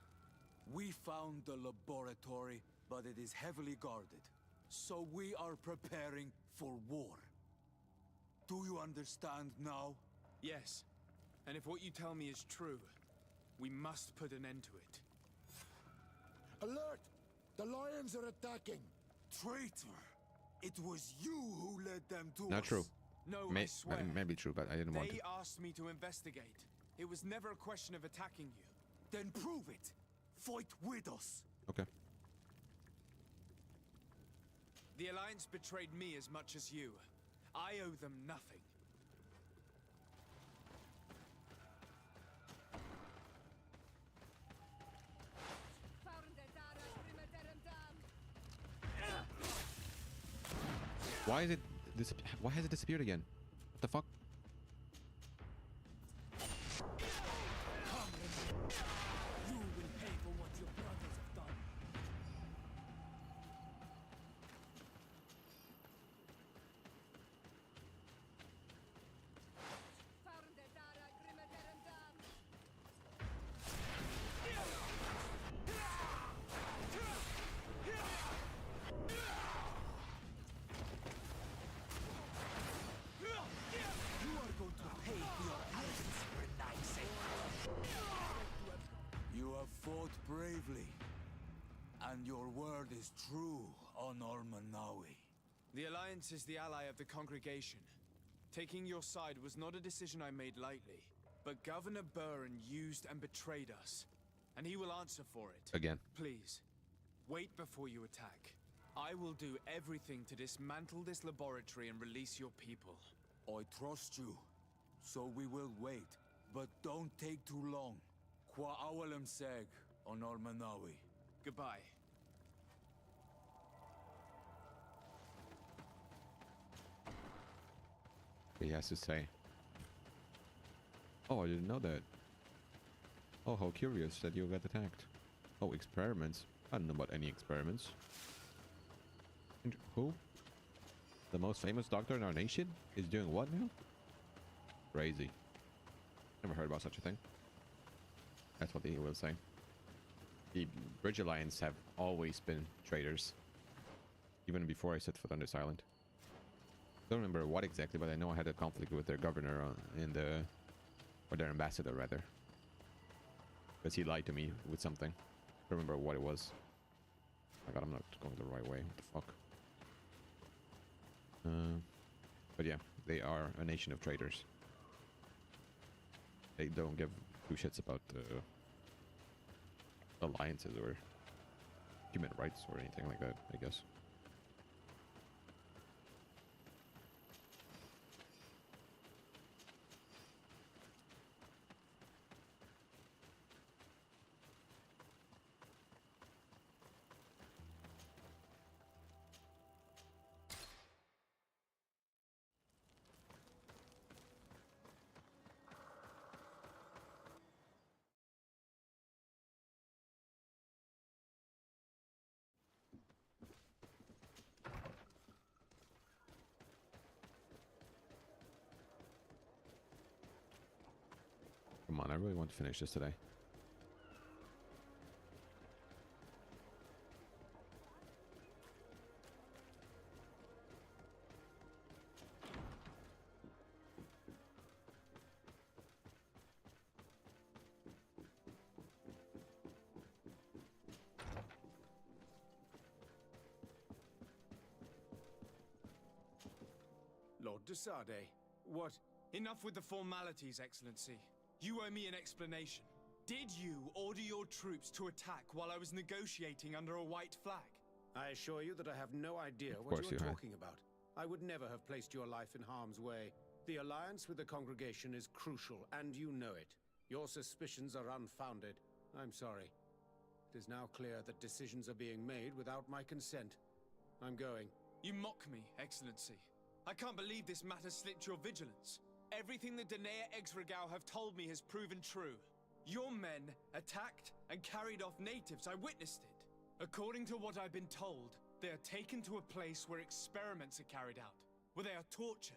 We found the laboratory, but it is heavily guarded. So we are preparing for war. Do you understand now? Yes. And if what you tell me is true, we must put an end to it. Alert! The lions are attacking! Traitor! It was you who led them to us! Not true. No, I swear. Maybe true, but I didn't want to. They asked me to investigate. It was never a question of attacking you. Then prove it! Fight with us! Okay. The Alliance betrayed me as much as you. I owe them nothing. Why is it why has it disappeared again? What the fuck? You will pay for what your brothers have done. You are going to pay for your arrogance, Renaise. You have fought bravely. And your word is true on Ulmanawi. The Alliance is the ally of the congregation. Taking your side was not a decision I made lightly. But Governor Burren used and betrayed us. And he will answer for it. Again. Please, wait before you attack. I will do everything to dismantle this laboratory and release your people. I trust you. So we will wait. But don't take too long. Qua awalem seg on Ulmanawi. Goodbye. He has to say. Oh, I didn't know that. Oh, how curious that you got attacked. Oh, experiments. I don't know about any experiments. And who? The most famous doctor in our nation is doing what now? Crazy. Never heard about such a thing. That's what he will say. The Bridge Alliance have always been traitors. Even before I set foot on this island. Don't remember what exactly, but I know I had a conflict with their governor or their ambassador rather. Because he lied to me with something. I don't remember what it was. Oh my god, I'm not going the right way. What the fuck? But yeah, they are a nation of traitors. They don't give two shits about alliances or human rights or anything like that, I guess. Come on, I really want to finish this today. Lord de Sardet, what... Enough with the formalities, Excellency. You owe me an explanation. Did you order your troops to attack while I was negotiating under a white flag? I assure you that I have no idea Of what course you're you have. talking about. I would never have placed your life in harm's way. The alliance with the congregation is crucial, and you know it. Your suspicions are unfounded. I'm sorry. It is now clear that decisions are being made without my consent. I'm going. You mock me, Excellency. I can't believe this matter slipped your vigilance. Everything the Danea Exregao have told me has proven true. Your men attacked and carried off natives. I witnessed it. According to what I've been told, they are taken to a place where experiments are carried out, where they are tortured.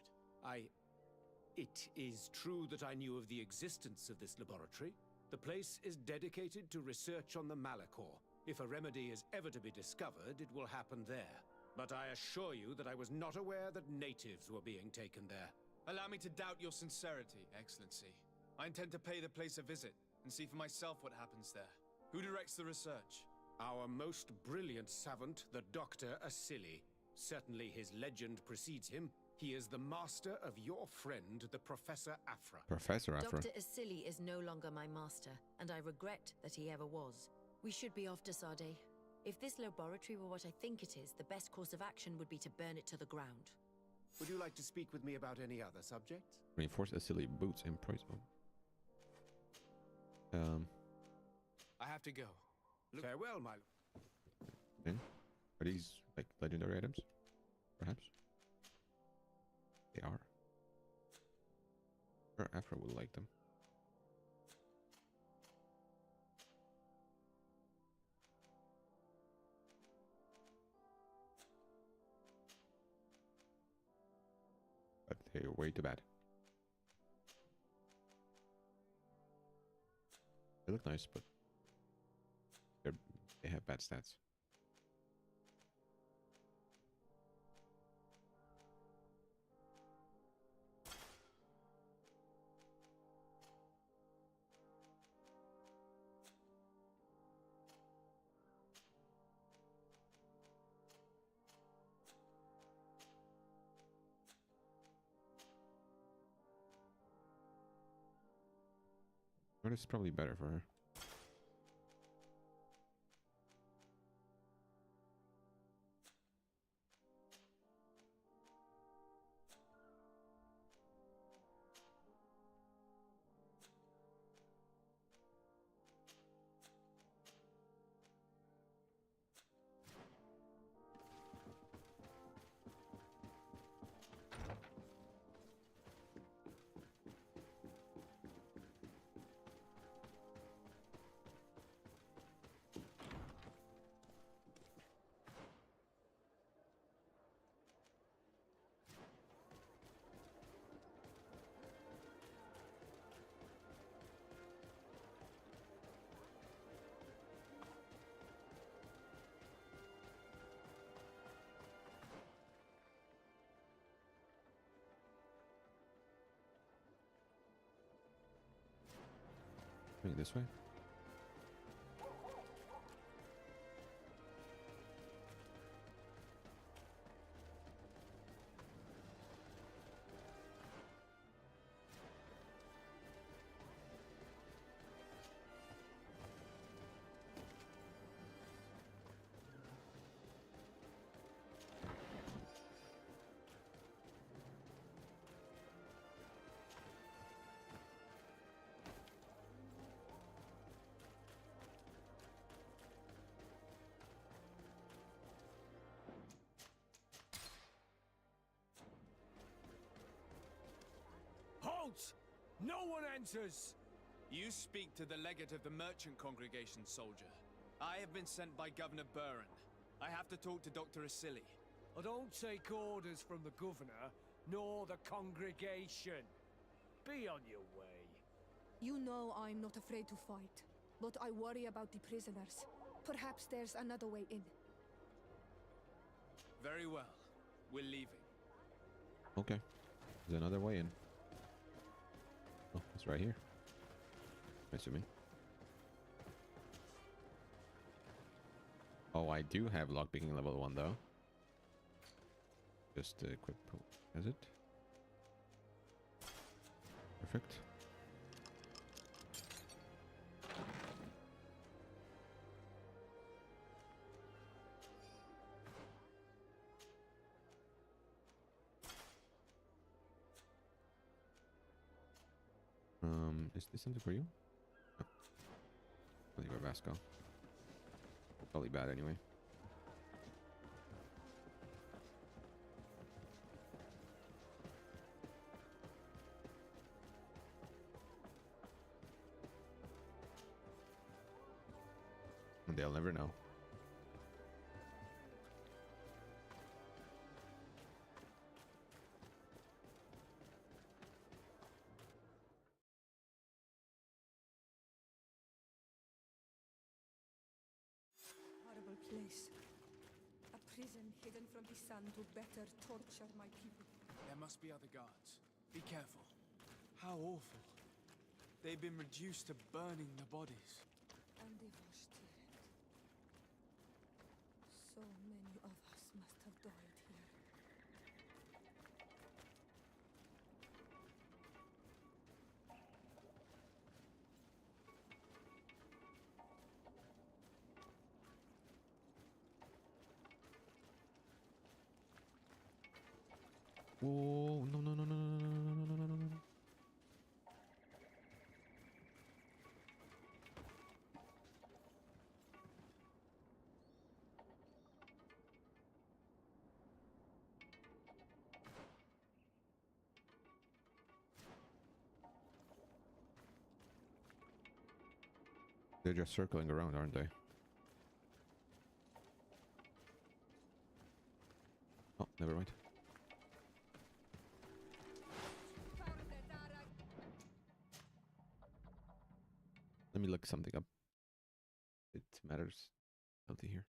It is true that I knew of the existence of this laboratory. The place is dedicated to research on the Malachor. If a remedy is ever to be discovered, it will happen there. But I assure you that I was not aware that natives were being taken there. Allow me to doubt your sincerity, Excellency. I intend to pay the place a visit and see for myself what happens there. Who directs the research? Our most brilliant savant, the Dr. Asili. Certainly his legend precedes him. He is the master of your friend, the Professor Afra. Professor Afra. Dr. Asili is no longer my master, and I regret that he ever was. We should be off to Sade. If this laboratory were what I think it is, the best course of action would be to burn it to the ground. Would you like to speak with me about any other subjects? Reinforce Asili boots in price. I have to go. Farewell, my... Then, are these like legendary items? Perhaps? They are. Sure, Afra will like them. But they're way too bad. They look nice, but they have bad stats. This is probably better for her. Maybe this way? Halt! No one enters! You speak to the legate of the merchant congregation, soldier. I have been sent by Governor Buren. I have to talk to Dr. Asili. I don't take orders from the governor, nor the congregation. Be on your way. You know I'm not afraid to fight, but I worry about the prisoners. Perhaps there's another way in. Very well. We're leaving. Okay. There's another way in. Oh, it's right here. I assuming. Oh, I do have lockpicking level 1 though. Just equip. Is it? Perfect. Is this something for you? No. I think we're Vasco. Probably bad anyway. And they'll never know. Horrible place. A prison hidden from the sun to better torture my people. There must be other guards. Be careful. How awful. They've been reduced to burning the bodies. And the Vashtiret. So many of us must have died here. Whoa, no, no, no, no, no, no, no, no, no, no, no. They're just circling around, aren't they? Oh, never mind. Let me look something up. It matters. Healthy here.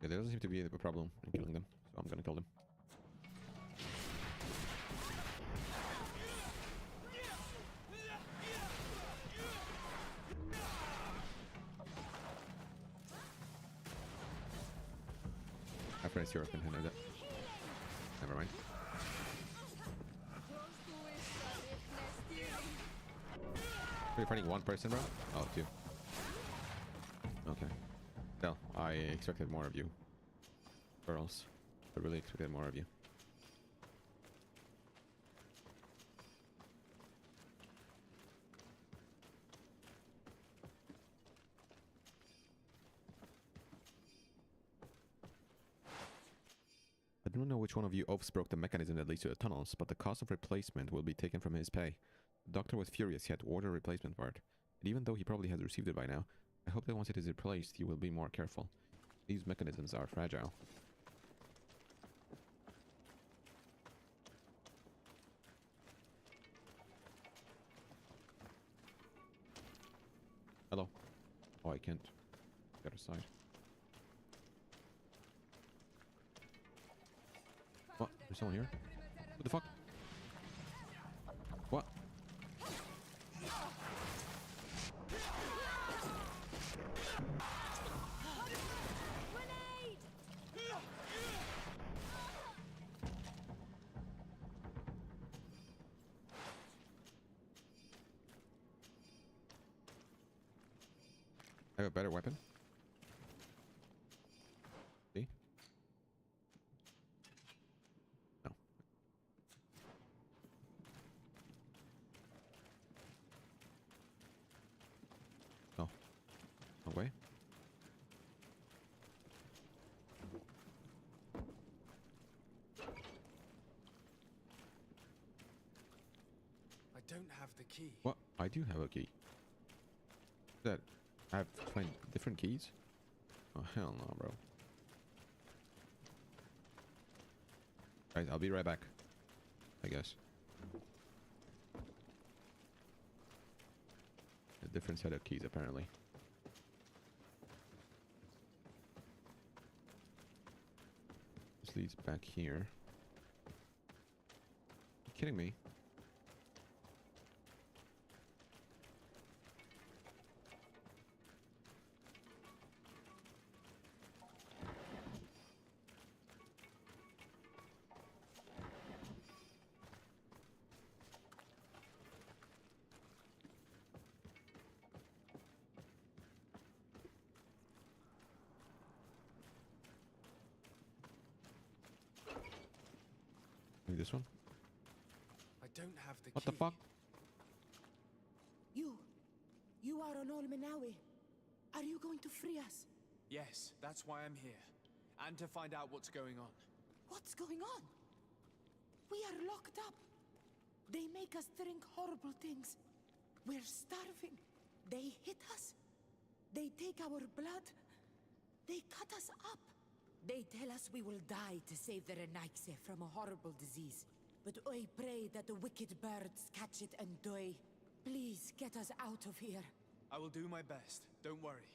Yeah, there doesn't seem to be a problem in killing them, so I'm gonna kill them. After I see can handle that. Never mind. Are you fighting one person, bro? Oh, two. Okay. Well, I expected more of you. Girls. I really expected more of you. I don't know which one of you oafs broke the mechanism that leads to the tunnels, but the cost of replacement will be taken from his pay. The doctor was furious he had to order a replacement part. And even though he probably has received it by now, I hope that once it is replaced, he will be more careful. These mechanisms are fragile. Hello. Oh, I can't. The other side. What? There's someone here? What the fuck? What? I have a better weapon? See? No. No. No way. I don't have the key. What? I do have a key. That I have to find different keys? Oh hell no, bro. Guys, I'll be right back. I guess. A different set of keys apparently. This leads back here. You kidding me? Maybe this one? I don't have the What key. the fuck? You are on Olmenawi. Are you going to free us? Yes, that's why I'm here. And to find out what's going on. What's going on? We are locked up. They make us drink horrible things. We're starving. They hit us. They take our blood. They cut us up. They tell us we will die to save the Renaigse from a horrible disease. But I pray that the wicked birds catch it and die. Please get us out of here. I will do my best. Don't worry.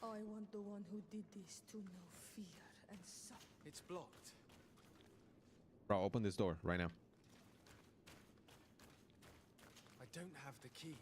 I want the one who did this to know fear and suffering. It's blocked. Bro, open this door right now. I don't have the key.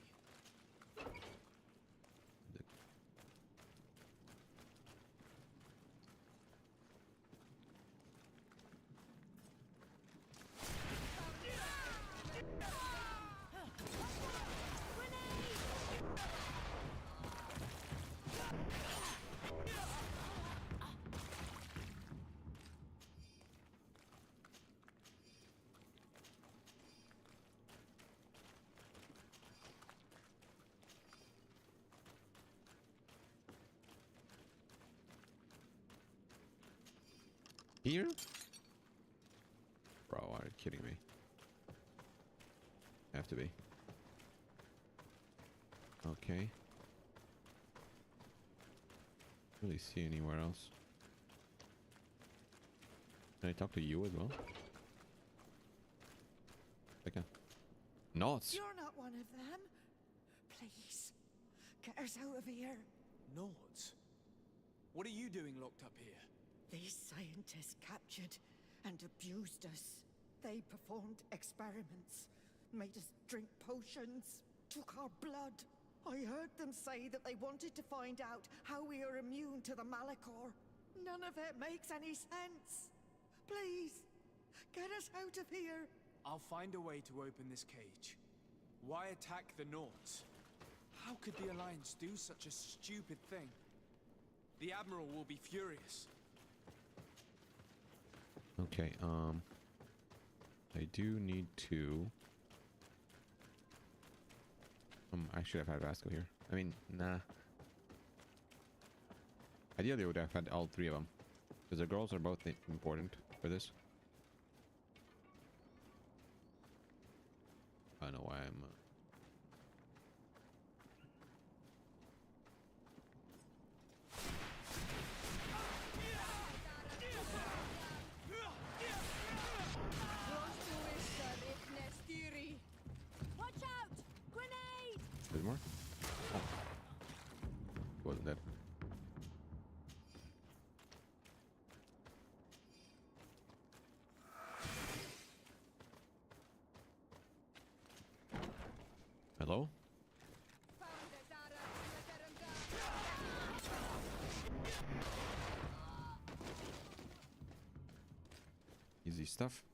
Here? Bro, are you kidding me? Have to be. Okay. Really see anywhere else? Can I talk to you as well? I can. Knots. You're not one of them. Please, get us out of here. Nords? What are you doing locked up here? These scientists captured and abused us. They performed experiments, made us drink potions, took our blood. I heard them say that they wanted to find out how we are immune to the Malachor. None of it makes any sense. Please, get us out of here. I'll find a way to open this cage. Why attack the Nords? How could the Alliance do such a stupid thing? The Admiral will be furious. Okay, I do need to... I should have had Vasco here. I mean, nah. Ideally, I would have had all three of them. Because the girls are both important for this. I don't know why I'm... Watch out! Grenade! There's more? Oh. Wasn't dead. Hello? Easy stuff.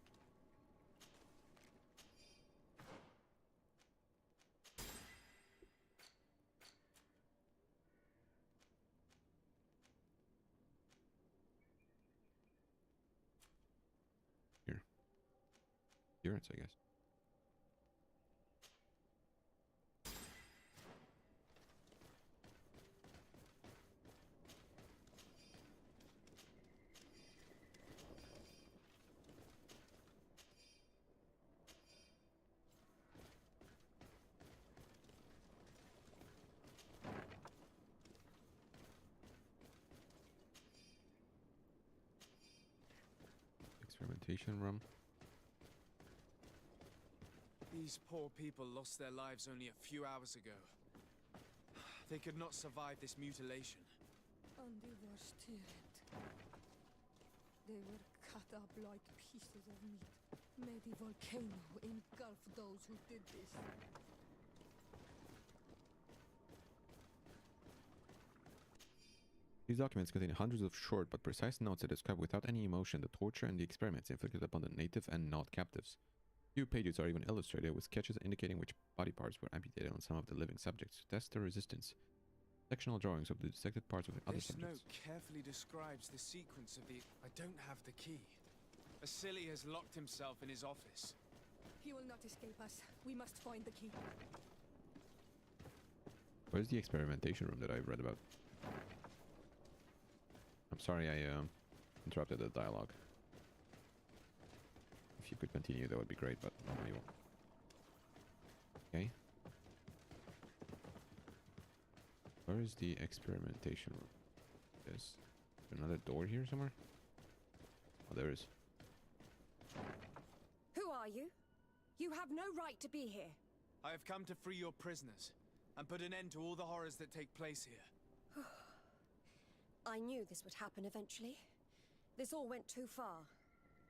Here. Appearance, I guess. Experimentation room. These poor people lost their lives only a few hours ago. They could not survive this mutilation. And they were stirred. They were cut up like pieces of meat. May the volcano engulf those who did this. These documents contain hundreds of short but precise notes that describe without any emotion the torture and the experiments inflicted upon the native and not captives. Few pages are even illustrated with sketches indicating which body parts were amputated on some of the living subjects to test their resistance. Sectional drawings of the dissected parts of the other This subjects. note carefully describes the sequence of the... I don't have the key. Vasily has locked himself in his office. He will not escape us. We must find the key. Where's the experimentation room that I've read about? I'm sorry I interrupted the dialogue. If you could continue, that would be great, but no, you won't. Okay. Where is the experimentation room? There's another door here somewhere? Oh, there is. Who are you? You have no right to be here. I have come to free your prisoners and put an end to all the horrors that take place here. I knew this would happen eventually. This all went too far.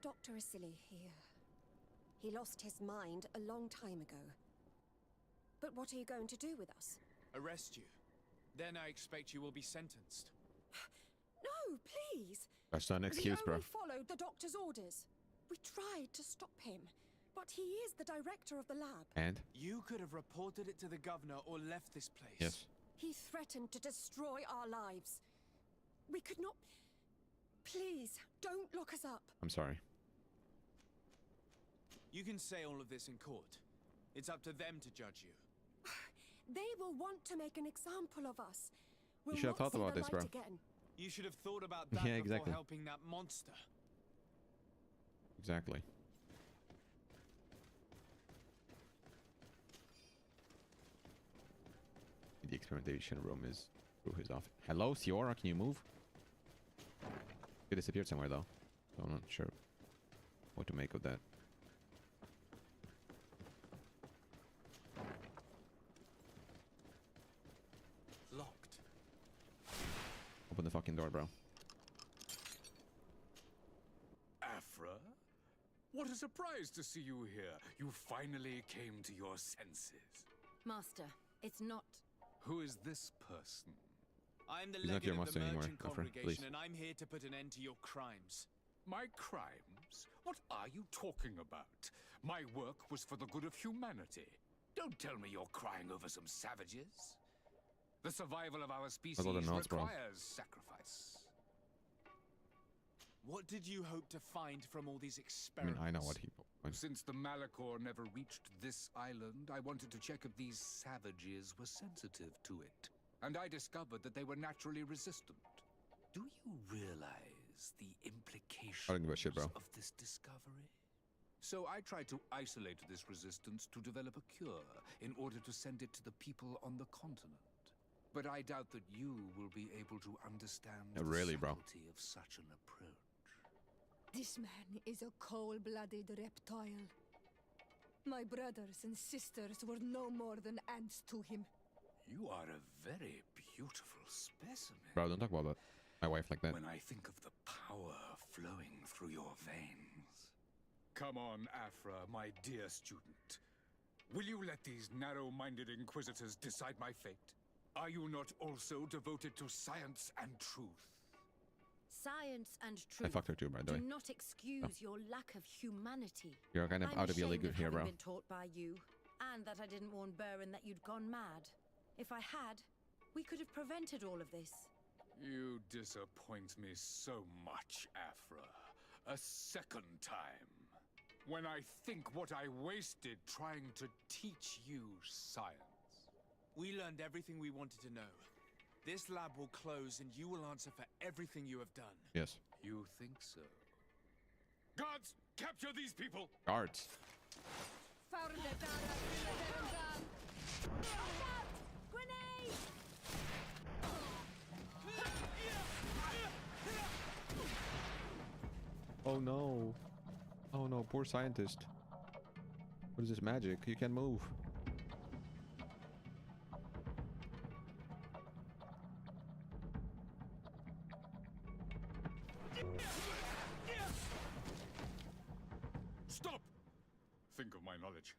Dr. Vasily here. He lost his mind a long time ago. But what are you going to do with us? Arrest you. Then I expect you will be sentenced. No, please! That's not an excuse, bro. We only followed the doctor's orders. We tried to stop him, but he is the director of the lab. And? You could have reported it to the governor or left this place. Yes. He threatened to destroy our lives. We could not... Please, don't look us up. I'm sorry. You can say all of this in court. It's up to them to judge you. They will want to make an example of us. We'll You should have not thought see about the this, light bro. again. You should have thought about that Yeah, before exactly. helping that monster. Exactly. The experimentation room is through his office. Hello, Siora, can you move? You disappeared somewhere though, so I'm not sure what to make of that. Locked. Open the fucking door, bro. Afra? What a surprise to see you here. You finally came to your senses. Master, it's not... Who is this person? I'm the He's not legate your of master the anymore, merchant Afra, congregation, please. and I'm here to put an end to your crimes. My crimes? What are you talking about? My work was for the good of humanity. Don't tell me you're crying over some savages. The survival of our species the notes, bro. requires sacrifice. What did you hope to find from all these I experiments? mean, I know what he... Since the Malachor never reached this island, I wanted to check if these savages were sensitive to it. And I discovered that they were naturally resistant. Do you realize the implications I don't give a shit, bro. of this discovery? So I tried to isolate this resistance to develop a cure in order to send it to the people on the continent. But I doubt that you will be able to understand Really, the bro. subtlety of such an approach. This man is a cold-blooded reptile. My brothers and sisters were no more than ants to him. You are a very beautiful specimen. Bro, don't talk about that. My wife like that. When I think of the power flowing through your veins. Come on, Afra, my dear student. Will you let these narrow-minded inquisitors decide my fate? Are you not also devoted to science and truth? Science and I truth fucked her too, by the way. do not excuse your lack of humanity. You're kind of I'm out of your league ashamed of here, having bro. been taught by you, and that I didn't warn Burren that you'd gone mad. If I had, we could have prevented all of this. You disappoint me so much, Afra. A second time. When I think what I wasted trying to teach you science. We learned everything we wanted to know. This lab will close and you will answer for everything you have done. Yes. You think so? Guards, capture these people! Guards. Grenade! Oh no. Oh no, poor scientist. What is this magic? You can't move. Stop! Think of my knowledge.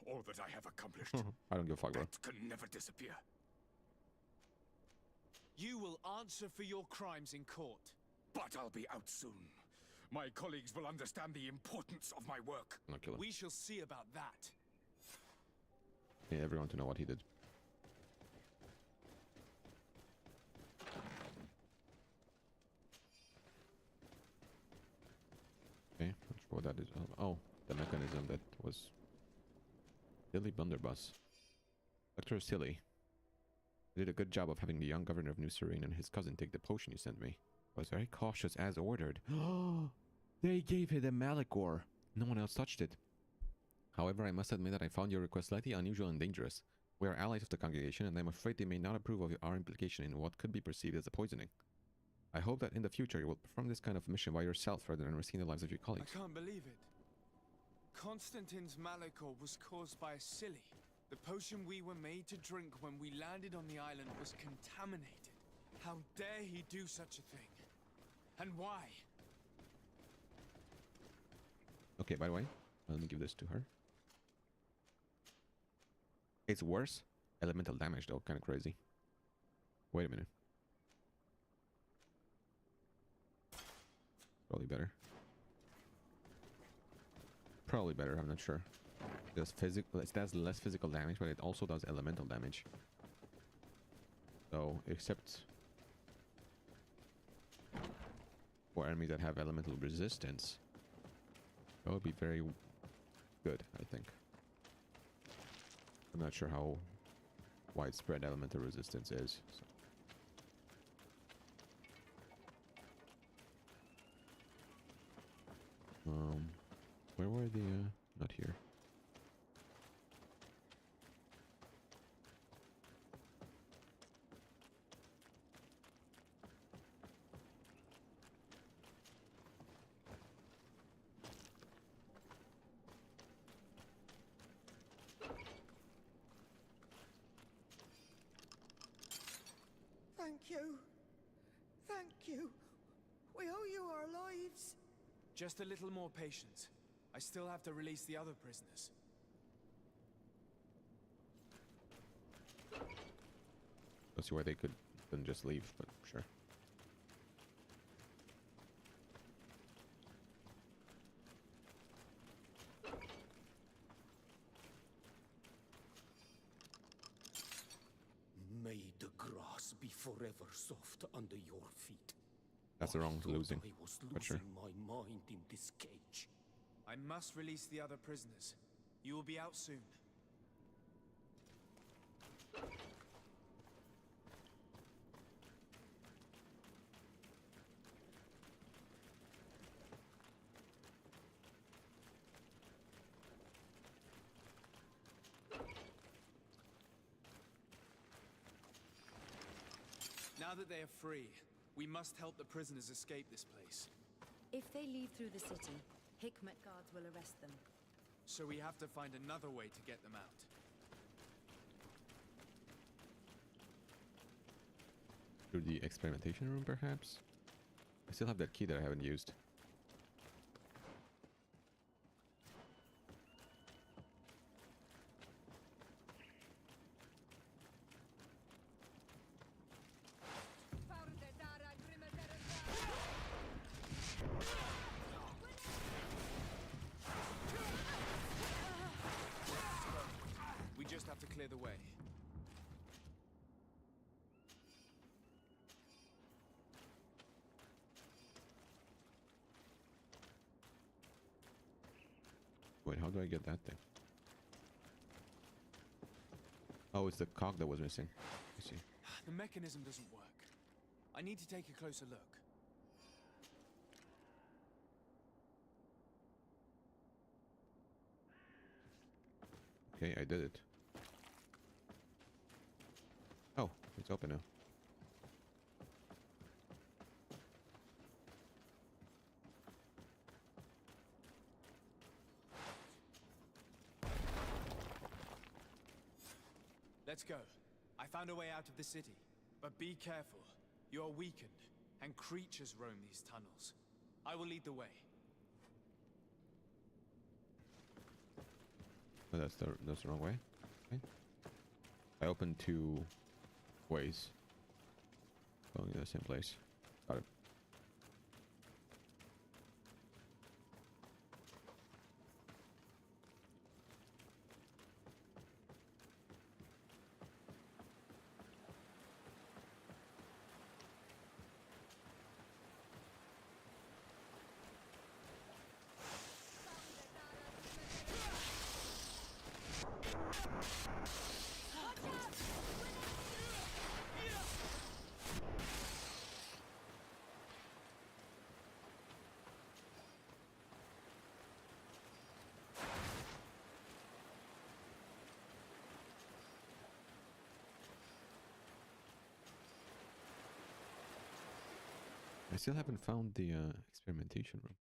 All that I have accomplished. I don't give a fuck, bro. That can never disappear. You will answer for your crimes in court. But I'll be out soon. My colleagues will understand the importance of my work. I'm not kill him. We shall see about that. Yeah, everyone to know what he did. Okay, not sure what that is. Oh, the mechanism that was Silly Blunderbuss. Dr. Silly. You did a good job of having the young governor of New Serene and his cousin take the potion you sent me. I was very cautious as ordered. They gave it a Malachor. No one else touched it. However, I must admit that I found your request slightly unusual and dangerous. We are allies of the congregation, and I'm afraid they may not approve of our implication in what could be perceived as a poisoning. I hope that in the future you will perform this kind of mission by yourself rather than risking the lives of your colleagues. I can't believe it. Constantine's Malachor was caused by a silly. The potion we were made to drink when we landed on the island was contaminated. How dare he do such a thing? And why? Okay, by the way, let me give this to her. It's worse. Elemental damage, though. Kind of crazy. Wait a minute. Probably better. Probably better, I'm not sure. It does less physical damage, but it also does elemental damage. So, except for enemies that have elemental resistance, that would be very good, I think. I'm not sure how widespread elemental resistance is. So. Where were the, not here. Thank you. Thank you. We owe you our lives. Just a little more patience. I still have to release the other prisoners. Don't see why they couldn't just leave, but sure. May the grass be forever soft under your feet. That's the wrong losing. I was But sure. losing my mind in this cage. I must release the other prisoners. You will be out soon. Now that they are free, we must help the prisoners escape this place. If they leave through the city, Hikmet guards will arrest them. So we have to find another way to get them out. Through the experimentation room, perhaps? I still have that key that I haven't used. the way. Wait, how do I get that thing? Oh, it's the cog that was missing. I see. The mechanism doesn't work. I need to take a closer look. Okay, I did it. Oh, it's open now. Let's go. I found a way out of the city. But be careful. You are weakened, and creatures roam these tunnels. I will lead the way. Oh, that's the wrong way. Okay. I opened 2 ways. Going to the same place. Got it. I still haven't found the experimentation room.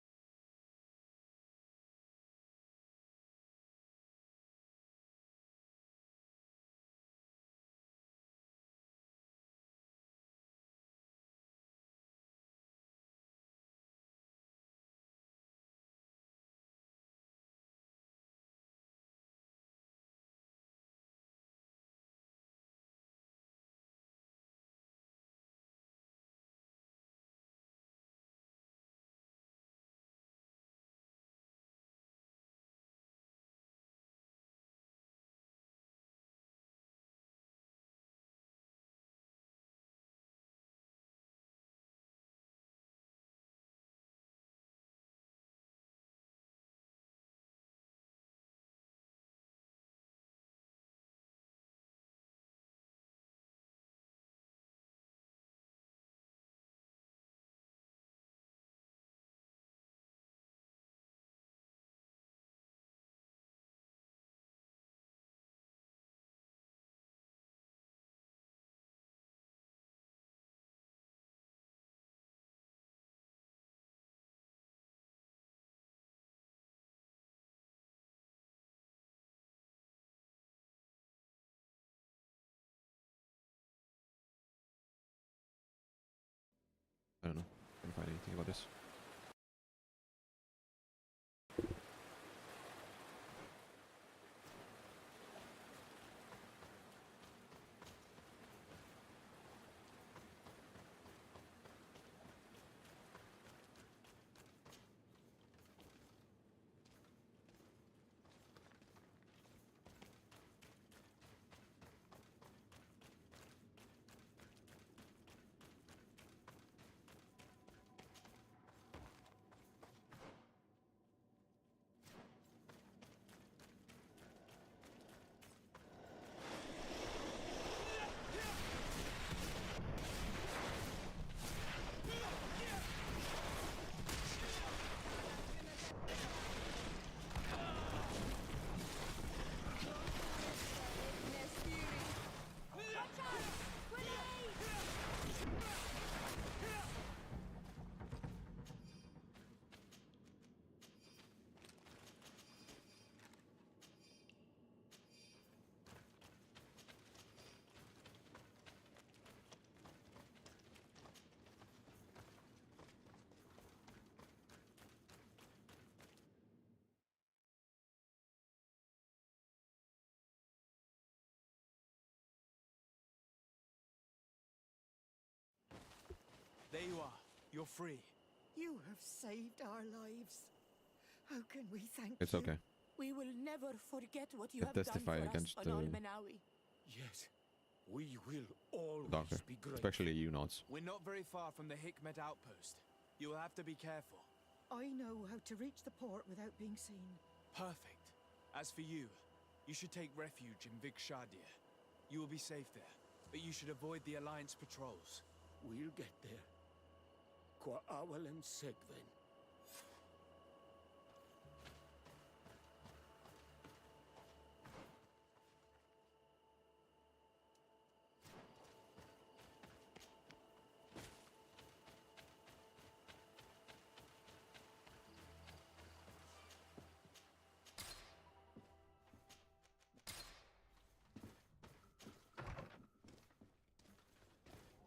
I don't know. Can't find anything about this. There you are. You're free. You have saved our lives. How can we thank It's you? okay. We will never forget what you I have done testify for us against on the Almenawi. Yet, we will always Doctor, be grateful. especially you, Nods. We're not very far from the Hikmet outpost. You'll have to be careful. I know how to reach the port without being seen. Perfect. As for you, you should take refuge in Vikshadir. You will be safe there, but you should avoid the Alliance patrols. We'll get there. Qua awalem segven.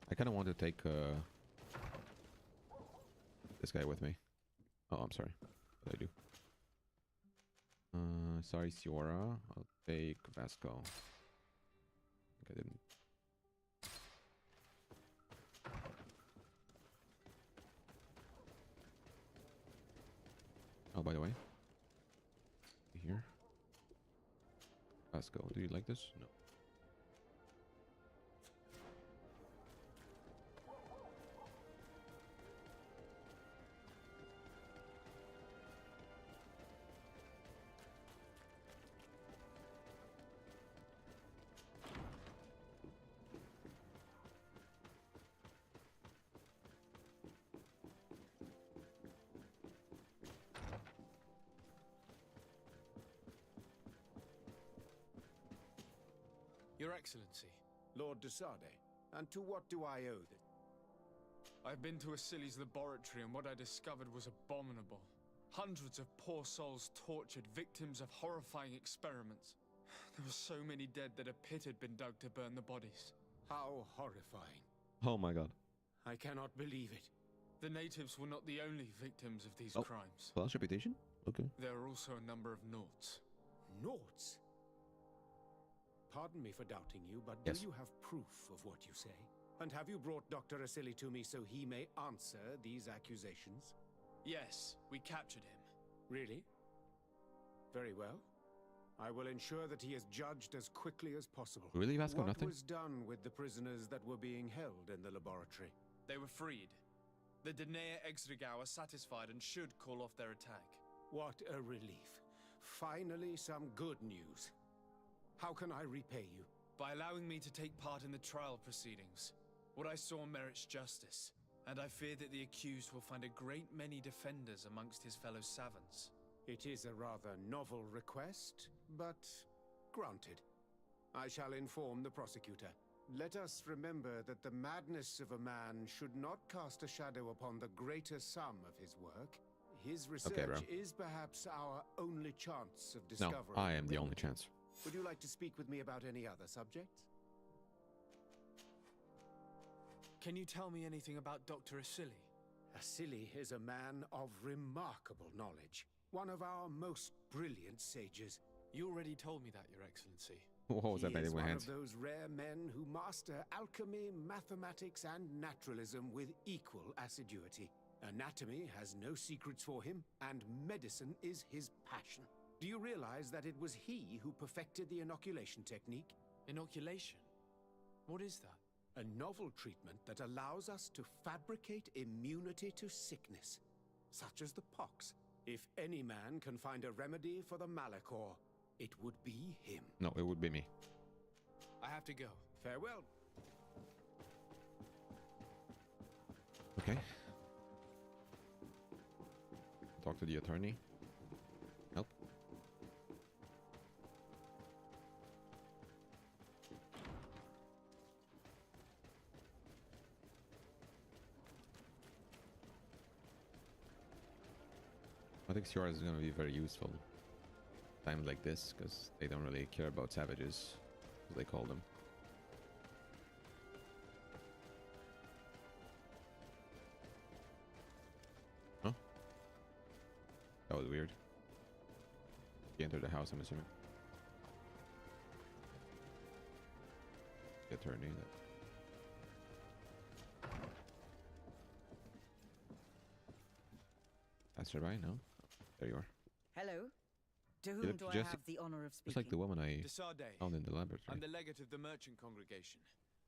I kind of want to take this guy with me. Oh, I'm sorry. What did I do? Sorry, Siora. I'll take Vasco. I think I didn't. Oh, by the way. Here. Vasco, do you like this? No. Your Excellency. Lord de Sade, and to what do I owe this? I've been to Asili's laboratory and what I discovered was abominable. Hundreds of poor souls tortured, victims of horrifying experiments. There were so many dead that a pit had been dug to burn the bodies. How horrifying. Oh my god. I cannot believe it. The natives were not the only victims of these crimes. False reputation? Okay. There are also a number of Naughts. Naughts? Pardon me for doubting you, but Yes. do you have proof of what you say? And have you brought Dr. Asili to me so he may answer these accusations? Yes, we captured him. Really? Very well. I will ensure that he is judged as quickly as possible. Really, Vasco? Nothing? What was done with the prisoners that were being held in the laboratory? They were freed. The Danae Exregau are satisfied and should call off their attack. What a relief. Finally, some good news. How can I repay you? By allowing me to take part in the trial proceedings. What I saw merits justice, and I fear that the accused will find a great many defenders amongst his fellow savants. It is a rather novel request, but granted. I shall inform the prosecutor. Let us remember that the madness of a man should not cast a shadow upon the greater sum of his work. His research is perhaps our only chance of discovery. No, I am the only chance. Would you like to speak with me about any other subjects? Can you tell me anything about Dr. Asili? Asili is a man of remarkable knowledge. One of our most brilliant sages. You already told me that, Your Excellency. What was that, He is my one hands? of those rare men who master alchemy, mathematics, and naturalism with equal assiduity. Anatomy has no secrets for him, and medicine is his passion. Do you realize that it was he who perfected the inoculation technique? Inoculation? What is that? A novel treatment that allows us to fabricate immunity to sickness, such as the pox. If any man can find a remedy for the Malachor, it would be him. No, it would be me. I have to go. Farewell. Okay. Talk to the attorney. Help. I think Siora is going to be very useful times like this, because they don't really care about savages, as they call them. Huh? That was weird. He entered the house, I'm assuming. The attorney. That's right, no? There you are. Hello. To You whom look do I just- have the honor of Just speaking? like the woman I Desarde. found in the laboratory. I'm the legate of the merchant congregation.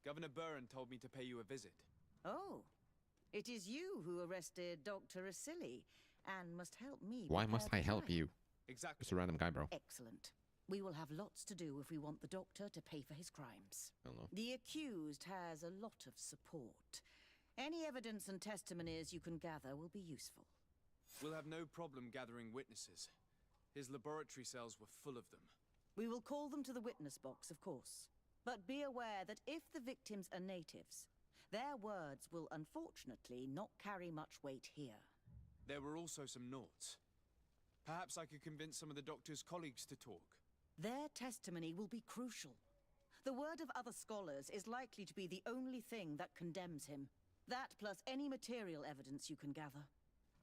Governor Burren told me to pay you a visit. Oh, it is you who arrested Dr. Asili and must help me. Why prepare must the I help trial. you? Exactly. Just a random guy, bro. Excellent. We will have lots to do if we want the doctor to pay for his crimes. I don't know. The accused has a lot of support. Any evidence and testimonies you can gather will be useful. We'll have no problem gathering witnesses. His laboratory cells were full of them. We will call them to the witness box, of course. But be aware that if the victims are natives, their words will unfortunately not carry much weight here. There were also some Nauts. Perhaps I could convince some of the doctor's colleagues to talk. Their testimony will be crucial. The word of other scholars is likely to be the only thing that condemns him. That plus any material evidence you can gather.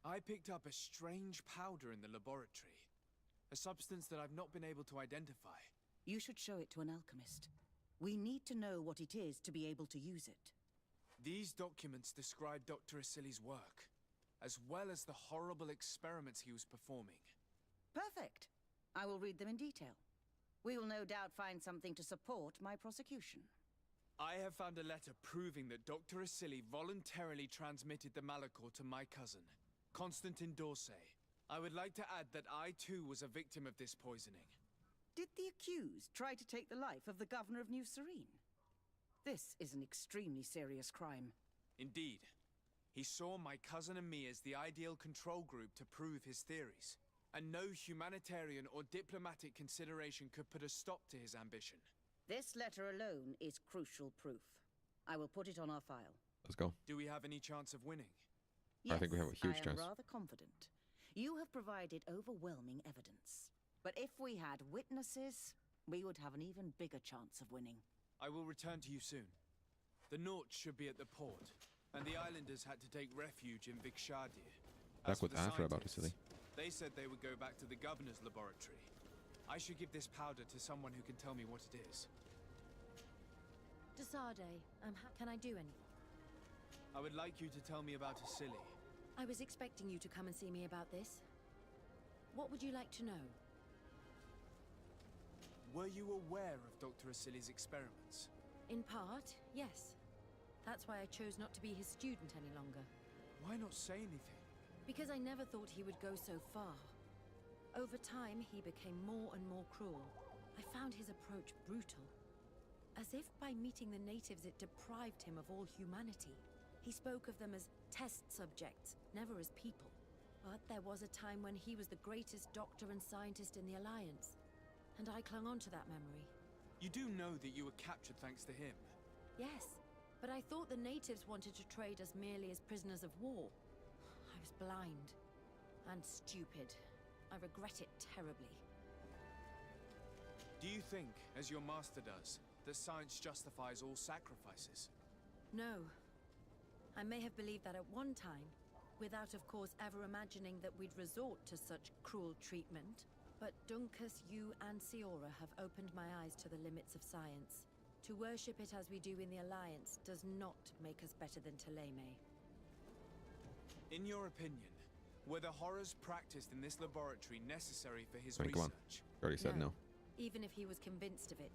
I picked up a strange powder in the laboratory. A substance that I've not been able to identify. You should show it to an alchemist. We need to know what it is to be able to use it. These documents describe Dr. Asili's work, as well as the horrible experiments he was performing. Perfect. I will read them in detail. We will no doubt find something to support my prosecution. I have found a letter proving that Dr. Asili voluntarily transmitted the Malachor to my cousin, Constantin d'Orsay. I would like to add that I too was a victim of this poisoning. Did the accused try to take the life of the governor of New Serene? This is an extremely serious crime. Indeed. He saw my cousin and me as the ideal control group to prove his theories. And no humanitarian or diplomatic consideration could put a stop to his ambition. This letter alone is crucial proof. I will put it on our file. Let's go. Do we have any chance of winning? Yes, I think we have a huge I am chance. rather confident. You have provided overwhelming evidence. But if we had witnesses, we would have an even bigger chance of winning. I will return to you soon. The Nauts should be at the port, and the islanders had to take refuge in Vikshadir. Back with Afra about Asili. They said they would go back to the governor's laboratory. I should give this powder to someone who can tell me what it is. Desarde, can I do anything? I would like you to tell me about Asili. I was expecting you to come and see me about this. What would you like to know? Were you aware of Dr. Asili's experiments? In part, yes. That's why I chose not to be his student any longer. Why not say anything? Because I never thought he would go so far. Over time, he became more and more cruel. I found his approach brutal. As if by meeting the natives it deprived him of all humanity. He spoke of them as test subjects, never as people. But there was a time when he was the greatest doctor and scientist in the Alliance. And I clung on to that memory. You do know that you were captured thanks to him? Yes, but I thought the natives wanted to trade us merely as prisoners of war. I was blind. And stupid. I regret it terribly. Do you think, as your master does, that science justifies all sacrifices? No. I may have believed that at one time, without of course ever imagining that we'd resort to such cruel treatment. But Dunkus, you and Siora have opened my eyes to the limits of science. To worship it as we do in the Alliance does not make us better than Thélème. In your opinion, were the horrors practiced in this laboratory necessary for his Come on. research? You already said no. Even if he was convinced of it.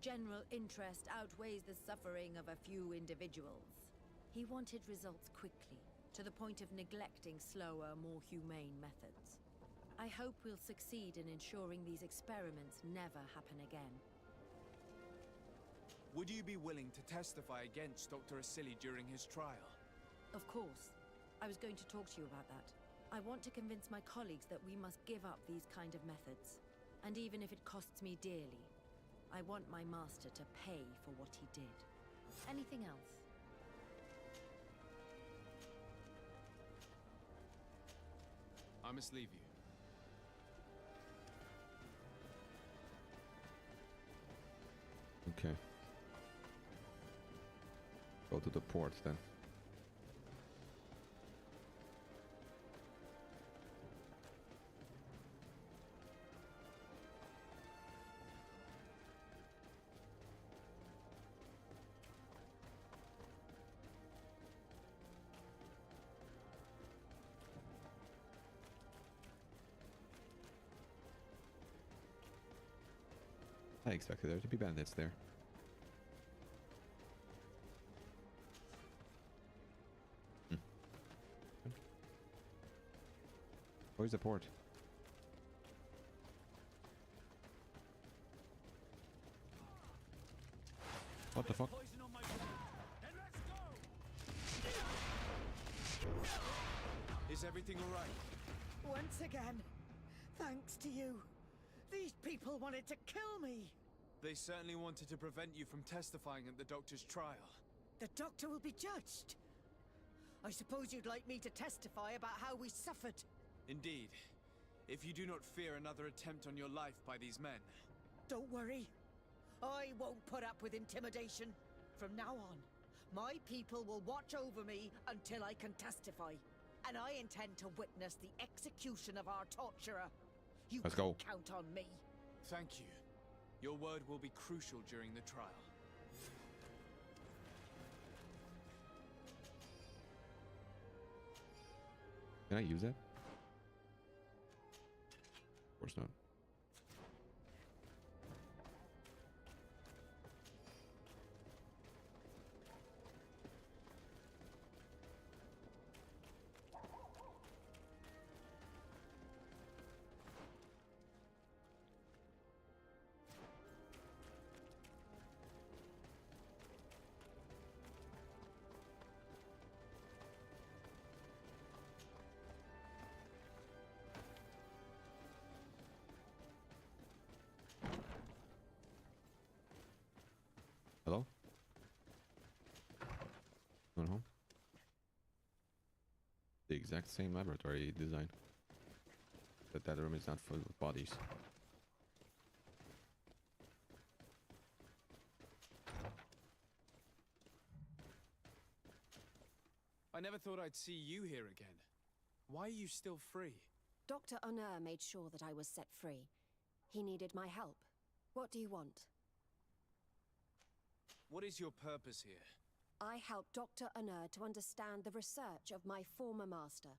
General interest outweighs the suffering of a few individuals. He wanted results quickly, to the point of neglecting slower, more humane methods. I hope we'll succeed in ensuring these experiments never happen again. Would you be willing to testify against Dr. Asili during his trial? Of course. I was going to talk to you about that. I want to convince my colleagues that we must give up these kind of methods. And even if it costs me dearly, I want my master to pay for what he did. Anything else? I must leave you. Okay. Go to the port then. I expected there to be bandits there. Where's the port? What the fuck? Is everything all right? Once again, thanks to you. These people wanted to kill me. They certainly wanted to prevent you from testifying at the doctor's trial. The doctor will be judged. I suppose you'd like me to testify about how we suffered. Indeed. If you do not fear another attempt on your life by these men. Don't worry. I won't put up with intimidation. From now on, my people will watch over me until I can testify. And I intend to witness the execution of our torturer. Let's go. Count on me. Thank you. Your word will be crucial during the trial. Can I use that? Of course not. Hello? Going home? The exact same laboratory design. But that room is not full of bodies. I never thought I'd see you here again. Why are you still free? Dr. Honor made sure that I was set free. He needed my help. What do you want? What is your purpose here? I helped Dr. Honor to understand the research of my former master.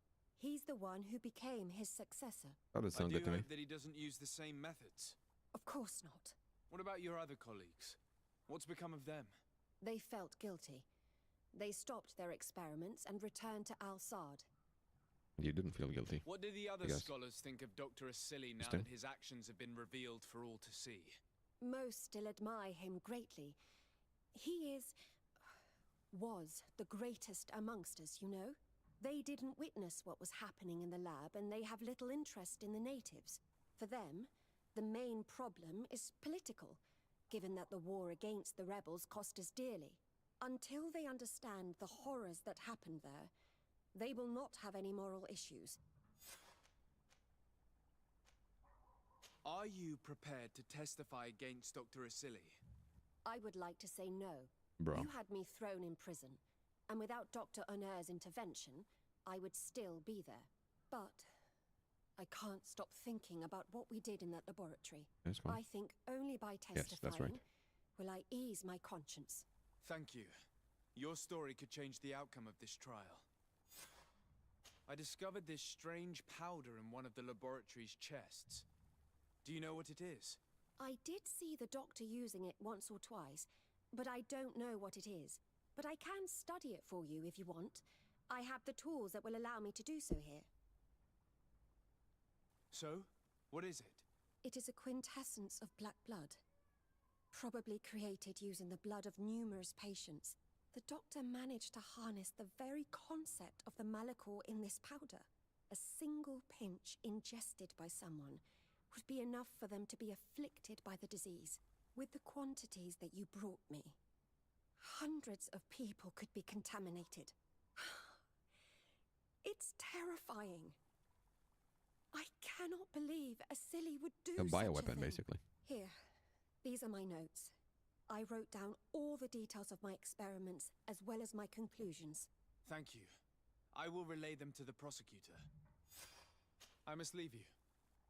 He's the one who became his successor. That does sound I do good to me. hope that he doesn't use the same methods. Of course not. What about your other colleagues? What's become of them? They felt guilty. They stopped their experiments and returned to Al-Sad. You didn't feel guilty. What do the other scholars think of Dr. Asili now that his actions have been revealed for all to see? Most still admire him greatly. He was the greatest amongst us, you know? They didn't witness what was happening in the lab, and they have little interest in the natives. For them, the main problem is political, given that the war against the rebels cost us dearly. Until they understand the horrors that happened there, they will not have any moral issues. Are you prepared to testify against Dr. Asili? I would like to say no. Bro. You had me thrown in prison, and without Dr. Honor's intervention, I would still be there. But I can't stop thinking about what we did in that laboratory. That's fine. I think only by testifying Yes, that's right. will I ease my conscience. Thank you. Your story could change the outcome of this trial. I discovered this strange powder in one of the laboratory's chests. Do you know what it is? I did see the doctor using it once or twice, but I don't know what it is. But I can study it for you if you want. I have the tools that will allow me to do so here. So, what is it? It is a quintessence of black blood. Probably created using the blood of numerous patients. The doctor managed to harness the very concept of the Malachor in this powder. A single pinch ingested by someone would be enough for them to be afflicted by the disease. With the quantities that you brought me, hundreds of people could be contaminated. It's terrifying. I cannot believe Asili would do A such bioweapon, thing. basically. Here, these are my notes. I wrote down all the details of my experiments, as well as my conclusions. Thank you. I will relay them to the prosecutor. I must leave you.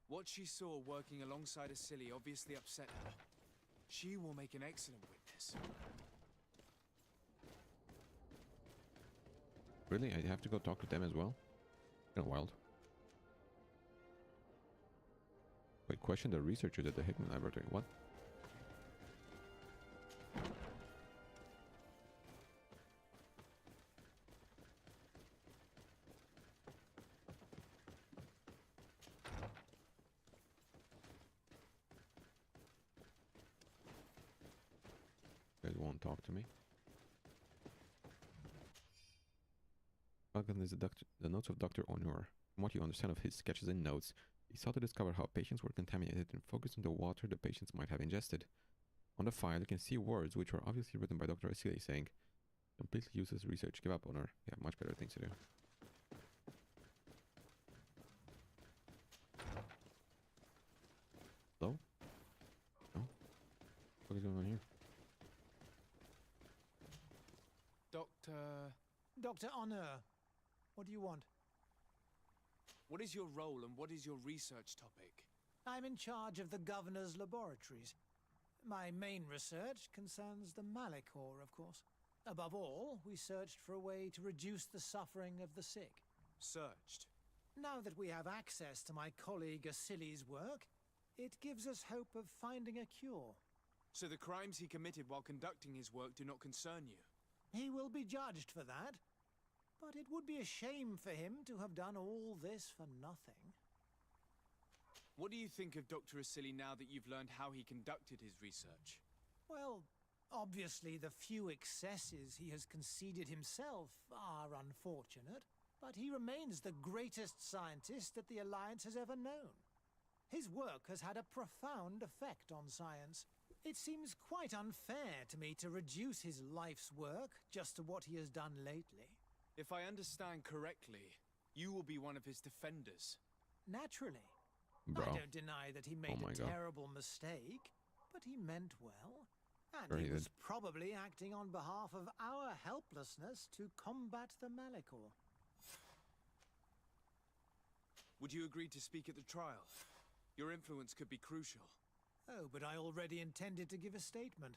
What she saw working alongside Asili obviously upset her. She will make an excellent witness. Really? I have to go talk to them as well? Kinda wild. Wait, question the researchers at the Hickman laboratory. What? Guys won't talk to me. Welcome is the notes of Dr. Onur. From what you understand of his sketches and notes, he sought to discover how patients were contaminated and focused on the water the patients might have ingested. On the file, you can see words which were obviously written by Dr. Asili saying, "Completely useless research, give up, Onur. You have much better things to do." Hello? No? What is going on here? Dr. Honor, what do you want? What is your role and what is your research topic? I'm in charge of the governor's laboratories. My main research concerns the Malachor, of course. Above all, we searched for a way to reduce the suffering of the sick. Searched? Now that we have access to my colleague Asili's work, it gives us hope of finding a cure. So the crimes he committed while conducting his work do not concern you? He will be judged for that. But it would be a shame for him to have done all this for nothing. What do you think of Dr. Asili now that you've learned how he conducted his research? Well, obviously the few excesses he has conceded himself are unfortunate, but he remains the greatest scientist that the Alliance has ever known. His work has had a profound effect on science. It seems quite unfair to me to reduce his life's work just to what he has done lately. If I understand correctly, you will be one of his defenders. Naturally. Bro. I don't deny that he made a terrible mistake, but he meant well. And he was probably acting on behalf of our helplessness to combat the Malachor. Would you agree to speak at the trial? Your influence could be crucial. Oh, but I already intended to give a statement.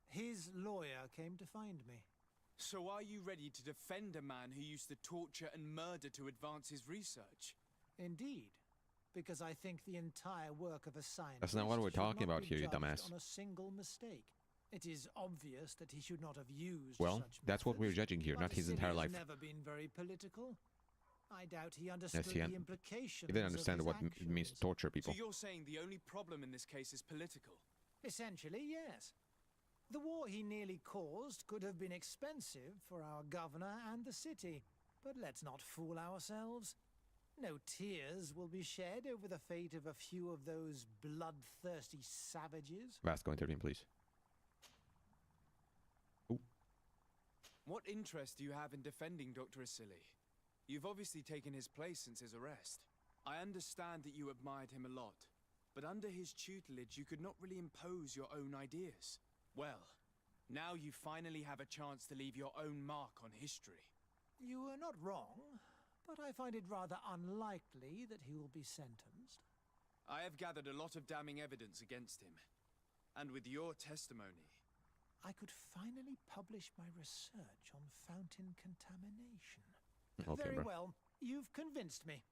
His lawyer came to find me. So are you ready to defend a man who used to torture and murder to advance his research? Indeed. Because I think the entire work of a scientist That's not what we're talking about here, you dumbass. on a single mistake. It is obvious that he should not have used well, such that's what we're methods, judging here, but not his Asili entire has life. never been very political. I doubt he understood Yes, the implications he didn't understand of what his it means to torture people. So you're saying the only problem in this case is political? Essentially, yes. The war he nearly caused could have been expensive for our governor and the city, but let's not fool ourselves. No tears will be shed over the fate of a few of those bloodthirsty savages. Vasco, intervene, please. Ooh. What interest do you have in defending Dr. Asili? You've obviously taken his place since his arrest. I understand that you admired him a lot, but under his tutelage you could not really impose your own ideas. Well, now you finally have a chance to leave your own mark on history. You are not wrong, but I find it rather unlikely that he will be sentenced. I have gathered a lot of damning evidence against him. And with your testimony, I could finally publish my research on fountain contamination. Okay, Very bro. well, you've convinced me.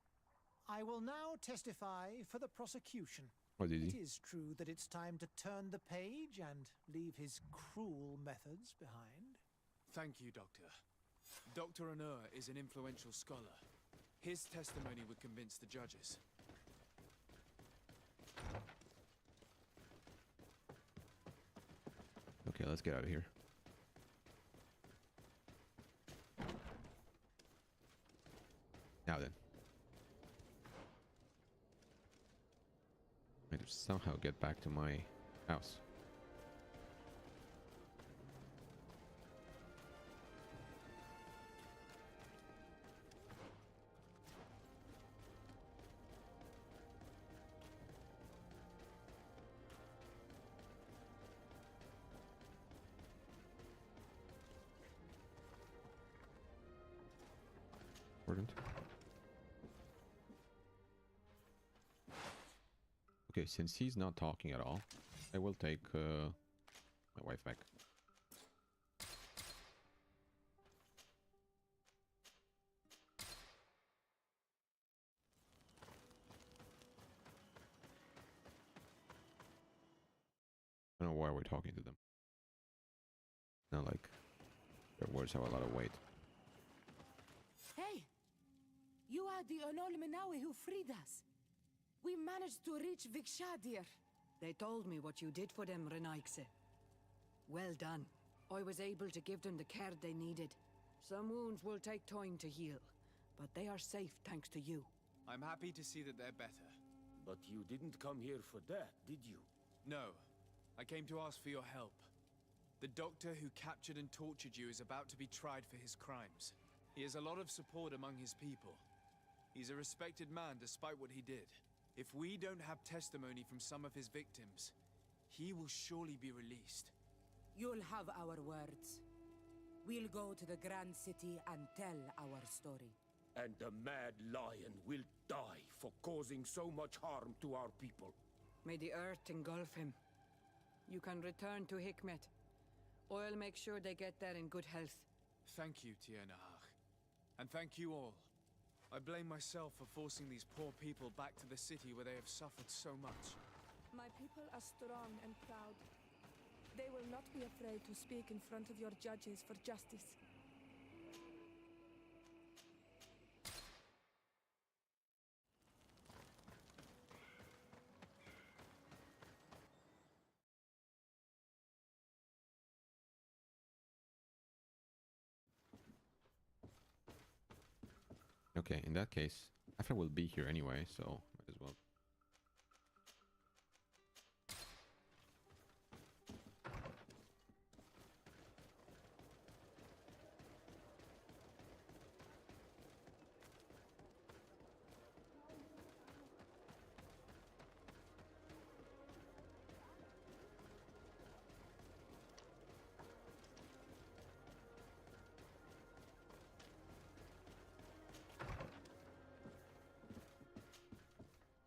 I will now testify for the prosecution. What is he? It is true that it's time to turn the page and leave his cruel methods behind. thank you, Doctor. Dr. Onur is an influential scholar. His testimony would convince the judges. Okay, let's get out of here. Now then. I need to somehow get back to my house. Important. Okay, since he's not talking at all, I will take my wife back. I don't know why we're talking to them. Not like their words have a lot of weight. Hey! You are the Onol Menawi who freed us. We managed to reach Vikshadir. They told me what you did for them, Renaikse. Well done. I was able to give them the care they needed. Some wounds will take time to heal, but they are safe thanks to you. I'm happy to see that they're better. But you didn't come here for that, did you? No. I came to ask for your help. The doctor who captured and tortured you is about to be tried for his crimes. He has a lot of support among his people. He's a respected man despite what he did. If we don't have testimony from some of his victims, he will surely be released. You'll have our words. We'll go to the Grand City and tell our story. And the Mad Lion will die for causing so much harm to our people. May the earth engulf him. You can return to Hikmet. I'll make sure they get there in good health. Thank you, Tiernahach. And thank you all. I blame myself for forcing these poor people back to the city where they have suffered so much. My people are strong and proud. They will not be afraid to speak in front of your judges for justice. Okay, in that case, Afra will be here anyway, so might as well.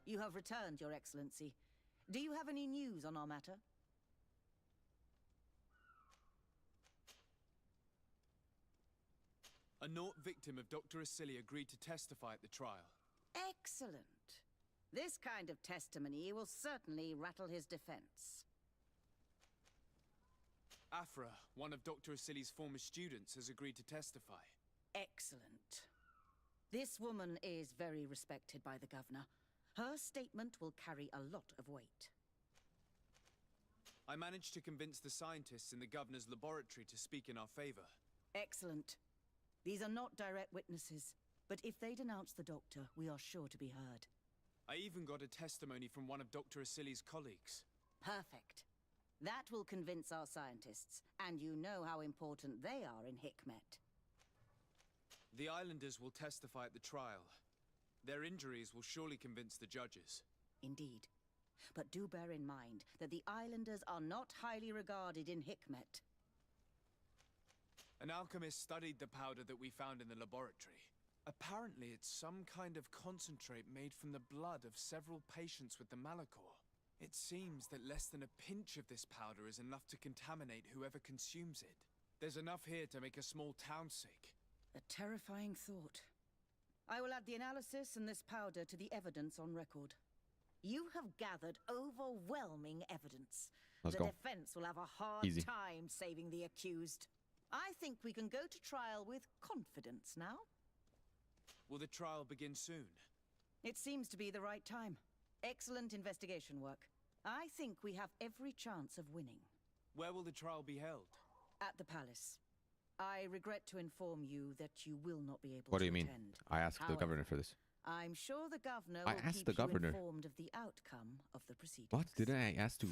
You have returned, Your Excellency. Do you have any news on our matter? A Nort victim of Dr. Asili agreed to testify at the trial. Excellent. This kind of testimony will certainly rattle his defense. Afra, one of Dr. Asili's former students, has agreed to testify. Excellent. This woman is very respected by the governor. Her statement will carry a lot of weight. I managed to convince the scientists in the governor's laboratory to speak in our favor. Excellent. These are not direct witnesses, but if they denounce the doctor, we are sure to be heard. I even got a testimony from one of Dr. Asili's colleagues. Perfect. That will convince our scientists, and you know how important they are in Hikmet. The islanders will testify at the trial. Their injuries will surely convince the judges. Indeed. But do bear in mind that the islanders are not highly regarded in Hikmet. An alchemist studied the powder that we found in the laboratory. Apparently it's some kind of concentrate made from the blood of several patients with the Malachor. It seems that less than a pinch of this powder is enough to contaminate whoever consumes it. There's enough here to make a small town sick. A terrifying thought. I will add the analysis and this powder to the evidence on record. You have gathered overwhelming evidence. Let's the go. defense will have a hard Easy. time saving the accused. I think we can go to trial with confidence now. Will the trial begin soon? It seems to be the right time. Excellent investigation work. I think we have every chance of winning. Where will the trial be held? At the palace. I regret to inform you that you will not be able What to do you mean? attend. I asked the However, governor for this. I'm sure the governor I will asked keep the you governor. informed of the outcome of the proceedings. What? Did I ask to...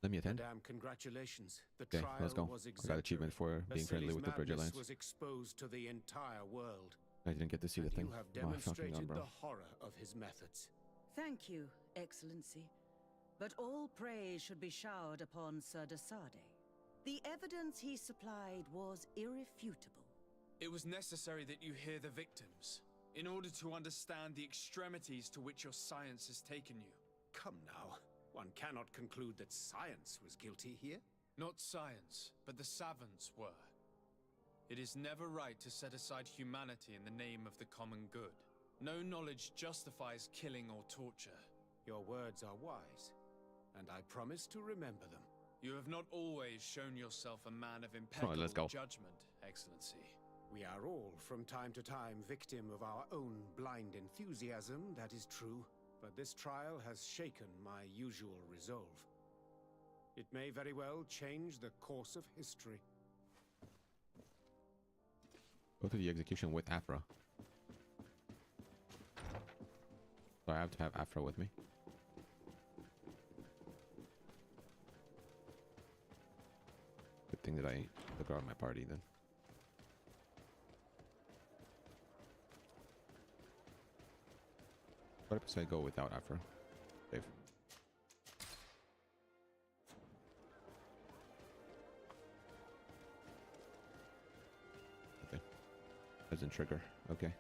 Let me attend? Madame, congratulations. The Okay, trial let's go. was I exemplary. got achievement for being friendly Asili's with the Bridge madness Alliance. was exposed to the entire world. I didn't get to see the And thing. you have Oh, fucking demonstrated God, bro. the horror of his methods. Thank you, Excellency. But all praise should be showered upon Sir Desade. The evidence he supplied was irrefutable. It was necessary that you hear the victims, in order to understand the extremities to which your science has taken you. Come now. One cannot conclude that science was guilty here. Not science, but the savants were. It is never right to set aside humanity in the name of the common good. No knowledge justifies killing or torture. Your words are wise, and I promise to remember them. You have not always shown yourself a man of impeccable let's go. judgment, Excellency. We are all, from time to time, victim of our own blind enthusiasm, that is true. But this trial has shaken my usual resolve. It may very well change the course of history. Go to the execution with Afra. So I have to have Afra with me. Good thing that I took her out of my party then. What if I go without Afra? Dave. Okay. Doesn't trigger. Okay.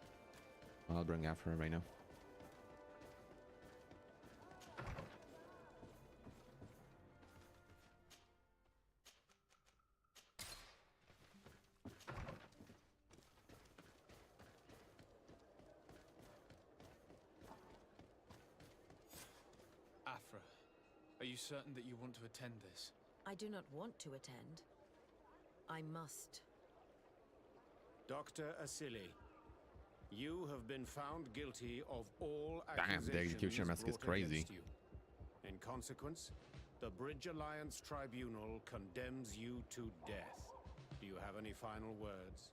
I'll bring Afra right now. Afra, are you certain that you want to attend this? I do not want to attend. I must. Dr. Asili, you have been found guilty of all Damn, the accusations execution mask is brought crazy. against you. In consequence, the Bridge Alliance Tribunal condemns you to death. Do you have any final words?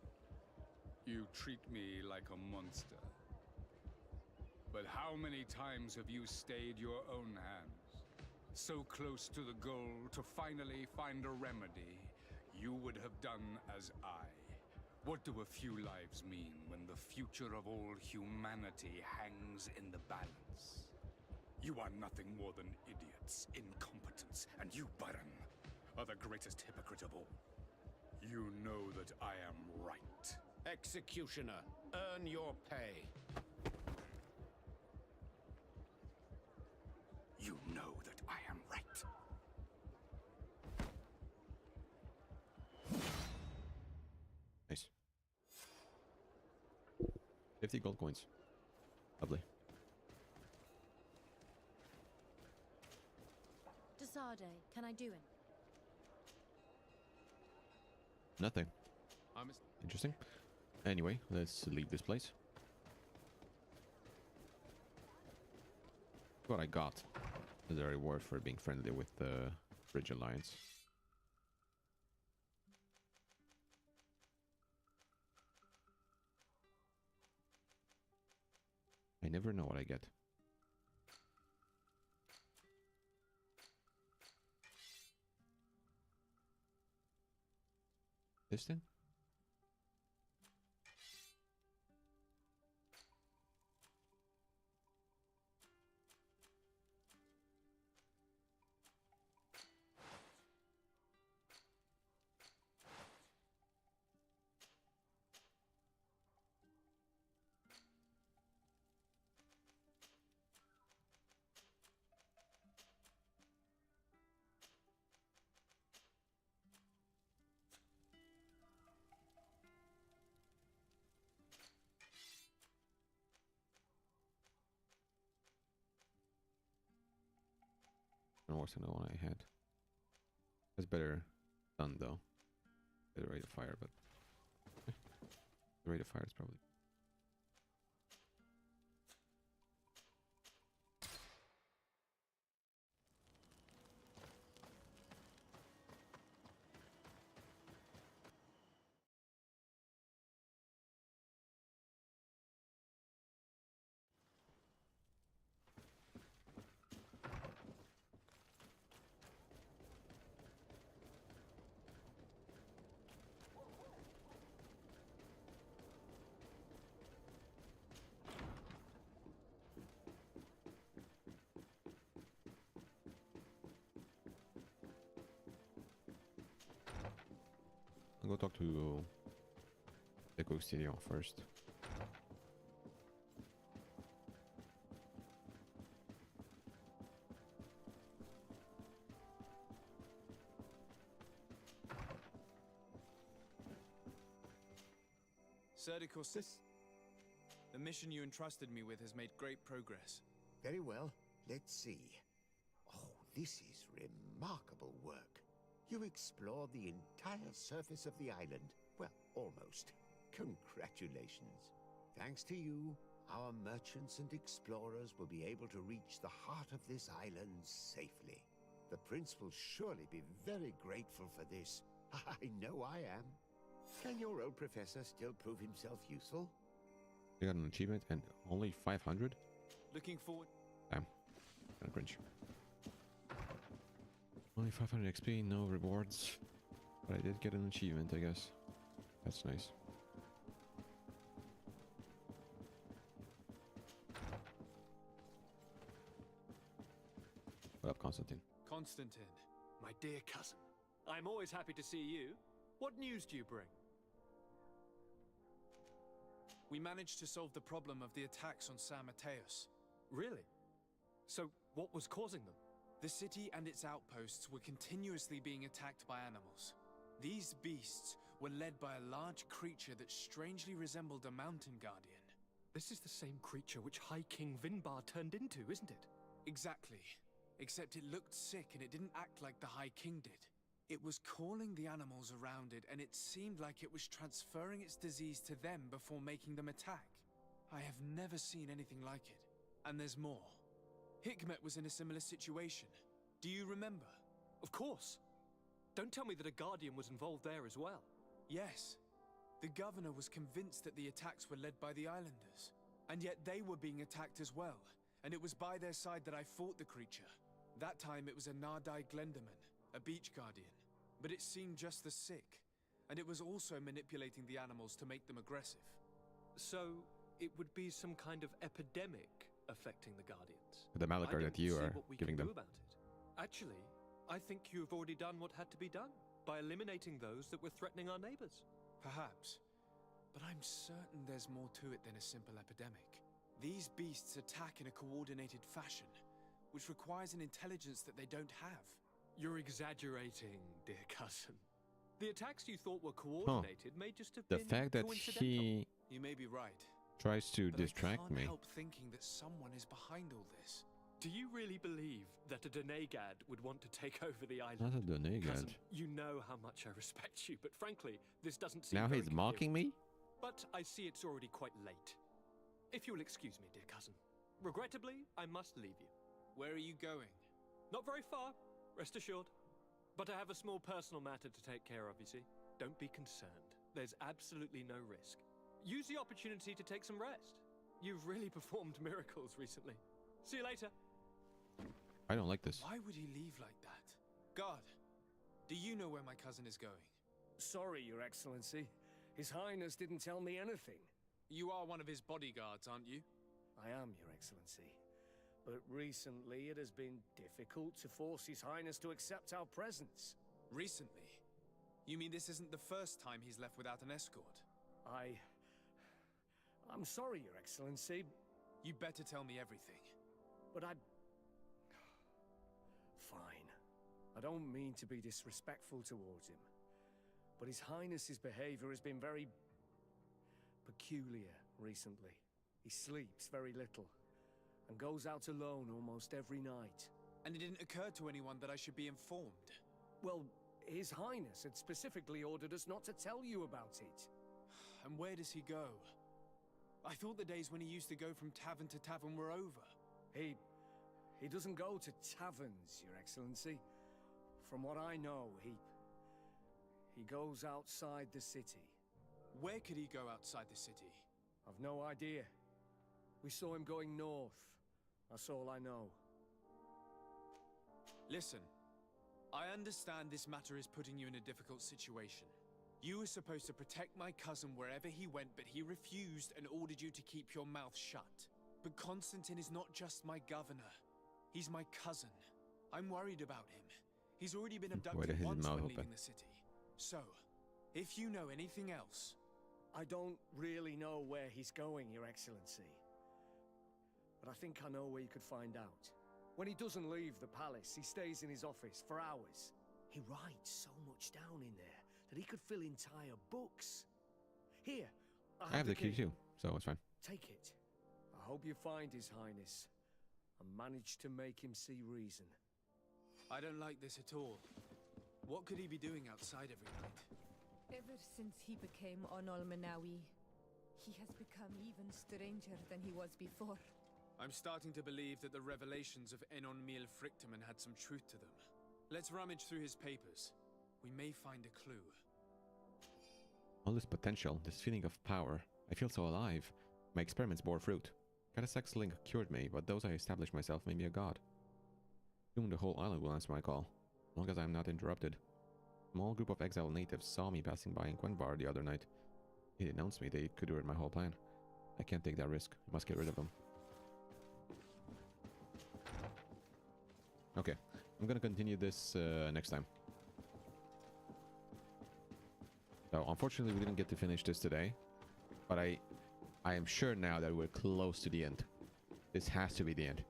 You treat me like a monster. But how many times have you stayed your own hands? So close to the goal to finally find a remedy, you would have done as I. What do a few lives mean when the future of all humanity hangs in the balance? You are nothing more than idiots, incompetents, and you, Baron, are the greatest hypocrite of all. You know that I am right. Executioner, earn your pay. You know that I am right. 50 gold coins. Lovely. Desade, can I do it? Nothing. Interesting. Anyway, let's leave this place. What I got as a reward for being friendly with the Bridge Alliance. I never know what I get. This thing? Worse than the one I had. It's better done though. Better rate of fire, but the rate of fire is probably. I'll go talk to the Custodian first. Cerdicorsis, the mission you entrusted me with has made great progress. Very well. Let's see. Oh, this is remarkable work. You explored the entire surface of the island. Well, almost. Congratulations. Thanks to you, our merchants and explorers will be able to reach the heart of this island safely. The prince will surely be very grateful for this. I know I am. Can your old professor still prove himself useful? You got an achievement and only 500? Looking forward. Damn. Kinda cringe. Only 500 XP, no rewards. But I did get an achievement, I guess. That's nice. What up, Constantine? Constantine, my dear cousin. I'm always happy to see you. What news do you bring? We managed to solve the problem of the attacks on San Mateus. Really? So, what was causing them? The city and its outposts were continuously being attacked by animals. These beasts were led by a large creature that strangely resembled a mountain guardian. This is the same creature which High King Vinbar turned into, isn't it? Exactly. Except it looked sick and it didn't act like the High King did. It was calling the animals around it, and it seemed like it was transferring its disease to them before making them attack. I have never seen anything like it. And there's more. Hikmet was in a similar situation. Do you remember? Of course. Don't tell me that a Guardian was involved there as well. Yes. The governor was convinced that the attacks were led by the islanders. And yet they were being attacked as well. And it was by their side that I fought the creature. That time it was a Nardai Glenderman, a beach guardian. But it seemed just as sick. And it was also manipulating the animals to make them aggressive. So, it would be some kind of epidemic affecting the Guardians. The Malachar that you are giving them. About it. Actually, I think you've already done what had to be done by eliminating those that were threatening our neighbors. Perhaps. But I'm certain there's more to it than a simple epidemic. These beasts attack in a coordinated fashion, which requires an intelligence that they don't have. You're exaggerating, dear cousin. The attacks you thought were coordinated may just have been coincidental. The fact that he... You may be right. Tries to distract me. I can't help thinking that someone is behind all this. Do you really believe that a Donegad would want to take over the island? Not a Donegad. Cousin, you know how much I respect you, but frankly, this doesn't seem Now very he's mocking me? But I see it's already quite late. If you'll excuse me, dear cousin. Regrettably, I must leave you. Where are you going? Not very far, rest assured. But I have a small personal matter to take care of, you see. Don't be concerned. There's absolutely no risk. Use the opportunity to take some rest. You've really performed miracles recently. See you later. I don't like this. Why would he leave like that? Guard, do you know where my cousin is going? Sorry, Your Excellency. His Highness didn't tell me anything. You are one of his bodyguards, aren't you? I am, Your Excellency. But recently it has been difficult to force His Highness to accept our presence. Recently? You mean this isn't the first time he's left without an escort? I'm sorry, Your Excellency. You better tell me everything. But Fine. I don't mean to be disrespectful towards him. But His Highness's behavior has been very... peculiar recently. He sleeps very little. And goes out alone almost every night. And it didn't occur to anyone that I should be informed? Well, His Highness had specifically ordered us not to tell you about it. And where does he go? I thought the days when he used to go from tavern to tavern were over. He doesn't go to taverns, Your Excellency. From what I know, he goes outside the city. Where could he go outside the city? I've no idea. We saw him going north. That's all I know. Listen, I understand this matter is putting you in a difficult situation. You were supposed to protect my cousin wherever he went, but he refused and ordered you to keep your mouth shut. But Constantine is not just my governor. He's my cousin. I'm worried about him. He's already been abducted once when leaving the city. So, if you know anything else... I don't really know where he's going, Your Excellency. But I think I know where you could find out. When he doesn't leave the palace, he stays in his office for hours. He writes so much down in there that he could fill entire books. Here, I have the key too, so it's fine. Take it. I hope you find His Highness and manage to make him see reason. I don't like this at all. What could he be doing outside every night? Ever since he became Onol Manawi, he has become even stranger than he was before. I'm starting to believe that the revelations of Enon Miel Frictamen had some truth to them. Let's rummage through his papers. We may find a clue. All this potential, this feeling of power. I feel so alive. My experiments bore fruit. Katasek's link cured me, but those I established myself made me a god. Soon the whole island will answer my call, as long as I am not interrupted. A small group of exiled natives saw me passing by in Quenbar the other night. They denounced me. They could ruin my whole plan. I can't take that risk. I must get rid of them. Okay, I'm gonna continue this next time. So unfortunately we didn't get to finish this today, but I am sure now that we're close to the end. This has to be the end.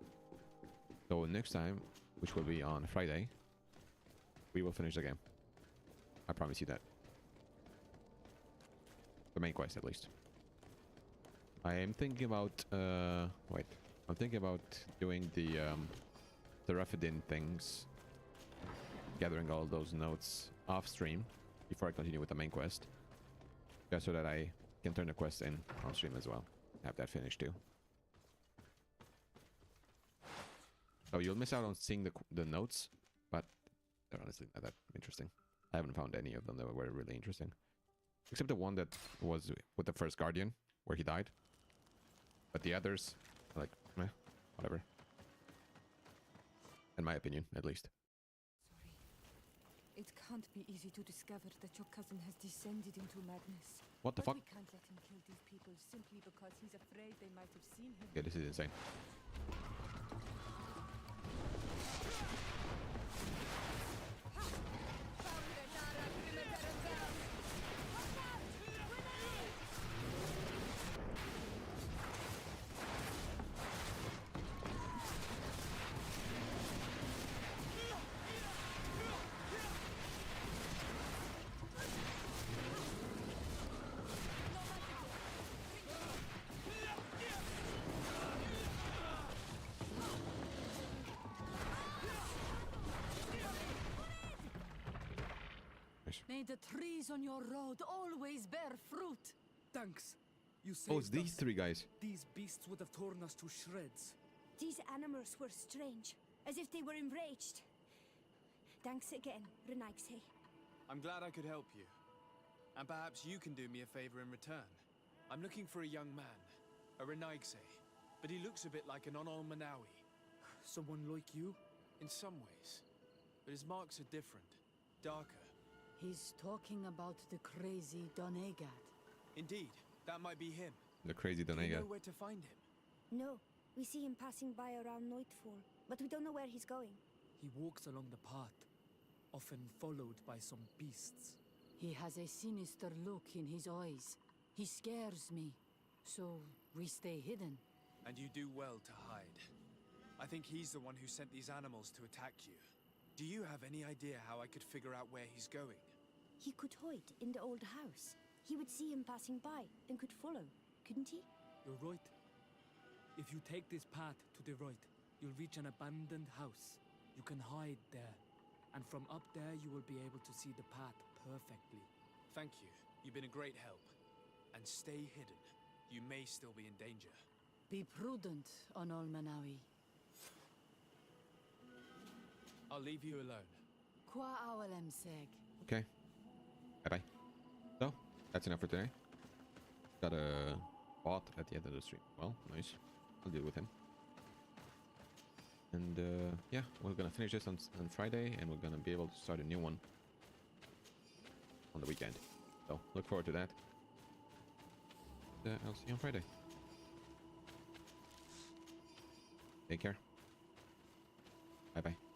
So next time, which will be on Friday, we will finish the game. I promise you that. The main quest, at least. I am thinking about wait. I'm thinking about doing the Rapidin things, gathering all those notes off stream before I continue with the main quest, just so that I can turn the quest in on stream as well. Have that finished too. So you'll miss out on seeing the notes, but they're honestly not that interesting. I haven't found any of them that were really interesting, except the one that was with the first Guardian, where he died. But the others, like, meh, whatever. In my opinion, at least. Sorry. It can't be easy to discover that your cousin has descended into madness. What the fuck? We can't let him kill these people simply because he's afraid they might have seen him. Yeah, this is insane. May the trees on your road always bear fruit. Thanks. You saved Oh, it's these us. three guys. These beasts would have torn us to shreds. These animals were strange, as if they were enraged. Thanks again, Renaigse. I'm glad I could help you. And perhaps you can do me a favor in return. I'm looking for a young man, a Renaigse, but he looks a bit like an Onol Manawi. Someone like you? In some ways. But his marks are different, darker. He's talking about the crazy Donegat. Indeed, that might be him. The crazy Do you Donegat. know where to find him? No, we see him passing by around nightfall, but we don't know where he's going. He walks along the path, often followed by some beasts. He has a sinister look in his eyes. He scares me, so we stay hidden. And you do well to hide. I think he's the one who sent these animals to attack you. Do you have any idea how I could figure out where he's going? He could hide in the old house. He would see him passing by and could follow, couldn't he? You're right. If you take this path to the right, you'll reach an abandoned house. You can hide there. And from up there, you will be able to see the path perfectly. Thank you. You've been a great help. And stay hidden. You may still be in danger. Be prudent, Onol Manawi. I'll leave you alone. Qua awalem seg. Okay. Bye-bye. So, that's enough for today. Got a bot at the end of the stream. Well, nice. I'll deal with him. And yeah, we're gonna finish this on Friday, and we're gonna be able to start a new one on the weekend. So, look forward to that. I'll see you on Friday. Take care. Bye-bye.